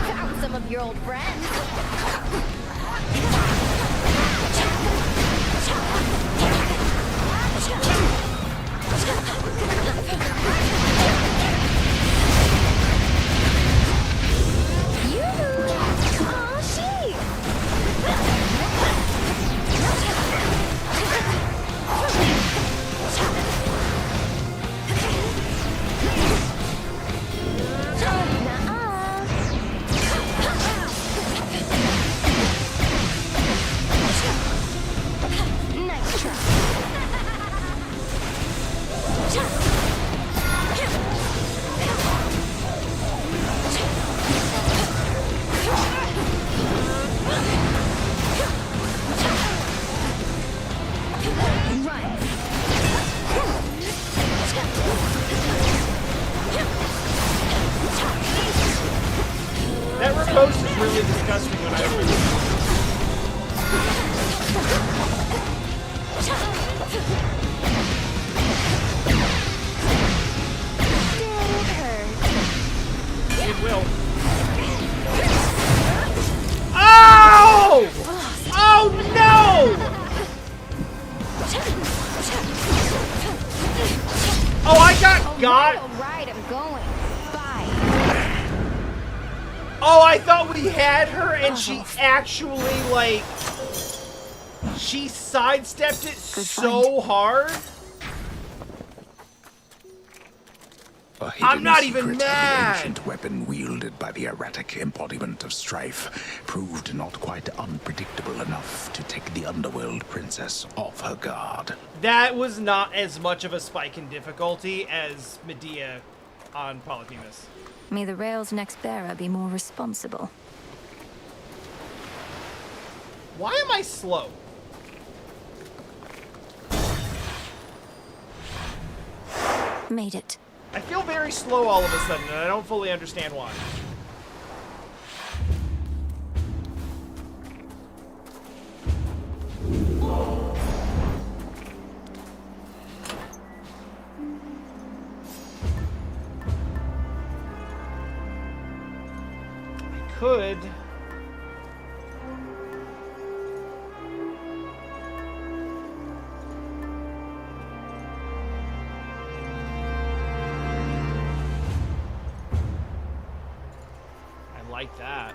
Found some of your old friends. Aw, sheep! Nice try. That riposte is really disgusting when I open it. It will. Oh! Oh no! Oh, I got. All right, I'm going. Bye. Oh, I thought we had her and she actually, like, she sidestepped it so hard. A hidden I'm not even secret of the mad. ancient weapon wielded by the erratic embodiment of strife proved not quite unpredictable enough to take the underworld princess off her guard. That was not as much of a spike in difficulty as Medea on Polyphemus. May the rail's next bearer be more responsible. Why am I slow? Made it. I feel very slow all of a sudden, and I don't fully understand why. I could... like that.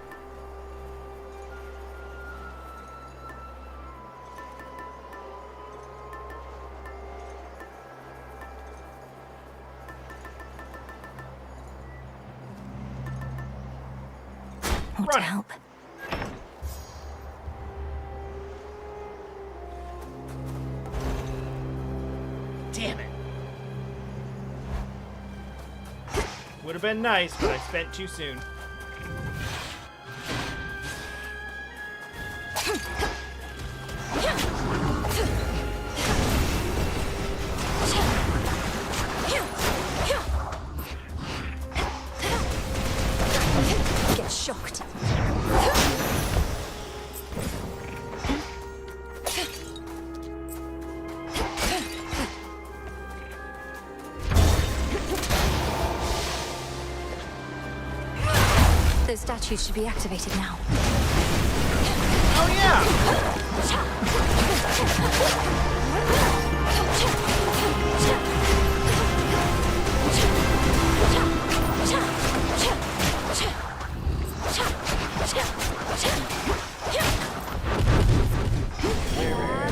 Want to help? Would have been nice, but I spent too soon. Get shocked. Those statues should be activated now. Oh yeah!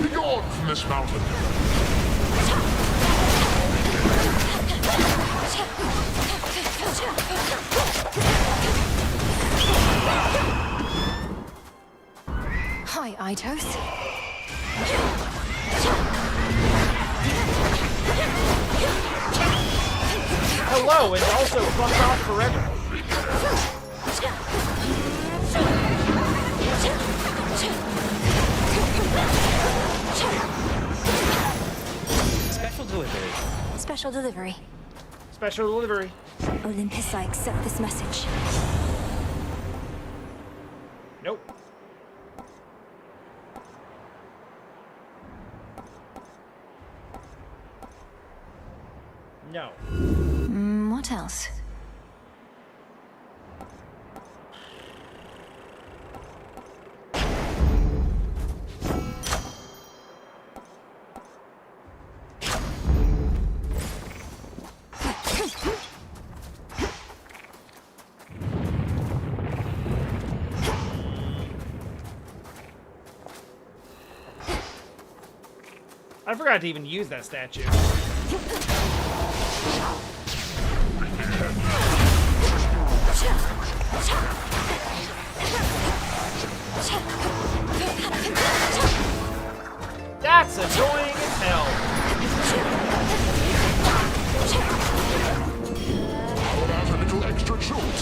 Be gone from this mountain! Hi, Itos. Hello, and also fuck off forever. Special delivery. Special delivery. Special delivery. Olympus, I accept this message. Nope. No. What else? I forgot to even use that statue. That's annoying as hell. That's a little extra jolt.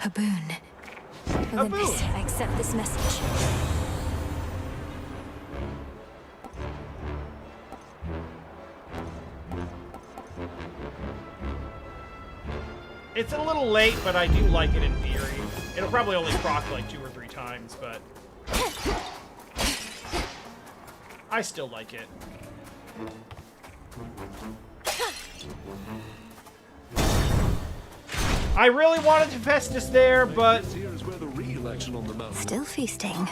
A boon. Olympus, I accept this message. It's a little late, but I do like it in theory. It'll probably only proc like 2 or 3 times, but I still like it. I really wanted Hephaestus there, but Here's where the real action on the mountain. Still feasting.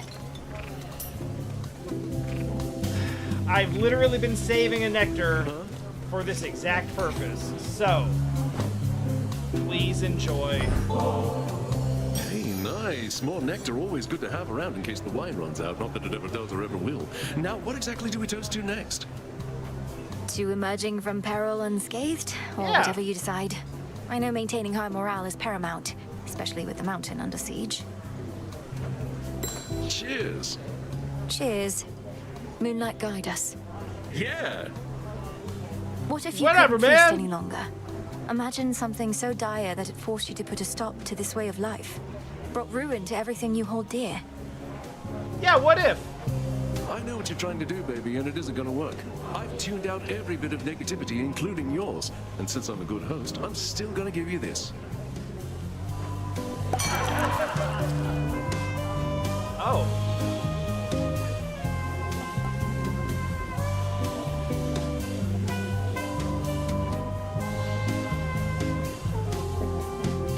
I've literally been saving a nectar for this exact purpose. So, please enjoy. Hey, nice. More nectar, always good to have around in case the wine runs out. Not that it ever does or ever will. Now, what exactly do we toast to next? To emerging from peril unscathed, or Yeah. whatever you decide. I know maintaining high morale is paramount, especially with the mountain under siege. Cheers. Cheers. Moonlight, guide us. Yeah. What if you Whatever, couldn't feast man. any longer? Imagine something so dire that it forced you to put a stop to this way of life. Brought ruin to everything you hold dear. Yeah, what if? I know what you're trying to do, baby, and it isn't gonna work. I've tuned out every bit of negativity, including yours. And since I'm a good host, I'm still gonna give you this. Oh.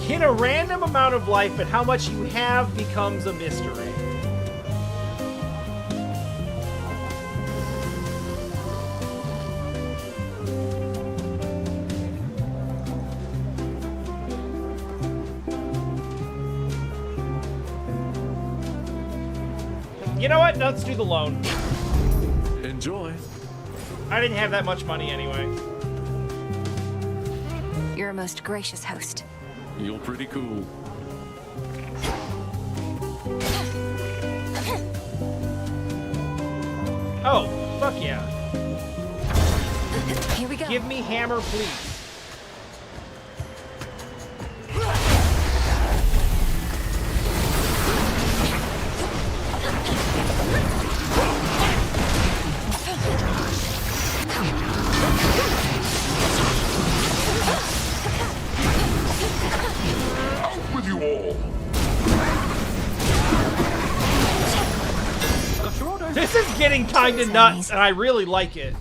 Hit a random amount of life, but how much you have becomes a mystery. You know what? Let's do the loan. Enjoy. I didn't have that much money anyway. You're a most gracious host. You're pretty cool. Oh, fuck yeah. Here we go. Give me hammer, please. Out with you all! Got your order. This is getting kinda nuts, and I really like it.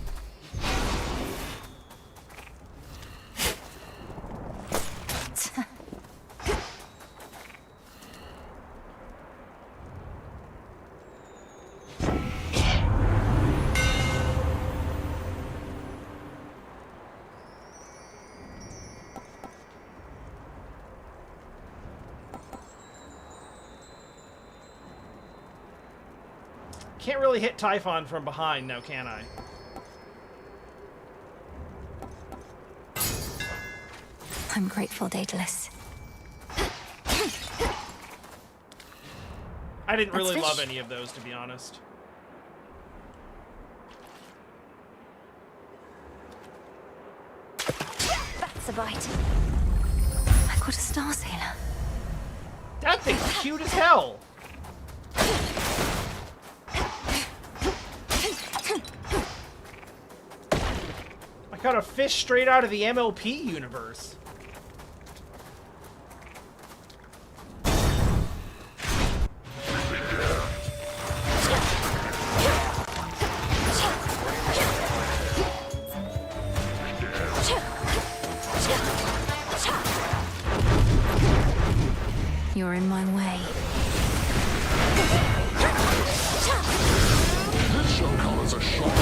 Can't really hit Typhon from behind now, can I? I'm grateful, Daedalus. I didn't Let's really fish. love any of those, to be honest. That's a bite. I caught a star sailor. That thing's cute as hell. I caught a fish straight out of the MLP universe. You're in my way. This shall come as a shock.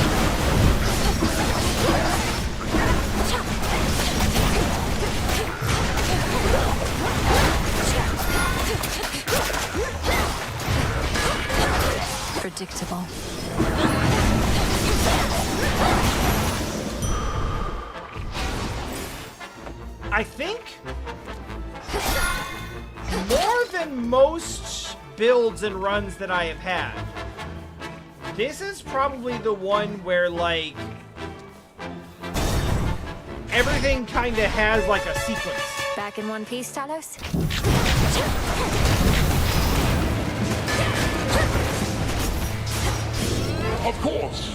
Predictable. I think more than most builds and runs that I have had, this is probably the one where, like, everything kind of has, like, a sequence. Back in one piece, Talos? Of course!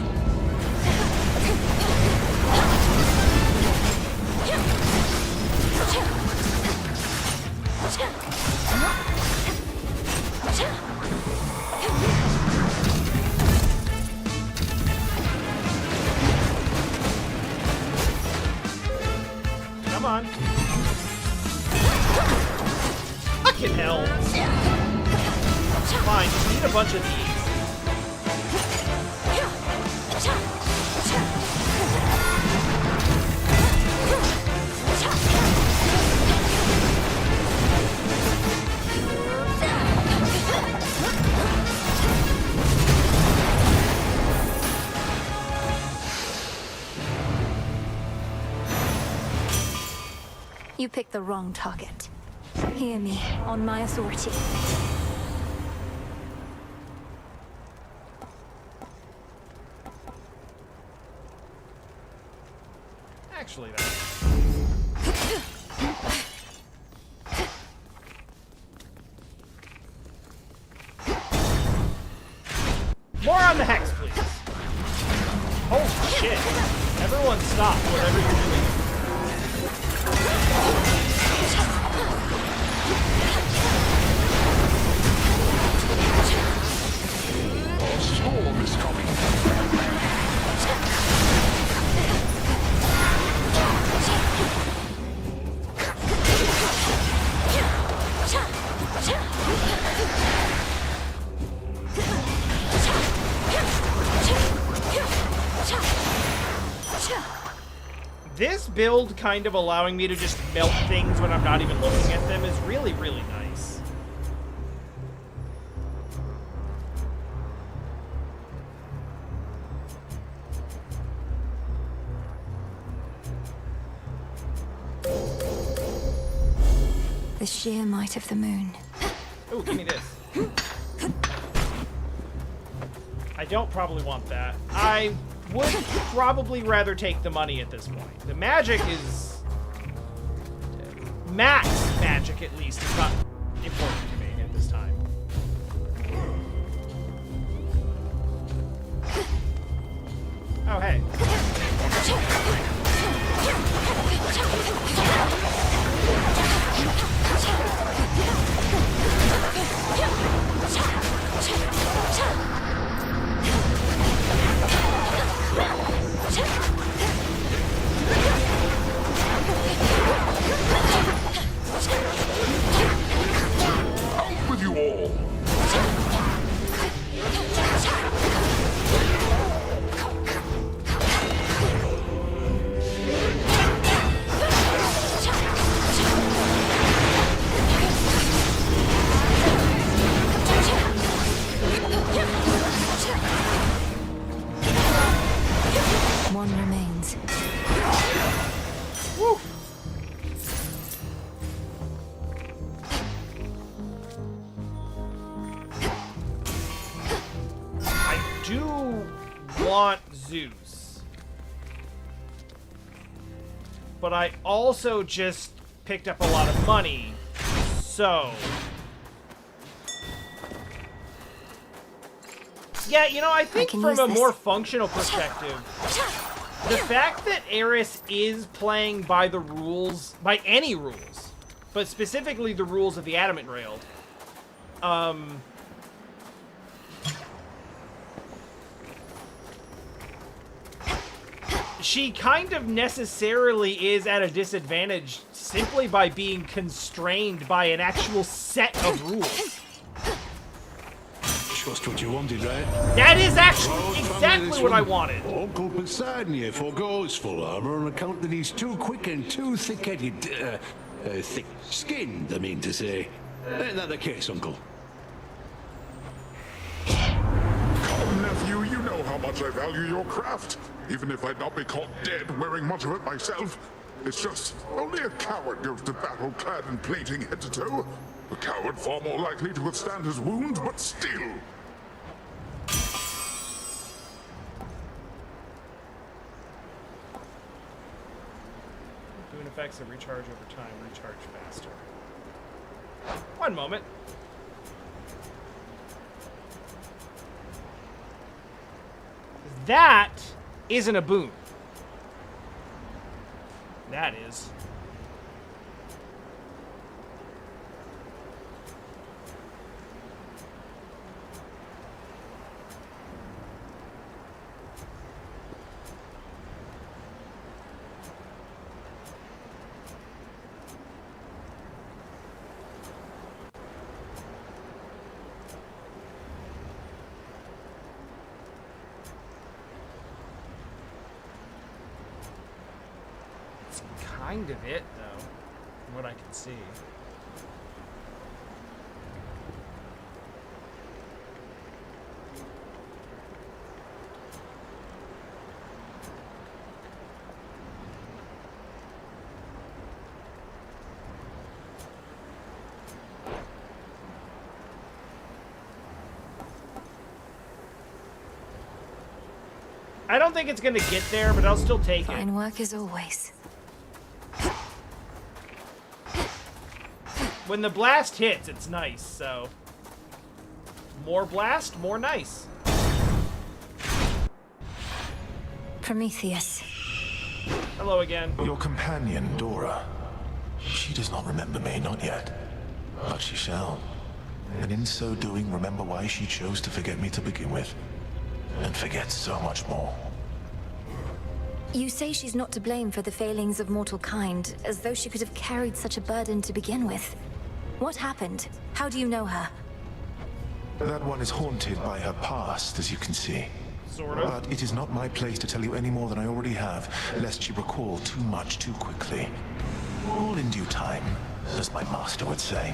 Come on. Fucking hell. Fine, just need a bunch of these. You picked the wrong target. Hear me, on my authority. Actually, that. More on the hex, please. Holy shit. Everyone stop, whatever you're doing. A storm is coming. This build kind of allowing me to just melt things when I'm not even looking at them is really, really nice. The sheer might of the moon. Ooh, give me this. I don't probably want that. I would probably rather take the money at this point. The magic is... max magic, at least, is not important to me at this time. Oh, hey. Out with you all! One remains. Woo. I do want Zeus. But I also just picked up a lot of money, so... Yeah, you know, I think from a more functional perspective, the fact that Eris is playing by the rules, by any rules, but specifically the rules of the Adamant Railed, she kind of necessarily is at a disadvantage simply by being constrained by an actual set of rules. Just what you wanted, right? That is actually exactly what I wanted. Uncle Poseidon here forgoes full armor on account that he's too quick and too thick-headed, thick-skinned, I mean to say. Ain't that the case, Uncle? Come, nephew, you know how much I value your craft. Even if I'd not be caught dead wearing much of it myself. It's just, only a coward goes to battle clad in plating head to toe. A coward far more likely to withstand his wounds, but still. Boon effects that recharge over time, recharge faster. One moment. That isn't a boon. That is. Kind of it, though, from what I can see. I don't think it's gonna get there, but I'll still take it. Fine work as always. When the blast hits, it's nice, so... More blast, more nice. Prometheus. Hello again. Your companion, Dora. She does not remember me, not yet. But she shall. And in so doing, remember why she chose to forget me to begin with. And forget so much more. You say she's not to blame for the failings of mortal kind, as though she could have carried such a burden to begin with. What happened? How do you know her? That one is haunted by her past, as you can see. Sort of. But it is not my place to tell you any more than I already have, lest she recall too much too quickly. All in due time, as my master would say.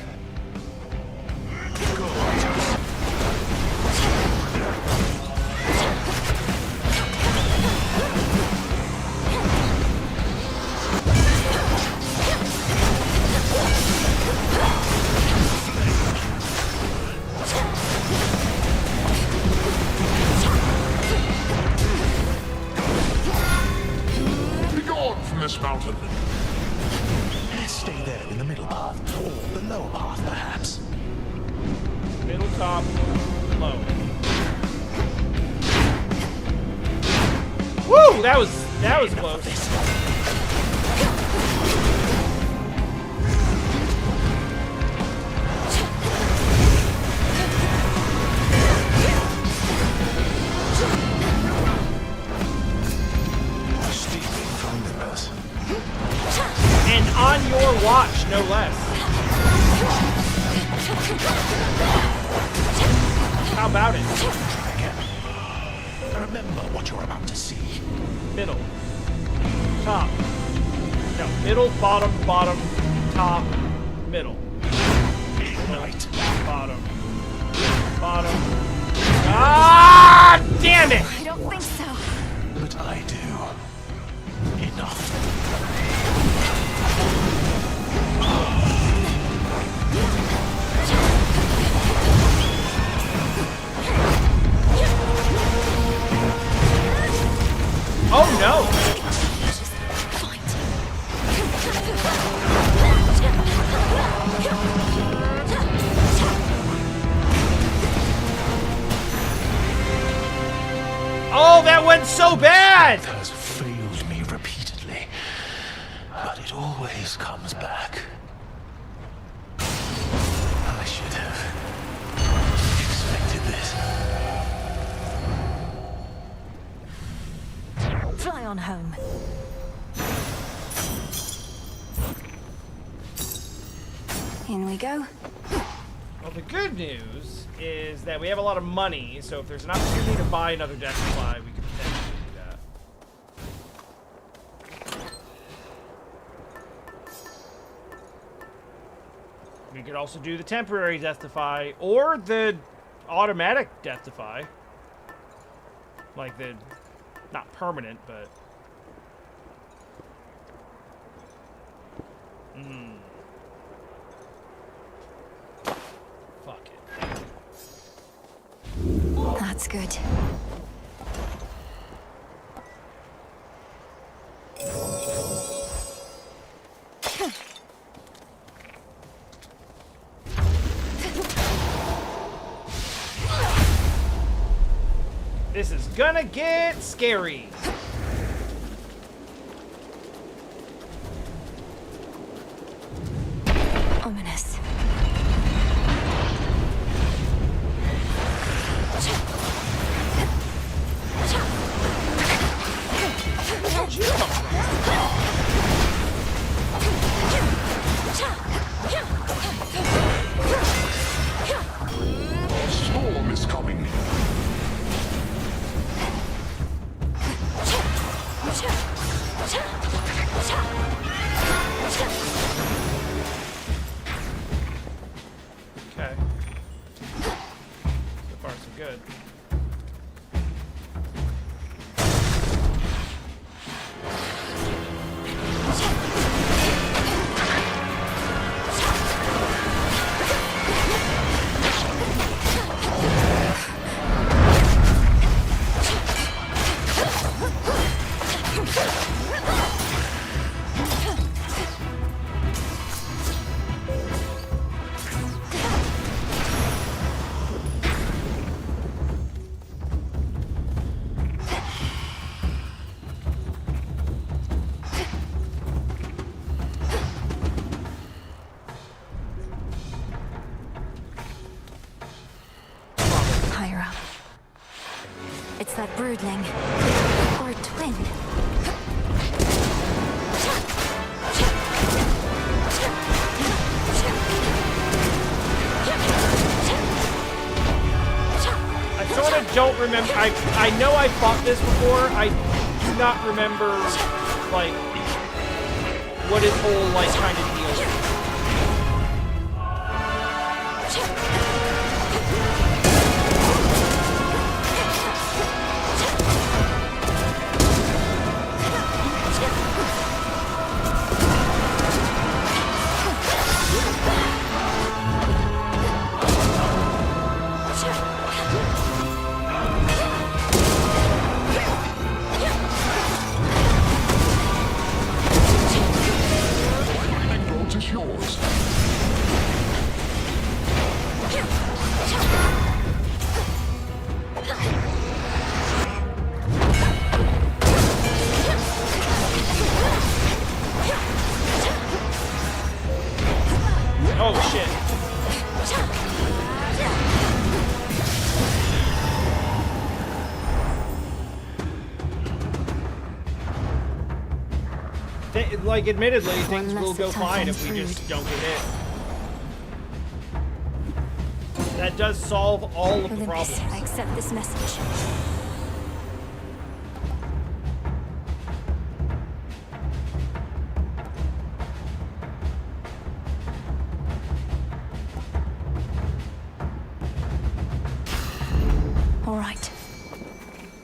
Ooh, that was close. And on your watch, no less. How about it? Try again. Remember what you're about to see. Middle. Top. No, middle, bottom, bottom, top, middle. Right. Bottom. Bottom. Ah, damn it! I don't think so. But I do. Enough. Oh no! Oh, that went so bad! It has failed me repeatedly, but it always comes back. I should have expected this. Fly on home. In we go. Well, the good news is that we have a lot of money, so if there's an opportunity to buy another death supply, we could potentially do that. We could also do the temporary death defy or the automatic death defy. Like the, not permanent, but. Fuck it. That's good. This is gonna get scary. Ominous. Where'd you come A storm is coming. Okay. So far, so good. Higher up. It's that broodling. Or twin. I sort of don't remember. I know I fought this before. I do not remember, like, what his whole, like, kind of deal is. Emerald is yours. like, admittedly, things will go less of fine if Typhon's we just brood. don't get hit. That does solve all of the Olympus, problems. I accept this message. All right.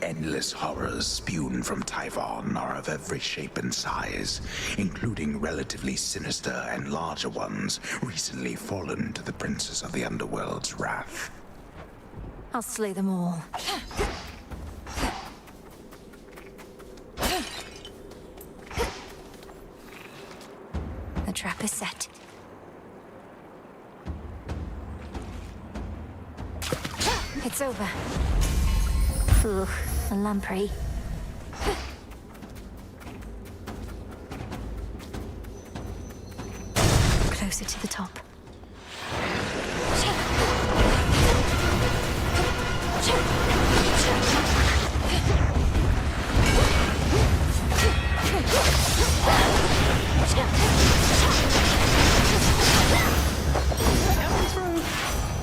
Endless horrors spewed from Typhon are of every shape and size, including relatively sinister and larger ones recently fallen to the princes of the underworld's wrath. I'll slay them all. The trap is set. It's over. Ugh, a lamprey. Closer to the top.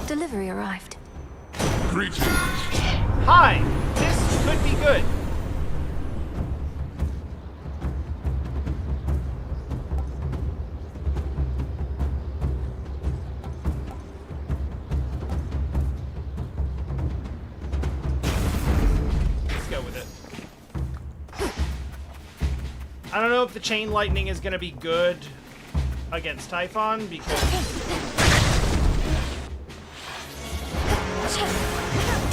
Delivery arrived. Greetings. Hi! This could be good. Let's go with it. I don't know if the chain lightning is going to be good against Typhon because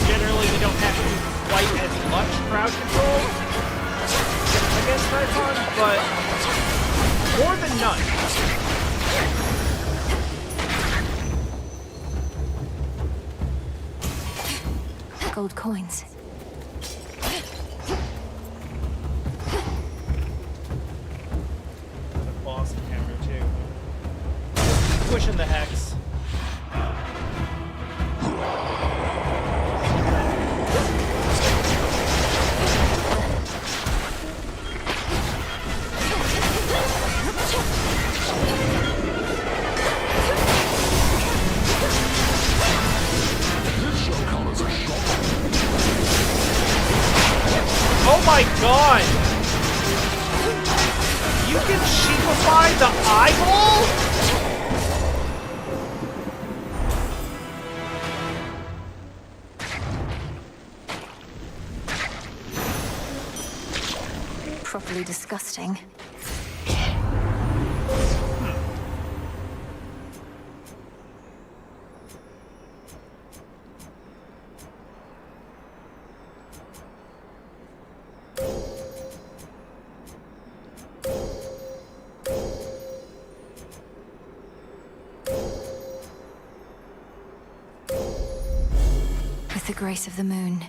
generally we don't have to do quite as much crowd control against Typhon, but more than none. Gold coins. The boss encounter too. Let's keep pushing the hex. Oh my god! You can sheepify the eyeball? Properly disgusting. With the grace of the moon.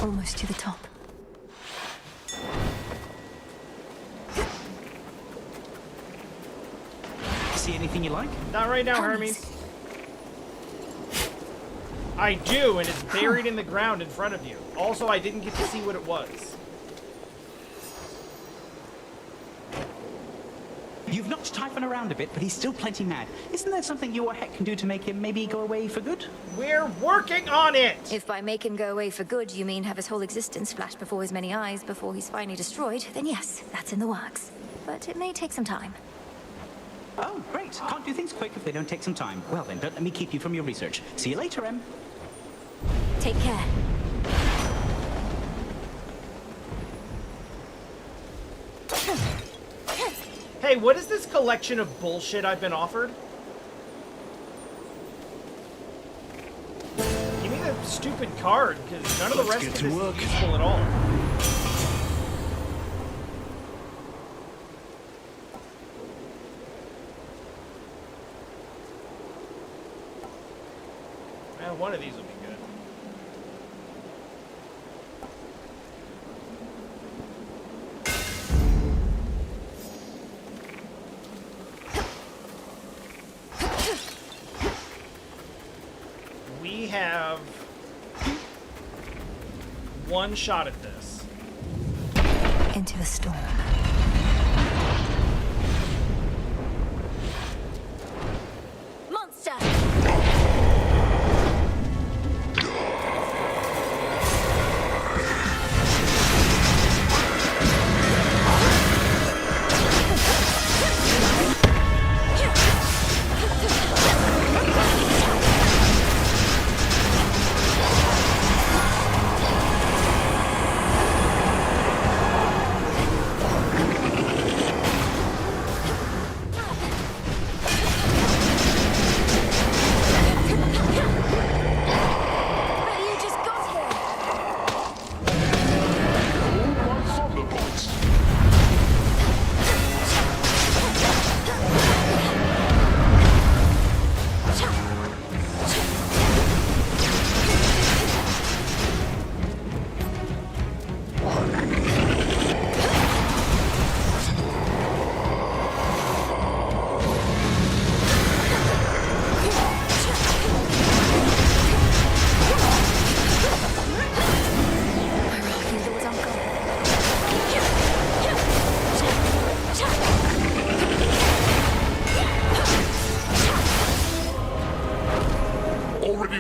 Almost to the top. See anything you like? Not right now, Hermes. I do, and it's buried in the ground in front of you. Also, I didn't get to see what it was. You've knocked Typhon around a bit, but he's still plenty mad. Isn't there something you or Heck can do to make him maybe go away for good? We're working on it! If by make him go away for good, you mean have his whole existence flash before his many eyes before he's finally destroyed, then yes, that's in the works. But it may take some time. Oh, great. Can't do things quick if they don't take some time. Well then, don't let me keep you from your research. See you later, Em. Take care. Hey, what is this collection of bullshit I've been offered? Give me the stupid card, because none of the rest of this is useful at all. One of these will be good. one shot at this. Into the storm. Monster!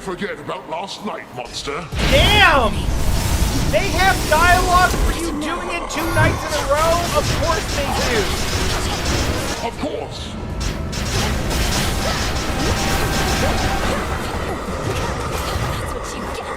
Forget about last night, monster. Damn! They have dialogue for you doing it 2 nights in a row? Of course they do. Of course. That's what you get.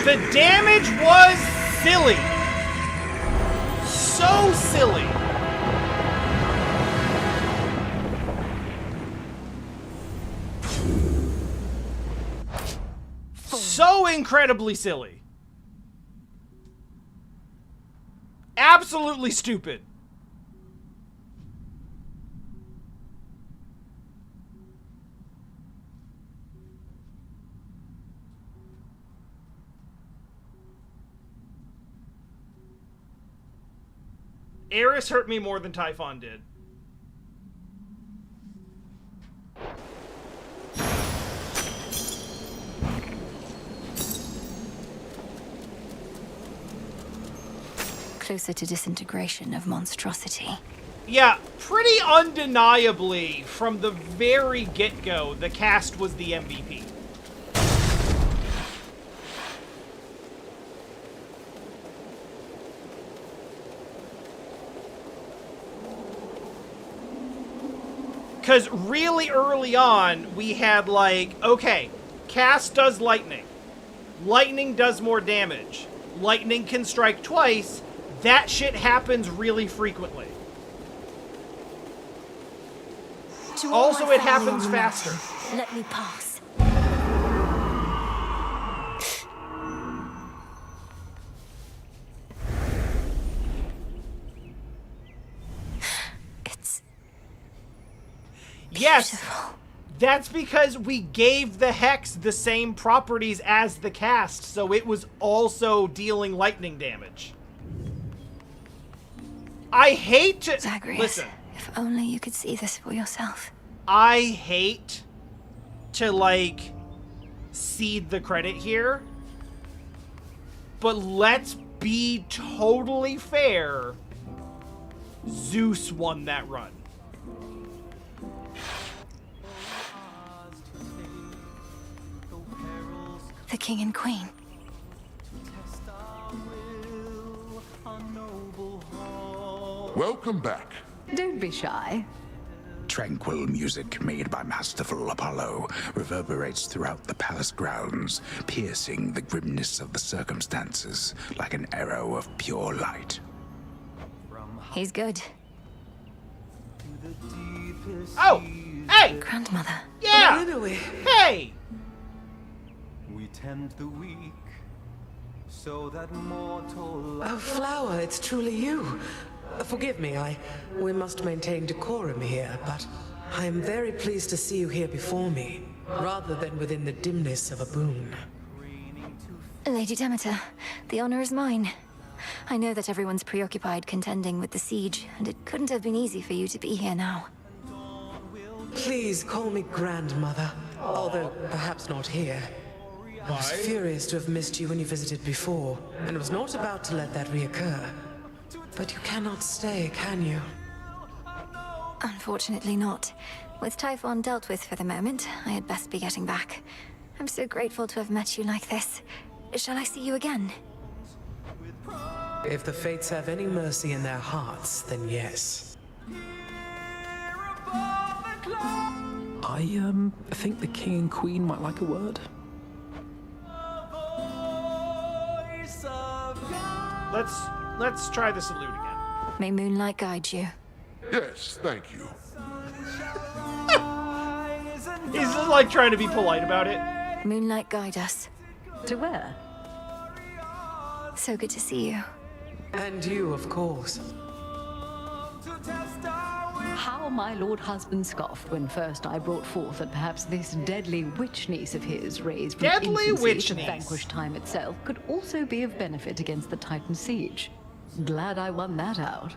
The damage was silly. So silly. So incredibly silly. Absolutely stupid. Eris hurt me more than Typhon did. Closer to disintegration of monstrosity. Yeah, pretty undeniably, from the very get-go, the cast was the MVP. Because really early on, we had like, okay, cast does lightning. Lightning does more damage. Lightning can strike twice. That shit happens really frequently. Also, it happens faster. Let me pass. Yes, that's because we gave the Hex the same properties as the cast, so it was also dealing lightning damage. I hate to... Zagreus, listen. if only you could see this for yourself. I hate to, like, cede the credit here, but let's be totally fair. Zeus won that run. The king and queen. Welcome back. Don't be shy. tranquil music made by masterful Apollo reverberates throughout the palace grounds, piercing the grimness of the circumstances like an arrow of pure light. He's good. Oh! Hey! Grandmother. Yeah! Hey! We tend the weak, so that mortal... Oh, Flower, it's truly you. Forgive me, we must maintain decorum here, but I am very pleased to see you here before me, rather than within the dimness of a boon. Lady Demeter, the honor is mine. I know that everyone's preoccupied contending with the siege, and it couldn't have been easy for you to be here now. Please call me Grandmother, although perhaps not here. I was furious to have missed you when you visited before, and was not about to let that reoccur. But you cannot stay, can you? Unfortunately not. With Typhon dealt with for the moment, I had best be getting back. I'm so grateful to have met you like this. Shall I see you again? If the fates have any mercy in their hearts, then yes. I think the king and queen might like a word. Let's try the salute again. May moonlight guide you. Yes, thank you. He's just like trying to be polite about it. Moonlight guide us. To where? So good to see you. And you, of course. How my lord husband scoffed when first I brought forth that perhaps this deadly witch niece of his, raised from infancy to vanquish time itself, could also be of benefit against the Titan siege. Glad I won that out.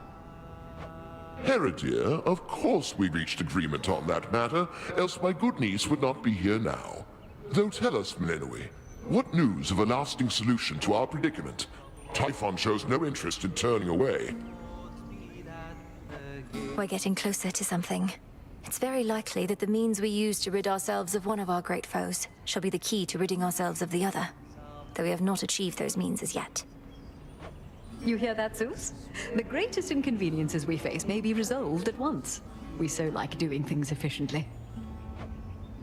Hera, dear, of course we reached agreement on that matter, else my good niece would not be here now. Though tell us, Melinoe, what news of a lasting solution to our predicament? Typhon shows no interest in turning away. We're getting closer to something. It's very likely that the means we use to rid ourselves of one of our great foes shall be the key to ridding ourselves of the other, though we have not achieved those means as yet. You hear that, Zeus? The greatest inconveniences we face may be resolved at once. We so like doing things efficiently.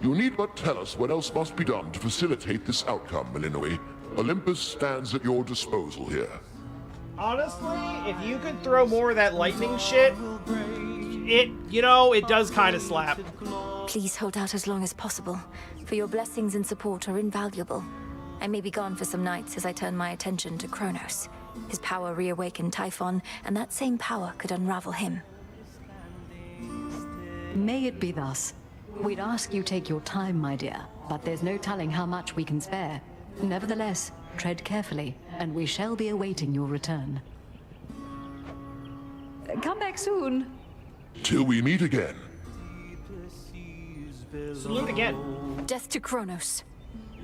You need but tell us what else must be done to facilitate this outcome, Melinoe. Olympus stands at your disposal here. Honestly, if you could throw more of that lightning shit, it does kind of slap. Please hold out as long as possible, for your blessings and support are invaluable. I may be gone for some nights as I turn my attention to Kronos. His power reawakened Typhon, and that same power could unravel him. May it be thus. We'd ask you take your time, my dear, but there's no telling how much we can spare. Nevertheless, tread carefully, and we shall be awaiting your return. Come back soon. Till we meet again. Salute again. Death to Kronos.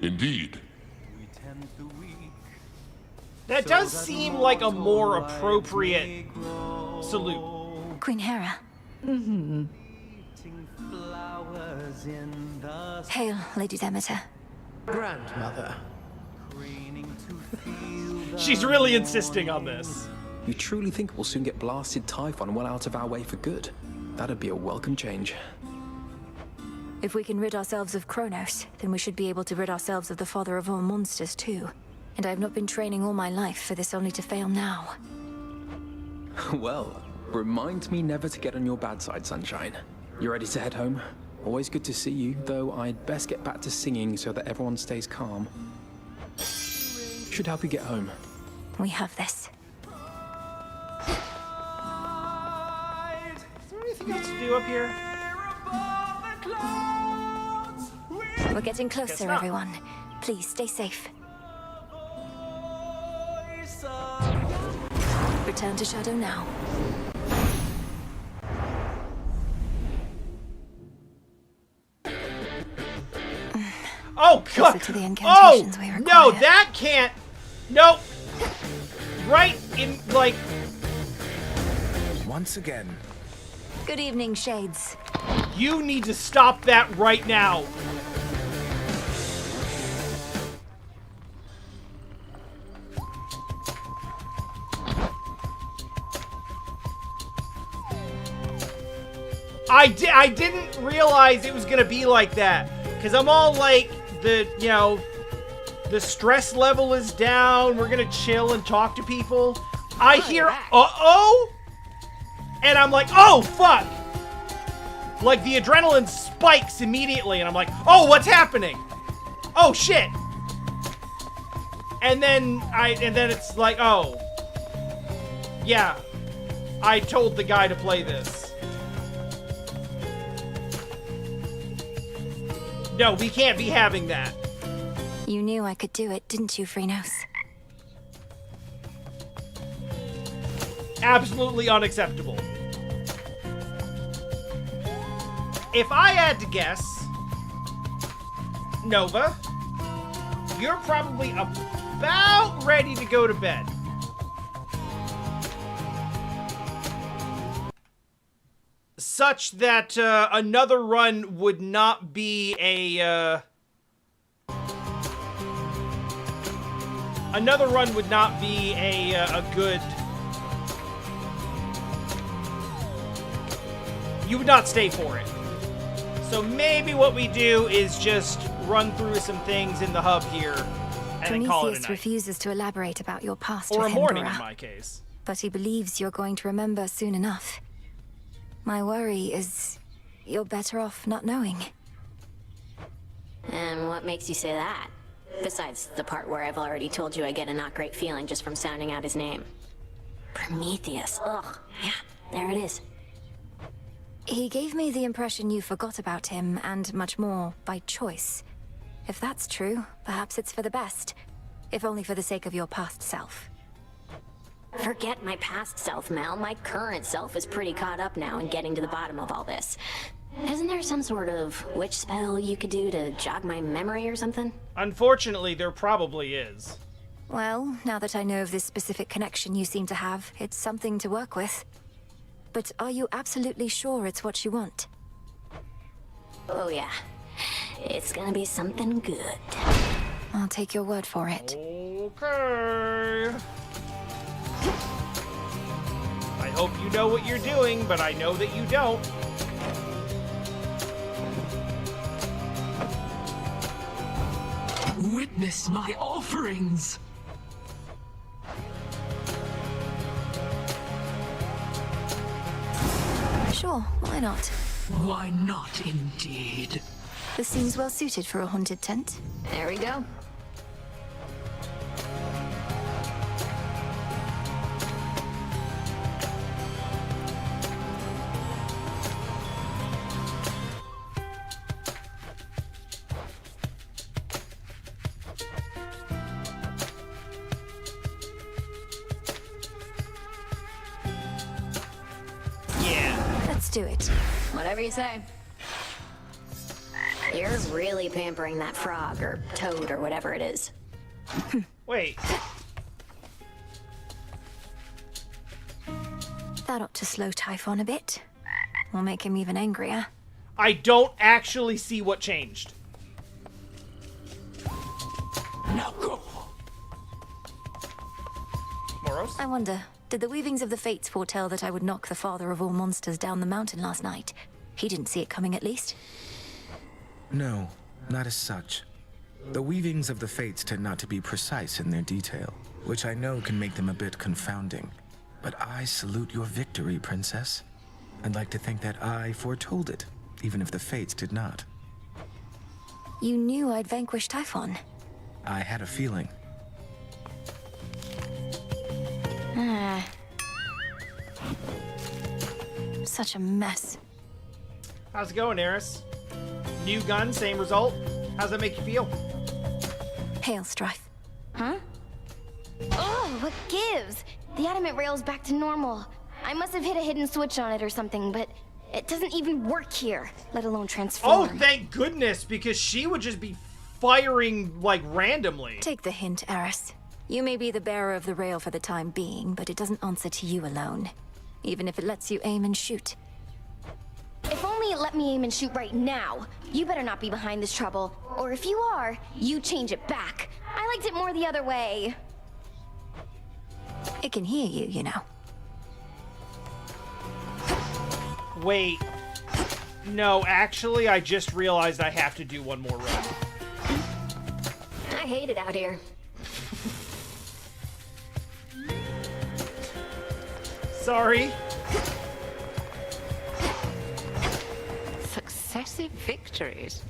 Indeed. That does seem like a more appropriate salute. Queen Hera. Hail, Lady Demeter. Grandmother. She's really insisting on this. You truly think we'll soon get blasted Typhon well out of our way for good? That'd be a welcome change. If we can rid ourselves of Kronos, then we should be able to rid ourselves of the father of all monsters too. And I have not been training all my life for this only to fail now. Well, remind me never to get on your bad side, Sunshine. You ready to head home? Always good to see you, though I'd best get back to singing so that everyone stays calm. Should help you get home. We have this. Is there anything else to do up here? We're getting closer, everyone. Please stay safe. Return to Shadow now. Oh god! To the incantations we require. No, that can't. Nope. Right in like. Once again. Good evening, Shades. You need to stop that right now. I didn't realize it was gonna be like that. Because I'm all like, the stress level is down. We're gonna chill and talk to people. I hear, uh-oh! And I'm like, oh, fuck! Like, the adrenaline spikes immediately, and I'm like, oh, what's happening? Oh, shit! And then it's like, oh. Yeah. I told the guy to play this. No, we can't be having that. You knew I could do it, didn't you, Phrynos? Absolutely unacceptable. If I had to guess, Nova, you're probably about ready to go to bed. Such that another run would not be a good. You would not stay for it. So maybe what we do is just run through some things in the hub here and then call it a Prometheus night. refuses to elaborate about your past Or with a morning Hindora, in my case. but he believes you're going to remember soon enough. My worry is you're better off not knowing. And what makes you say that? Besides the part where I've already told you I get a not great feeling just from sounding out his name. Prometheus, ugh, yeah, there it is. He gave me the impression you forgot about him, and much more, by choice. If that's true, perhaps it's for the best. If only for the sake of your past self. Forget my past self, Mel. My current self is pretty caught up now in getting to the bottom of all this. Isn't there some sort of witch spell you could do to jog my memory or something? Unfortunately, there probably is. Well, now that I know of this specific connection you seem to have, it's something to work with. But are you absolutely sure it's what you want? Oh yeah. It's gonna be something good. I'll take your word for it. Okay. I hope you know what you're doing, but I know that you don't. Witness my offerings! Sure, why not? Why not, indeed? This seems well suited for a haunted tent. There we go. Let's do it. Whatever you say. You're really pampering that frog, or toad, or whatever it is. Wait. That ought to slow Typhon a bit. Or make him even angrier. I don't actually see what changed. Now go. Moros? I wonder, did the weavings of the fates foretell that I would knock the father of all monsters down the mountain last night? He didn't see it coming, at least. No, not as such. The weavings of the fates tend not to be precise in their detail, which I know can make them a bit confounding. But I salute your victory, Princess. I'd like to think that I foretold it, even if the fates did not. You knew I'd vanquish Typhon. I had a feeling. Such a mess. How's it going, Eris? New gun, same result? How's that make you feel? Hail, Strife. Huh? Oh, what gives? The adamant rail's back to normal. I must have hit a hidden switch on it or something, but it doesn't even work here, let alone transform. Oh, thank goodness, because she would just be firing, like, randomly. Take the hint, Eris. You may be the bearer of the rail for the time being, but it doesn't answer to you alone. Even if it lets you aim and shoot. If only it let me aim and shoot right now. You better not be behind this trouble. Or if you are, you change it back. I liked it more the other way. It can hear you, you know. Wait. No, actually, I just realized I have to do one more run. I hate it out here. Sorry. Successive victories.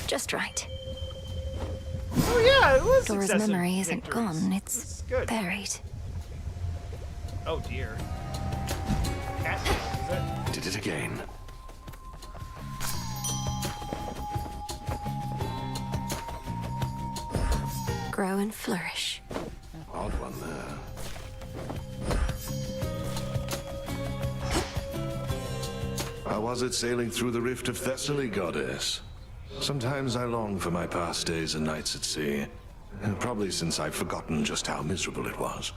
Just right. Oh yeah, it was Dora's successive memory isn't victories. gone, it's good. buried. Oh dear. Cat, is it? Did it again. Grow and flourish. Odd one there. How was it sailing through the rift of Thessaly, goddess? Sometimes I long for my past days and nights at sea. Probably since I've forgotten just how miserable it was.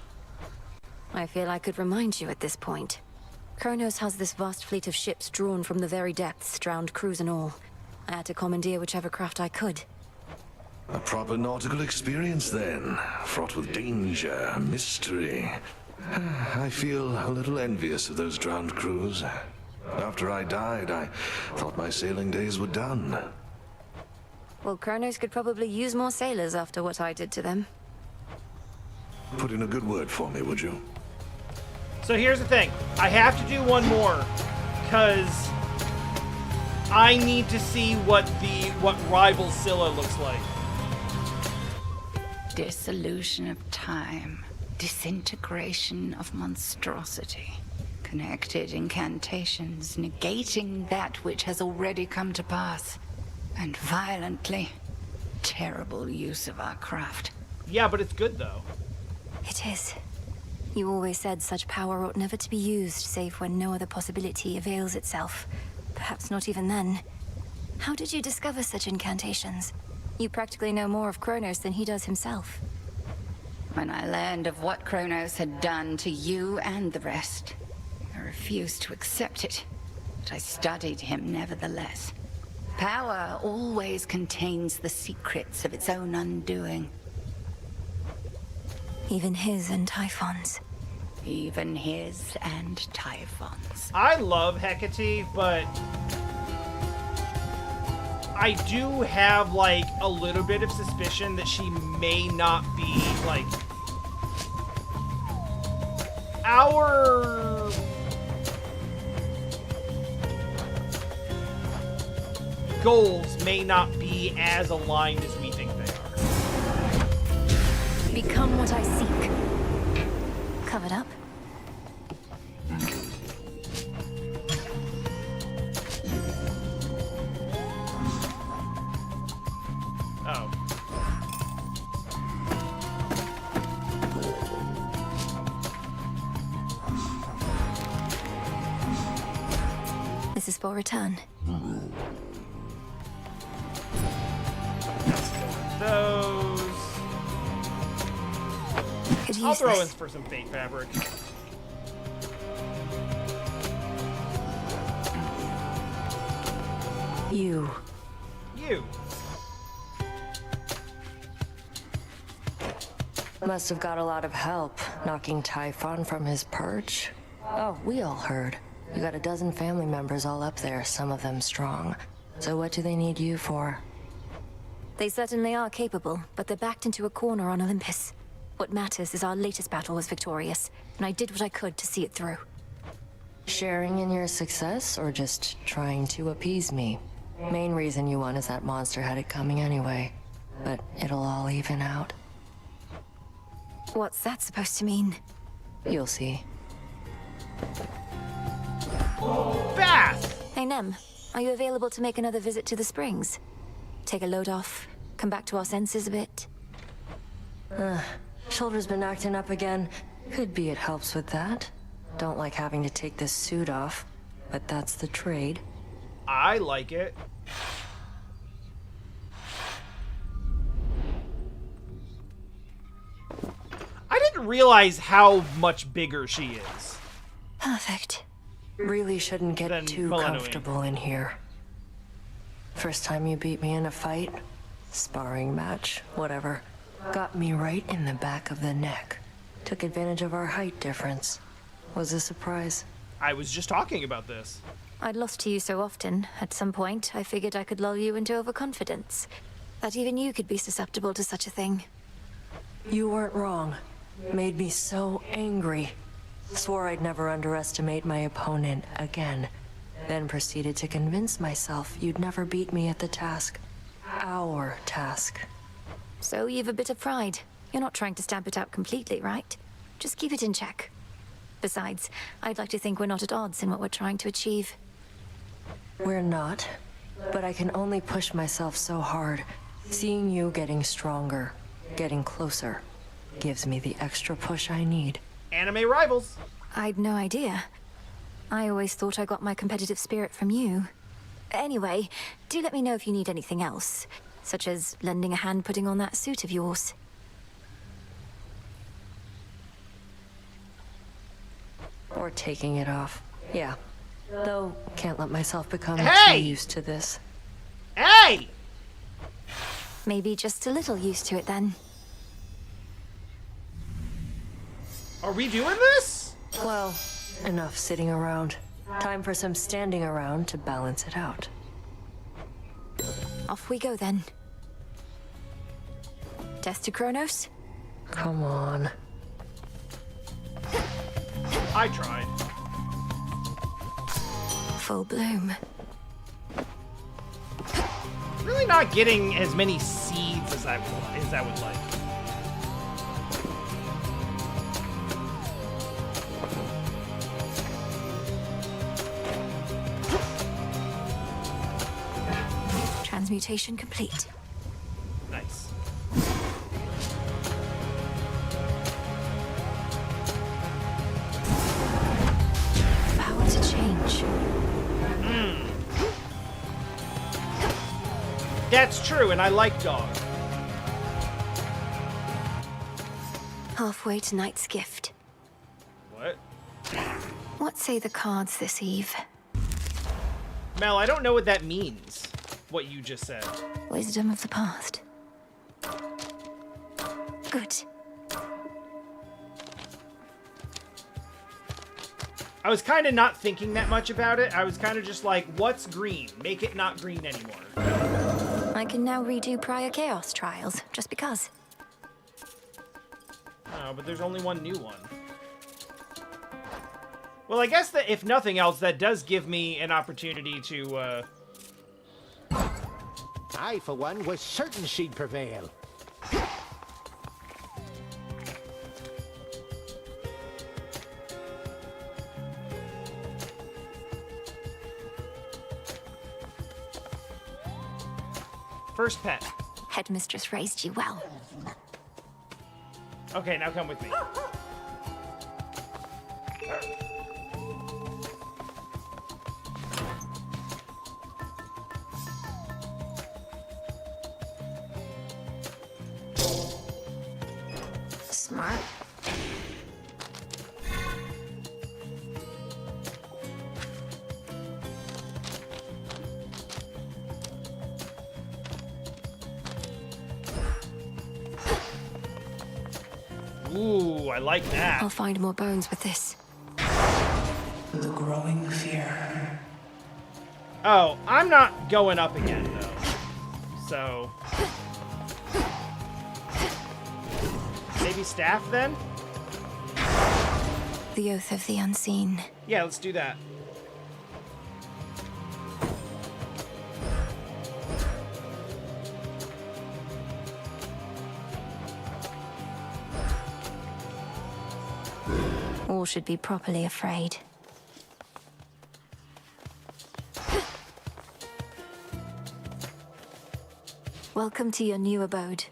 I feel I could remind you at this point. Kronos has this vast fleet of ships drawn from the very depths, drowned crews and all. I had to commandeer whichever craft I could. A proper nautical experience then, fraught with danger, mystery. I feel a little envious of those drowned crews. After I died, I thought my sailing days were done. Well, Kronos could probably use more sailors after what I did to them. Put in a good word for me, would you? So here's the thing. I have to do one more, because I need to see what rival Scylla looks like. Dissolution of time. Disintegration of monstrosity. Connected incantations, negating that which has already come to pass. And violently, terrible use of our craft. Yeah, but it's good, though. It is. You always said such power ought never to be used, save when no other possibility avails itself. Perhaps not even then. How did you discover such incantations? You practically know more of Kronos than he does himself. When I learned of what Kronos had done to you and the rest, I refused to accept it, but I studied him nevertheless. Power always contains the secrets of its own undoing. Even his and Typhon's. Even his and Typhon's. I love Hecate, but I do have, like, a little bit of suspicion that she may not be, like, our goals may not be as aligned as we think they are. Become what I seek. Covered up? Oh. This is for return. Those. Could I'll use throw in this. for some fake fabric. You. You. Must have got a lot of help knocking Typhon from his perch. Oh, we all heard. You got a dozen family members all up there, some of them strong. So what do they need you for? They certainly are capable, but they're backed into a corner on Olympus. What matters is our latest battle was victorious, and I did what I could to see it through. Sharing in your success, or just trying to appease me? Main reason you won is that monster had it coming anyway. But it'll all even out. What's that supposed to mean? You'll see. Bath! Hey, Nem, are you available to make another visit to the springs? Take a load off, come back to our senses a bit? Shoulder's been acting up again. Could be it helps with that. Don't like having to take this suit off, but that's the trade. I like it. I didn't realize how much bigger she is. Perfect. Really shouldn't get too Melanoe. comfortable in here. First time you beat me in a fight, sparring match, whatever, got me right in the back of the neck. Took advantage of our height difference. Was a surprise. I was just talking about this. I'd lost to you so often, at some point, I figured I could lull you into overconfidence. That even you could be susceptible to such a thing. You weren't wrong. Made me so angry. Swore I'd never underestimate my opponent again. Then proceeded to convince myself you'd never beat me at the task. Our task. So you've a bit of pride. You're not trying to stamp it out completely, right? Just keep it in check. Besides, I'd like to think we're not at odds in what we're trying to achieve. We're not. But I can only push myself so hard. Seeing you getting stronger, getting closer, gives me the extra push I need. Anime rivals. I'd no idea. I always thought I got my competitive spirit from you. Anyway, do let me know if you need anything else, such as lending a hand putting on that suit of yours. Or taking it off. Yeah. Though, can't let myself become too used to this. Hey! Maybe just a little used to it then. Are we doing this? Well, enough sitting around. Time for some standing around to balance it out. Off we go then. Test to Kronos? Come on. I tried. Full bloom. Really not getting as many seeds as I would like. Transmutation complete. Nice. Power to change. That's true, and I like dog. Halfway to Knight's Gift. What? What say the cards this eve? Mel, I don't know what that means. What you just said. Wisdom of the past. Good. I was kind of not thinking that much about it. I was kind of just like, what's green? Make it not green anymore. I can now redo prior Chaos trials, just because. Oh, but there's only one new one. Well, I guess that if nothing else, that does give me an opportunity to, I, for one, was certain she'd prevail. First pet. Headmistress raised you well. Okay, now come with me. Smart. Ooh, I like that. I'll find more bones with this. The growing fear. Oh, I'm not going up again, though. So... maybe staff, then? The Oath of the Unseen. Yeah, let's do that. All should be properly afraid. Welcome to your new abode.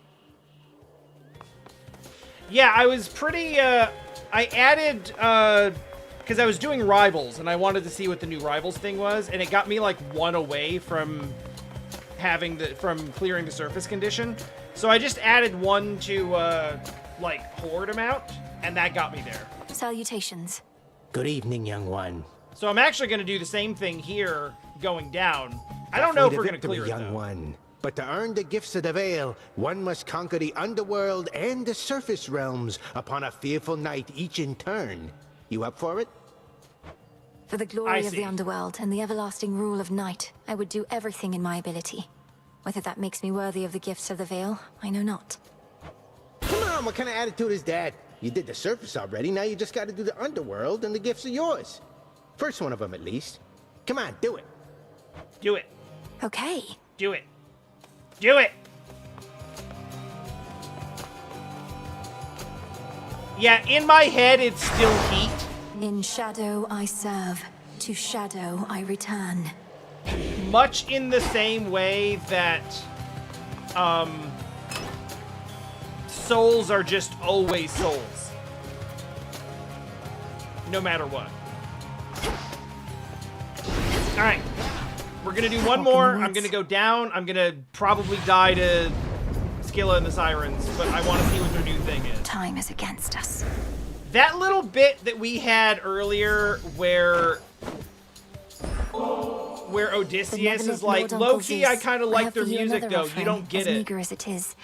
Yeah, I was pretty, I added, because I was doing Rivals, and I wanted to see what the new Rivals thing was, and it got me, like, one away from from clearing the surface condition. So I just added one to, like, horde amount, and that got me there. Salutations. Good evening, young one. So I'm actually going to do the same thing here, going down. I don't know if we're going to clear it, young though. one. But to earn the gifts of the Veil, one must conquer the underworld and the surface realms upon a fearful night, each in turn. You up for it? For the glory of the underworld and the everlasting rule of night, I would do everything in my ability. Whether that makes me worthy of the gifts of the Veil, I know not. Come on, what kind of attitude is that? You did the surface already, now you just gotta do the underworld, and the gifts are yours. First one of them, at least. Come on, do it. Do it. Okay. Do it. Do it! Yeah, in my head, it's still heat. In shadow I serve, to shadow I return. Much in the same way that, souls are just always souls. No matter what. Alright. We're gonna do one more. I'm gonna go down. I'm gonna probably die to Skilla and the Sirens, but I want to see what their new thing is. Time is against us. That little bit that we had earlier where Odysseus is like, low-key, I kind of like their music, though. You don't get it. Meager as it is,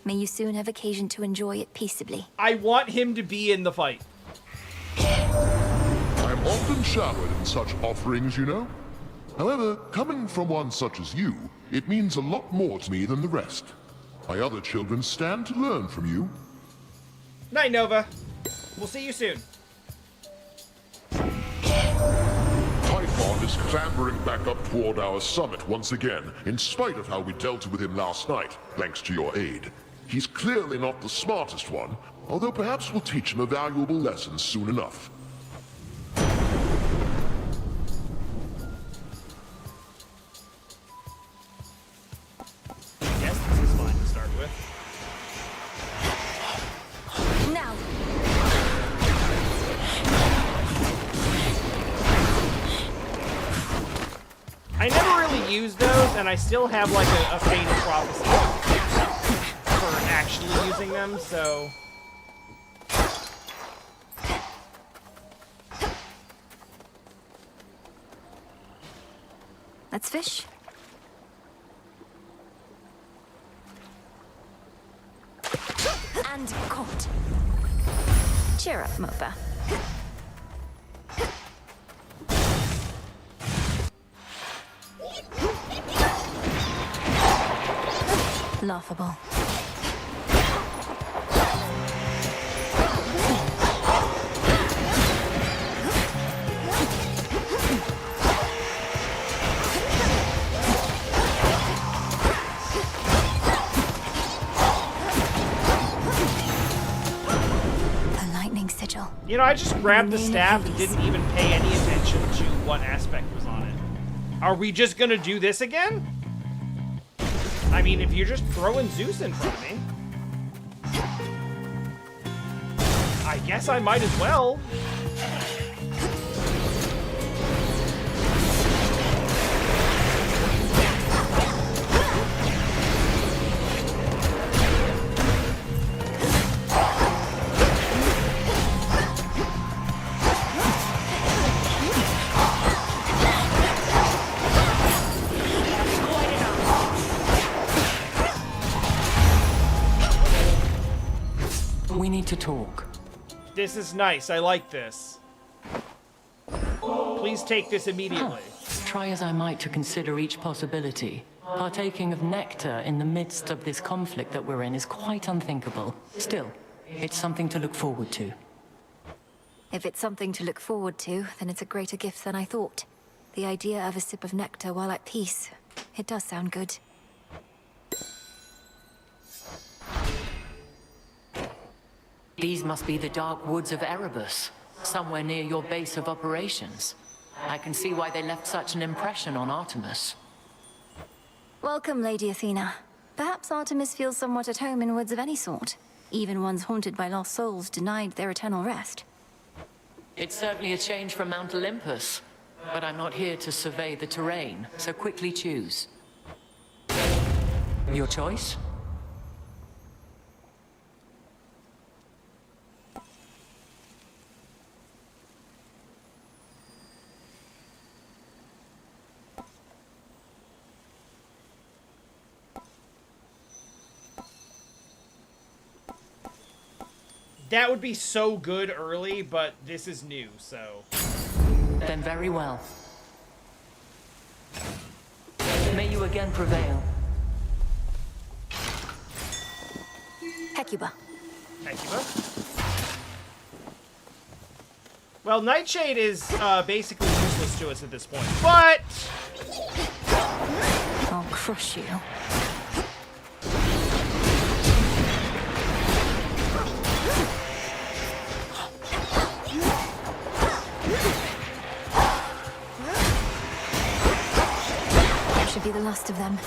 may you soon have occasion to enjoy it peaceably. I want him to be in the fight. I'm often showered in such offerings, you know. However, coming from one such as you, it means a lot more to me than the rest. My other children stand to learn from you. Night, Nova. We'll see you soon. Typhon is clambering back up toward our summit once again, in spite of how we dealt with him last night, thanks to your aid. He's clearly not the smartest one, although perhaps we'll teach him a valuable lesson soon enough. Yes, this is fine to start with. Now. I never really use those, and I still have like a faint prophecy for actually using them, so... Let's fish. And caught. Cheer up, Mopa. Laughable. You know, I just grabbed the staff and didn't even pay any attention to what aspect was on it. Are we just gonna do this again? I mean, if you're just throwing Zeus in front of me. I guess I might as well. We need to talk. This is nice. I like this. Please take this immediately. Try as I might to consider each possibility. Partaking of nectar in the midst of this conflict that we're in is quite unthinkable. Still, it's something to look forward to. If it's something to look forward to, then it's a greater gift than I thought. The idea of a sip of nectar while at peace. It does sound good. These must be the dark woods of Erebus, somewhere near your base of operations. I can see why they left such an impression on Artemis. Welcome, Lady Athena. Perhaps Artemis feels somewhat at home in woods of any sort. Even ones haunted by lost souls denied their eternal rest. It's certainly a change from Mount Olympus. But I'm not here to survey the terrain, so quickly choose. Your choice? That would be so good early, but this is new, so... Then very well. May you again prevail. Hecuba. Hecuba? Well, Nightshade is basically useless to us at this point, but... I'll crush you. That should be the last of them.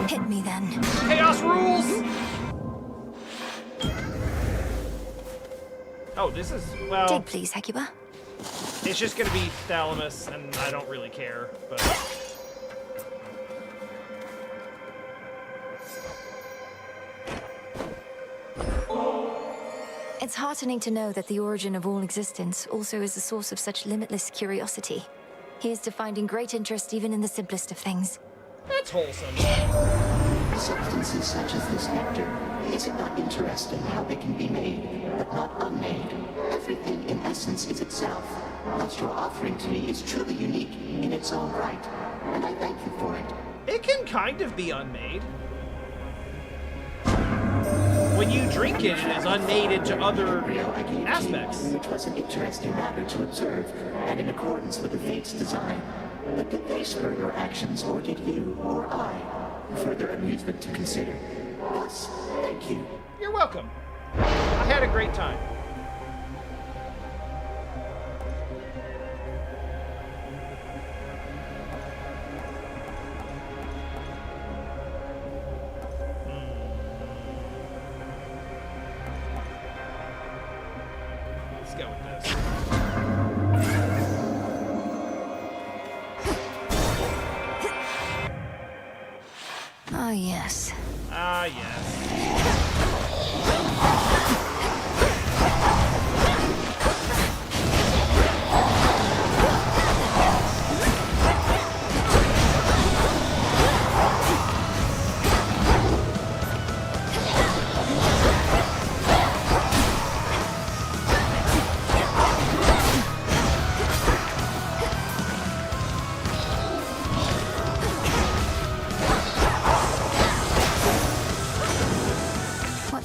Hit me then. Chaos rules! Oh, this is, well... Dig, please, Hecuba. It's just gonna be Thalamus, and I don't really care, but... It's heartening to know that the origin of all existence also is the source of such limitless curiosity. Here's to finding great interest even in the simplest of things. That's wholesome. Substances such as this nectar, is it not interesting how they can be made, but not unmade? Everything in essence is itself. What you're offering to me is truly unique in its own right, and I thank you for it. It can kind of be unmade. When you drink it, it is unmade into other aspects. Which was an interesting matter to observe, and in accordance with the Fate's design. But did they spur your actions, or did you, or I? Further amusement to consider. Thus, thank you. You're welcome. I had a great time. Let's go with this. Ah, yes. Ah, yes.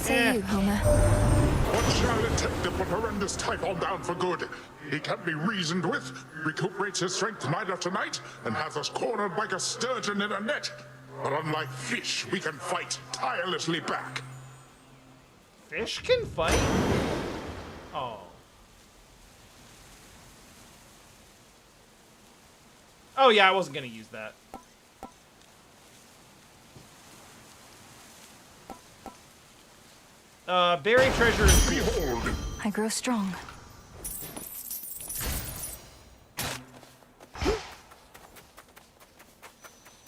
Say you, Homer. What shall it take to put horrendous Typhon down for good? He can't be reasoned with, recuperates his strength night after night, and has us cornered like a sturgeon in a net. But unlike fish, we can fight tirelessly back. Fish can fight? Oh. Oh yeah, I wasn't gonna use that. Buried treasure is cool. I grow strong.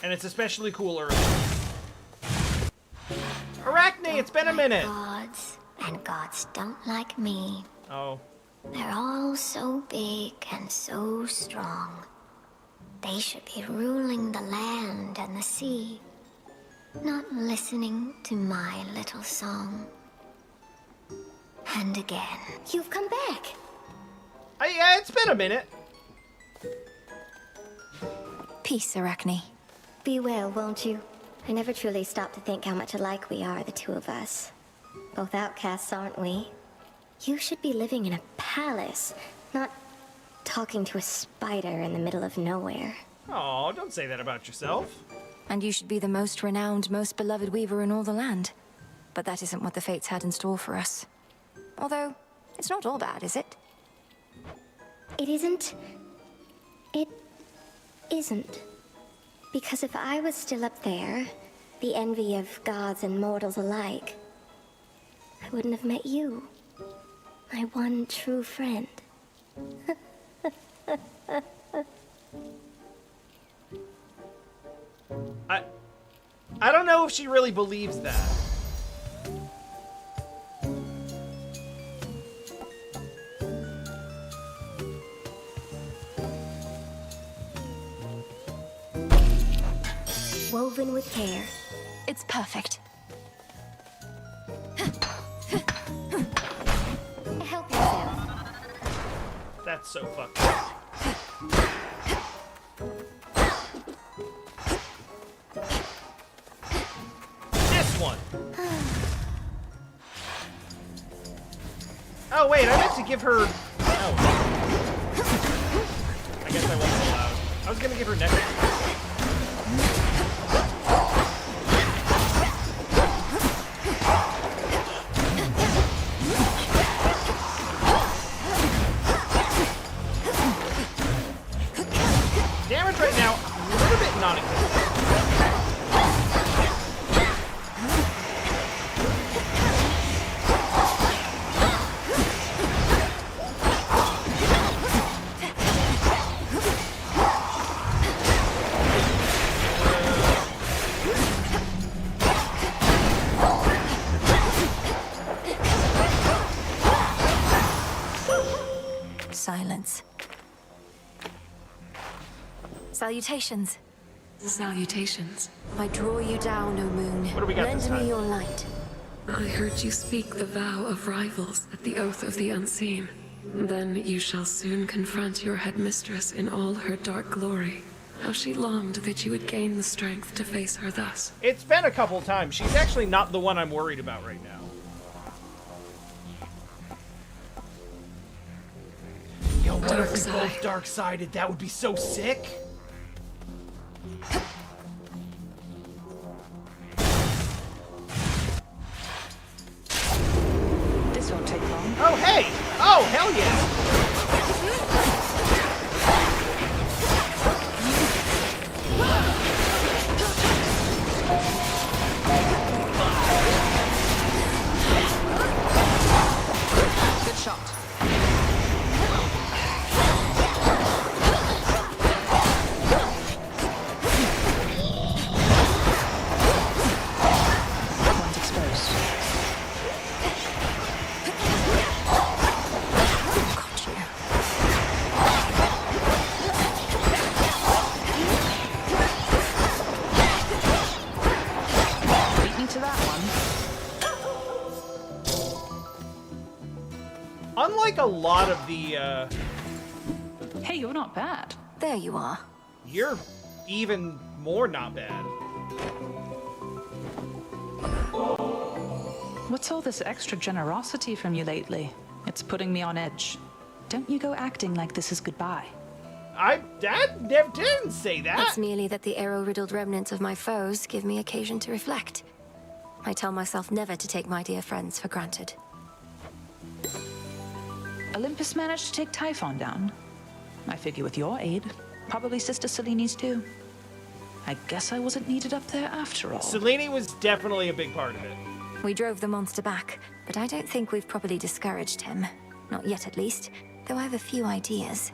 And it's especially cool early. Arachne, it's been a minute. Gods, and gods don't like me. Oh. They're all so big and so strong. They should be ruling the land and the sea, not listening to my little song. And again. You've come back. Yeah, it's been a minute. Peace, Arachne. Be well, won't you? I never truly stopped to think how much alike we are, the two of us. Both outcasts, aren't we? You should be living in a palace, not talking to a spider in the middle of nowhere. Oh, don't say that about yourself. And you should be the most renowned, most beloved weaver in all the land. But that isn't what the fates had in store for us. Although, it's not all bad, is it? It isn't. It isn't. Because if I was still up there, the envy of gods and mortals alike, I wouldn't have met you. My one true friend. I don't know if she really believes that. woven with care. It's perfect. Help yourself. That's so fucked up. This one. Oh wait, I meant to give her. Oh. I guess I wasn't allowed. I was gonna give her necklace. Damage right now, a little bit non-existent. Silence. Salutations. Salutations. I draw you down, O moon. What do we got Lend this time? me your light. I heard you speak the vow of rivals at the Oath of the Unseen. Then you shall soon confront your headmistress in all her dark glory. How she longed that you would gain the strength to face her thus. It's been a couple times. She's actually not the one I'm worried about right now. Yo, what if we both dark-sided? That would be so sick. This won't take long. Oh, hey! Oh, hell yeah! Good shot. One's exposed. Beat me to that one. Unlike a lot of the, Hey, you're not bad. There you are. You're even more not bad. What's all this extra generosity from you lately? It's putting me on edge. Don't you go acting like this is goodbye. Dad never didn't say that. It's merely that the arrow-riddled remnants of my foes give me occasion to reflect. I tell myself never to take my dear friends for granted. Olympus managed to take Typhon down. I figure with your aid, probably Sister Seleni's too. I guess I wasn't needed up there after all. Selene was definitely a big part of it. We drove the monster back, but I don't think we've properly discouraged him. Not yet, at least, though I have a few ideas.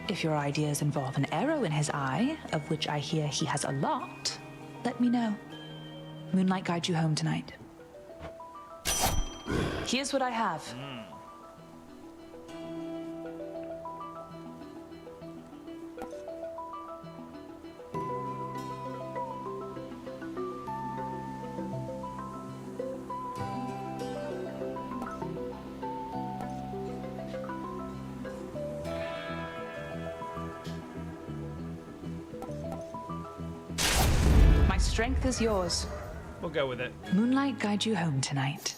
If your ideas involve an arrow in his eye, of which I hear he has a lot, let me know. Moonlight guide you home tonight. Here's what I have. My strength is yours. We'll go with it. Moonlight guide you home tonight.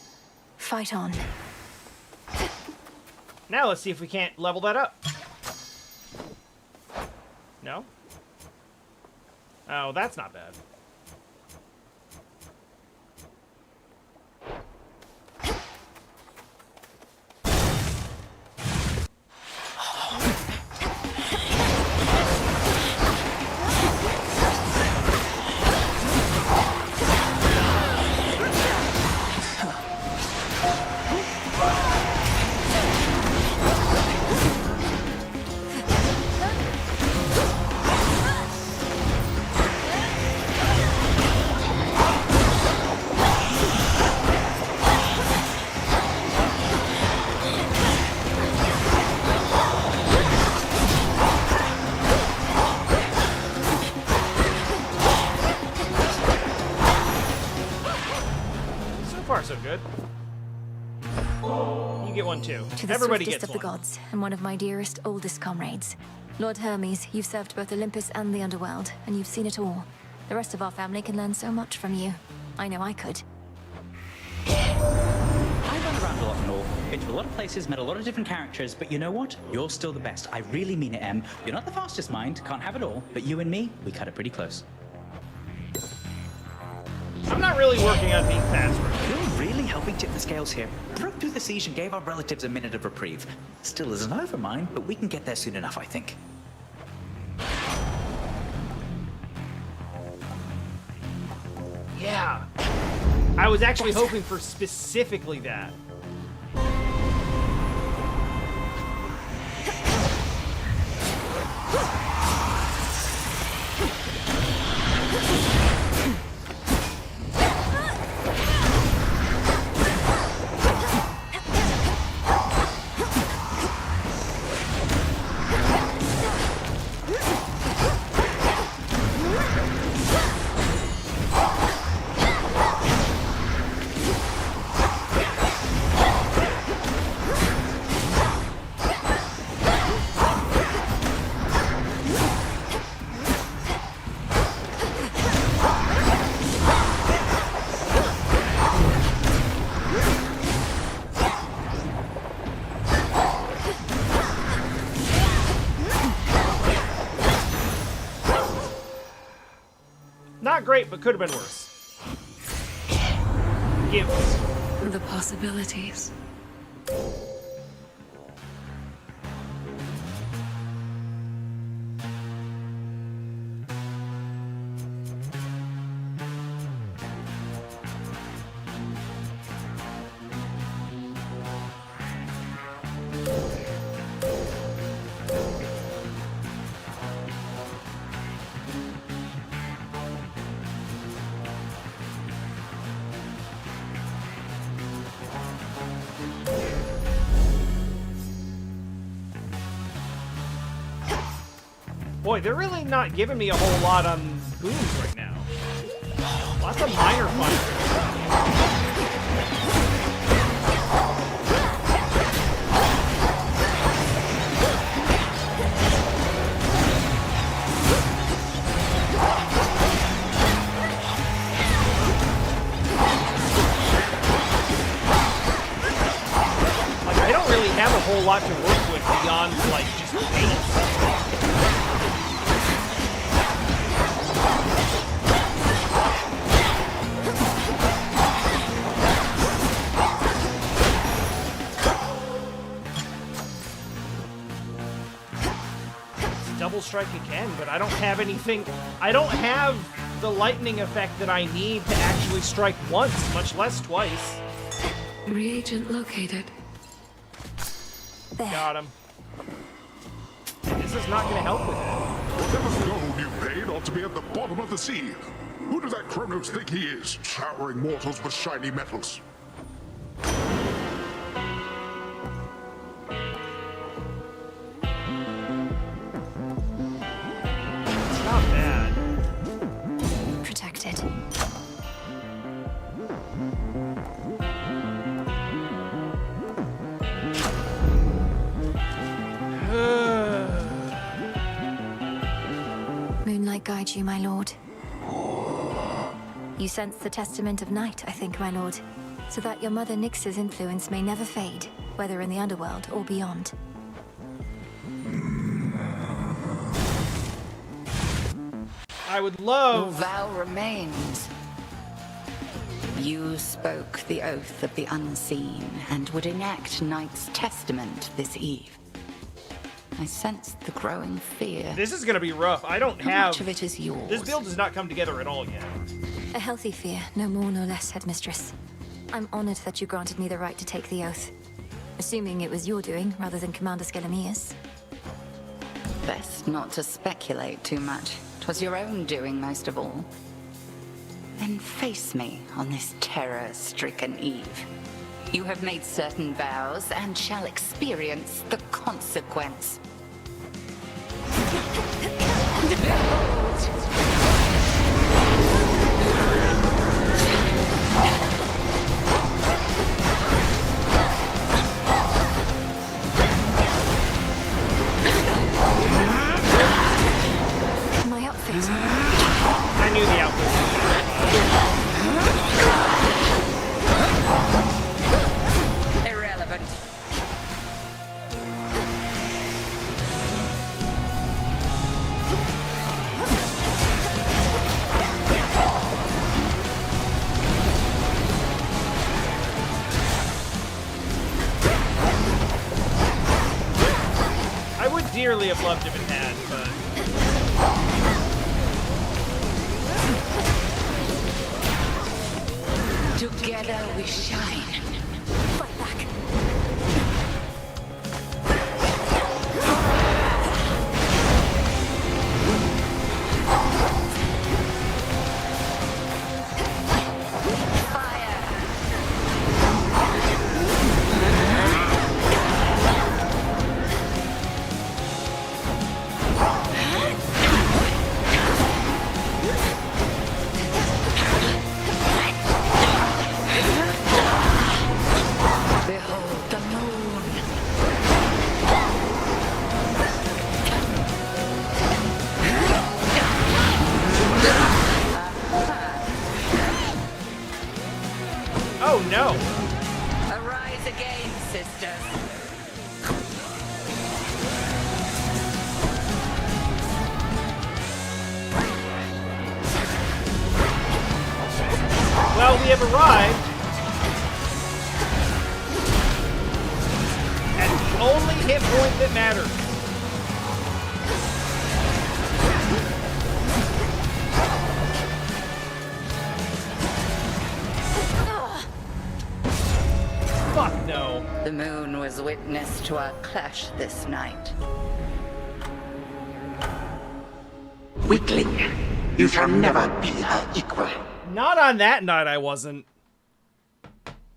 Fight on. Now let's see if we can't level that up. No? Oh, that's not bad. far, so good. You get one too. To the Everybody swiftest gets of the one. gods, and one of my dearest, oldest comrades. Lord Hermes, you've served both Olympus and the underworld, and you've seen it all. The rest of our family can learn so much from you. I know I could. I've run around a lot and all, been to a lot of places, met a lot of different characters, but you know what? You're still the best. I really mean it, Em. You're not the fastest mind, can't have it all, but you and me, we cut it pretty close. I'm not really working on being fast right now. You're really helping tip the scales here. Broke through the siege and gave our relatives a minute of reprieve. Still isn't over, mine, but we can get there soon enough, I think. Yeah. I was actually hoping for specifically that. Not great, but could have been worse. Gifts. The possibilities. Boy, they're really not giving me a whole lot on boons right now. Lots of minor fun. Like, I don't really have a whole lot to work with beyond, like, just base. Double strike again, but I don't have anything. I don't have the lightning effect that I need to actually strike once, much less twice. Reagent located. Got him. This is not going to help with it. Whatever gold you paid ought to be at the bottom of the sea. Who does that Kronos think he is, showering mortals with shiny metals? Not bad. Protected. Moonlight guide you, my lord. You sense the testament of night, I think, my lord, so that your mother Nyx's influence may never fade, whether in the underworld or beyond. I would love... Your vow remains. You spoke the oath of the unseen and would enact Night's testament this eve. I sensed the growing fear. This is going to be rough. I don't have... How much of it is yours? This build does not come together at all yet. A healthy fear, no more no less, headmistress. I'm honored that you granted me the right to take the oath. Assuming it was your doing, rather than Commander Skelemia's. Best not to speculate too much. 'Twas your own doing most of all. Then face me on this terror-stricken eve. You have made certain vows and shall experience the consequence. knew the output. Irrelevant. I would dearly have loved if it had, but... Together we shine. Fight back. Behold the moon. Oh no! Arise again, sisters. Well, we have arrived at the only hit point that matters. Fuck no. The moon was witness to our clash this night. Weakling, you shall never be her equal. Not on that night I wasn't.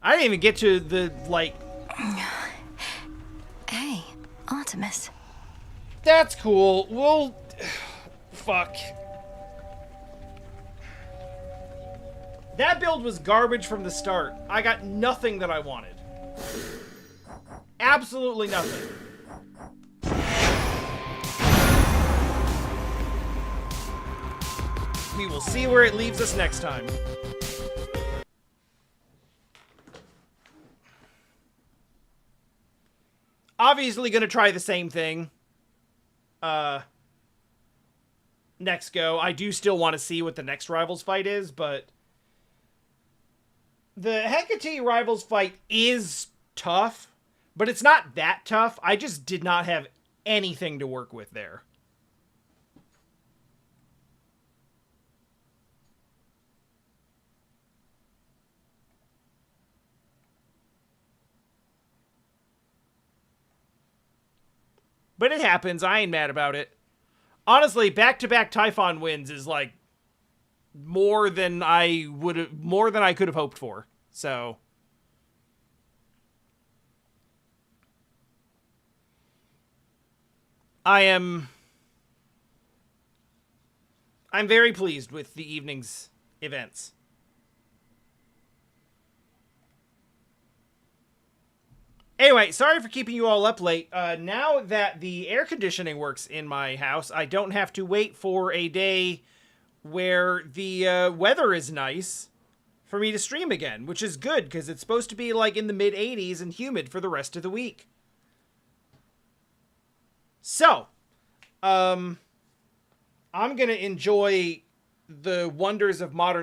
I didn't even get to the, like... Hey, Artemis. That's cool. We'll... Fuck. That build was garbage from the start. I got nothing that I wanted. Absolutely nothing. We will see where it leaves us next time. Obviously gonna try the same thing. Next go. I do still want to see what the next Rivals fight is, but... The Hecate Rivals fight is tough, but it's not that tough. I just did not have anything to work with there. But it happens. I ain't mad about it. Honestly, back-to-back Typhon wins is like more than I could have hoped for. So I'm very pleased with the evening's events. Anyway, sorry for keeping you all up late. Now that the air conditioning works in my house, I don't have to wait for a day where the weather is nice for me to stream again, which is good because it's supposed to be like in the mid-80s and humid for the rest of the week. So, I'm going to enjoy the wonders of modern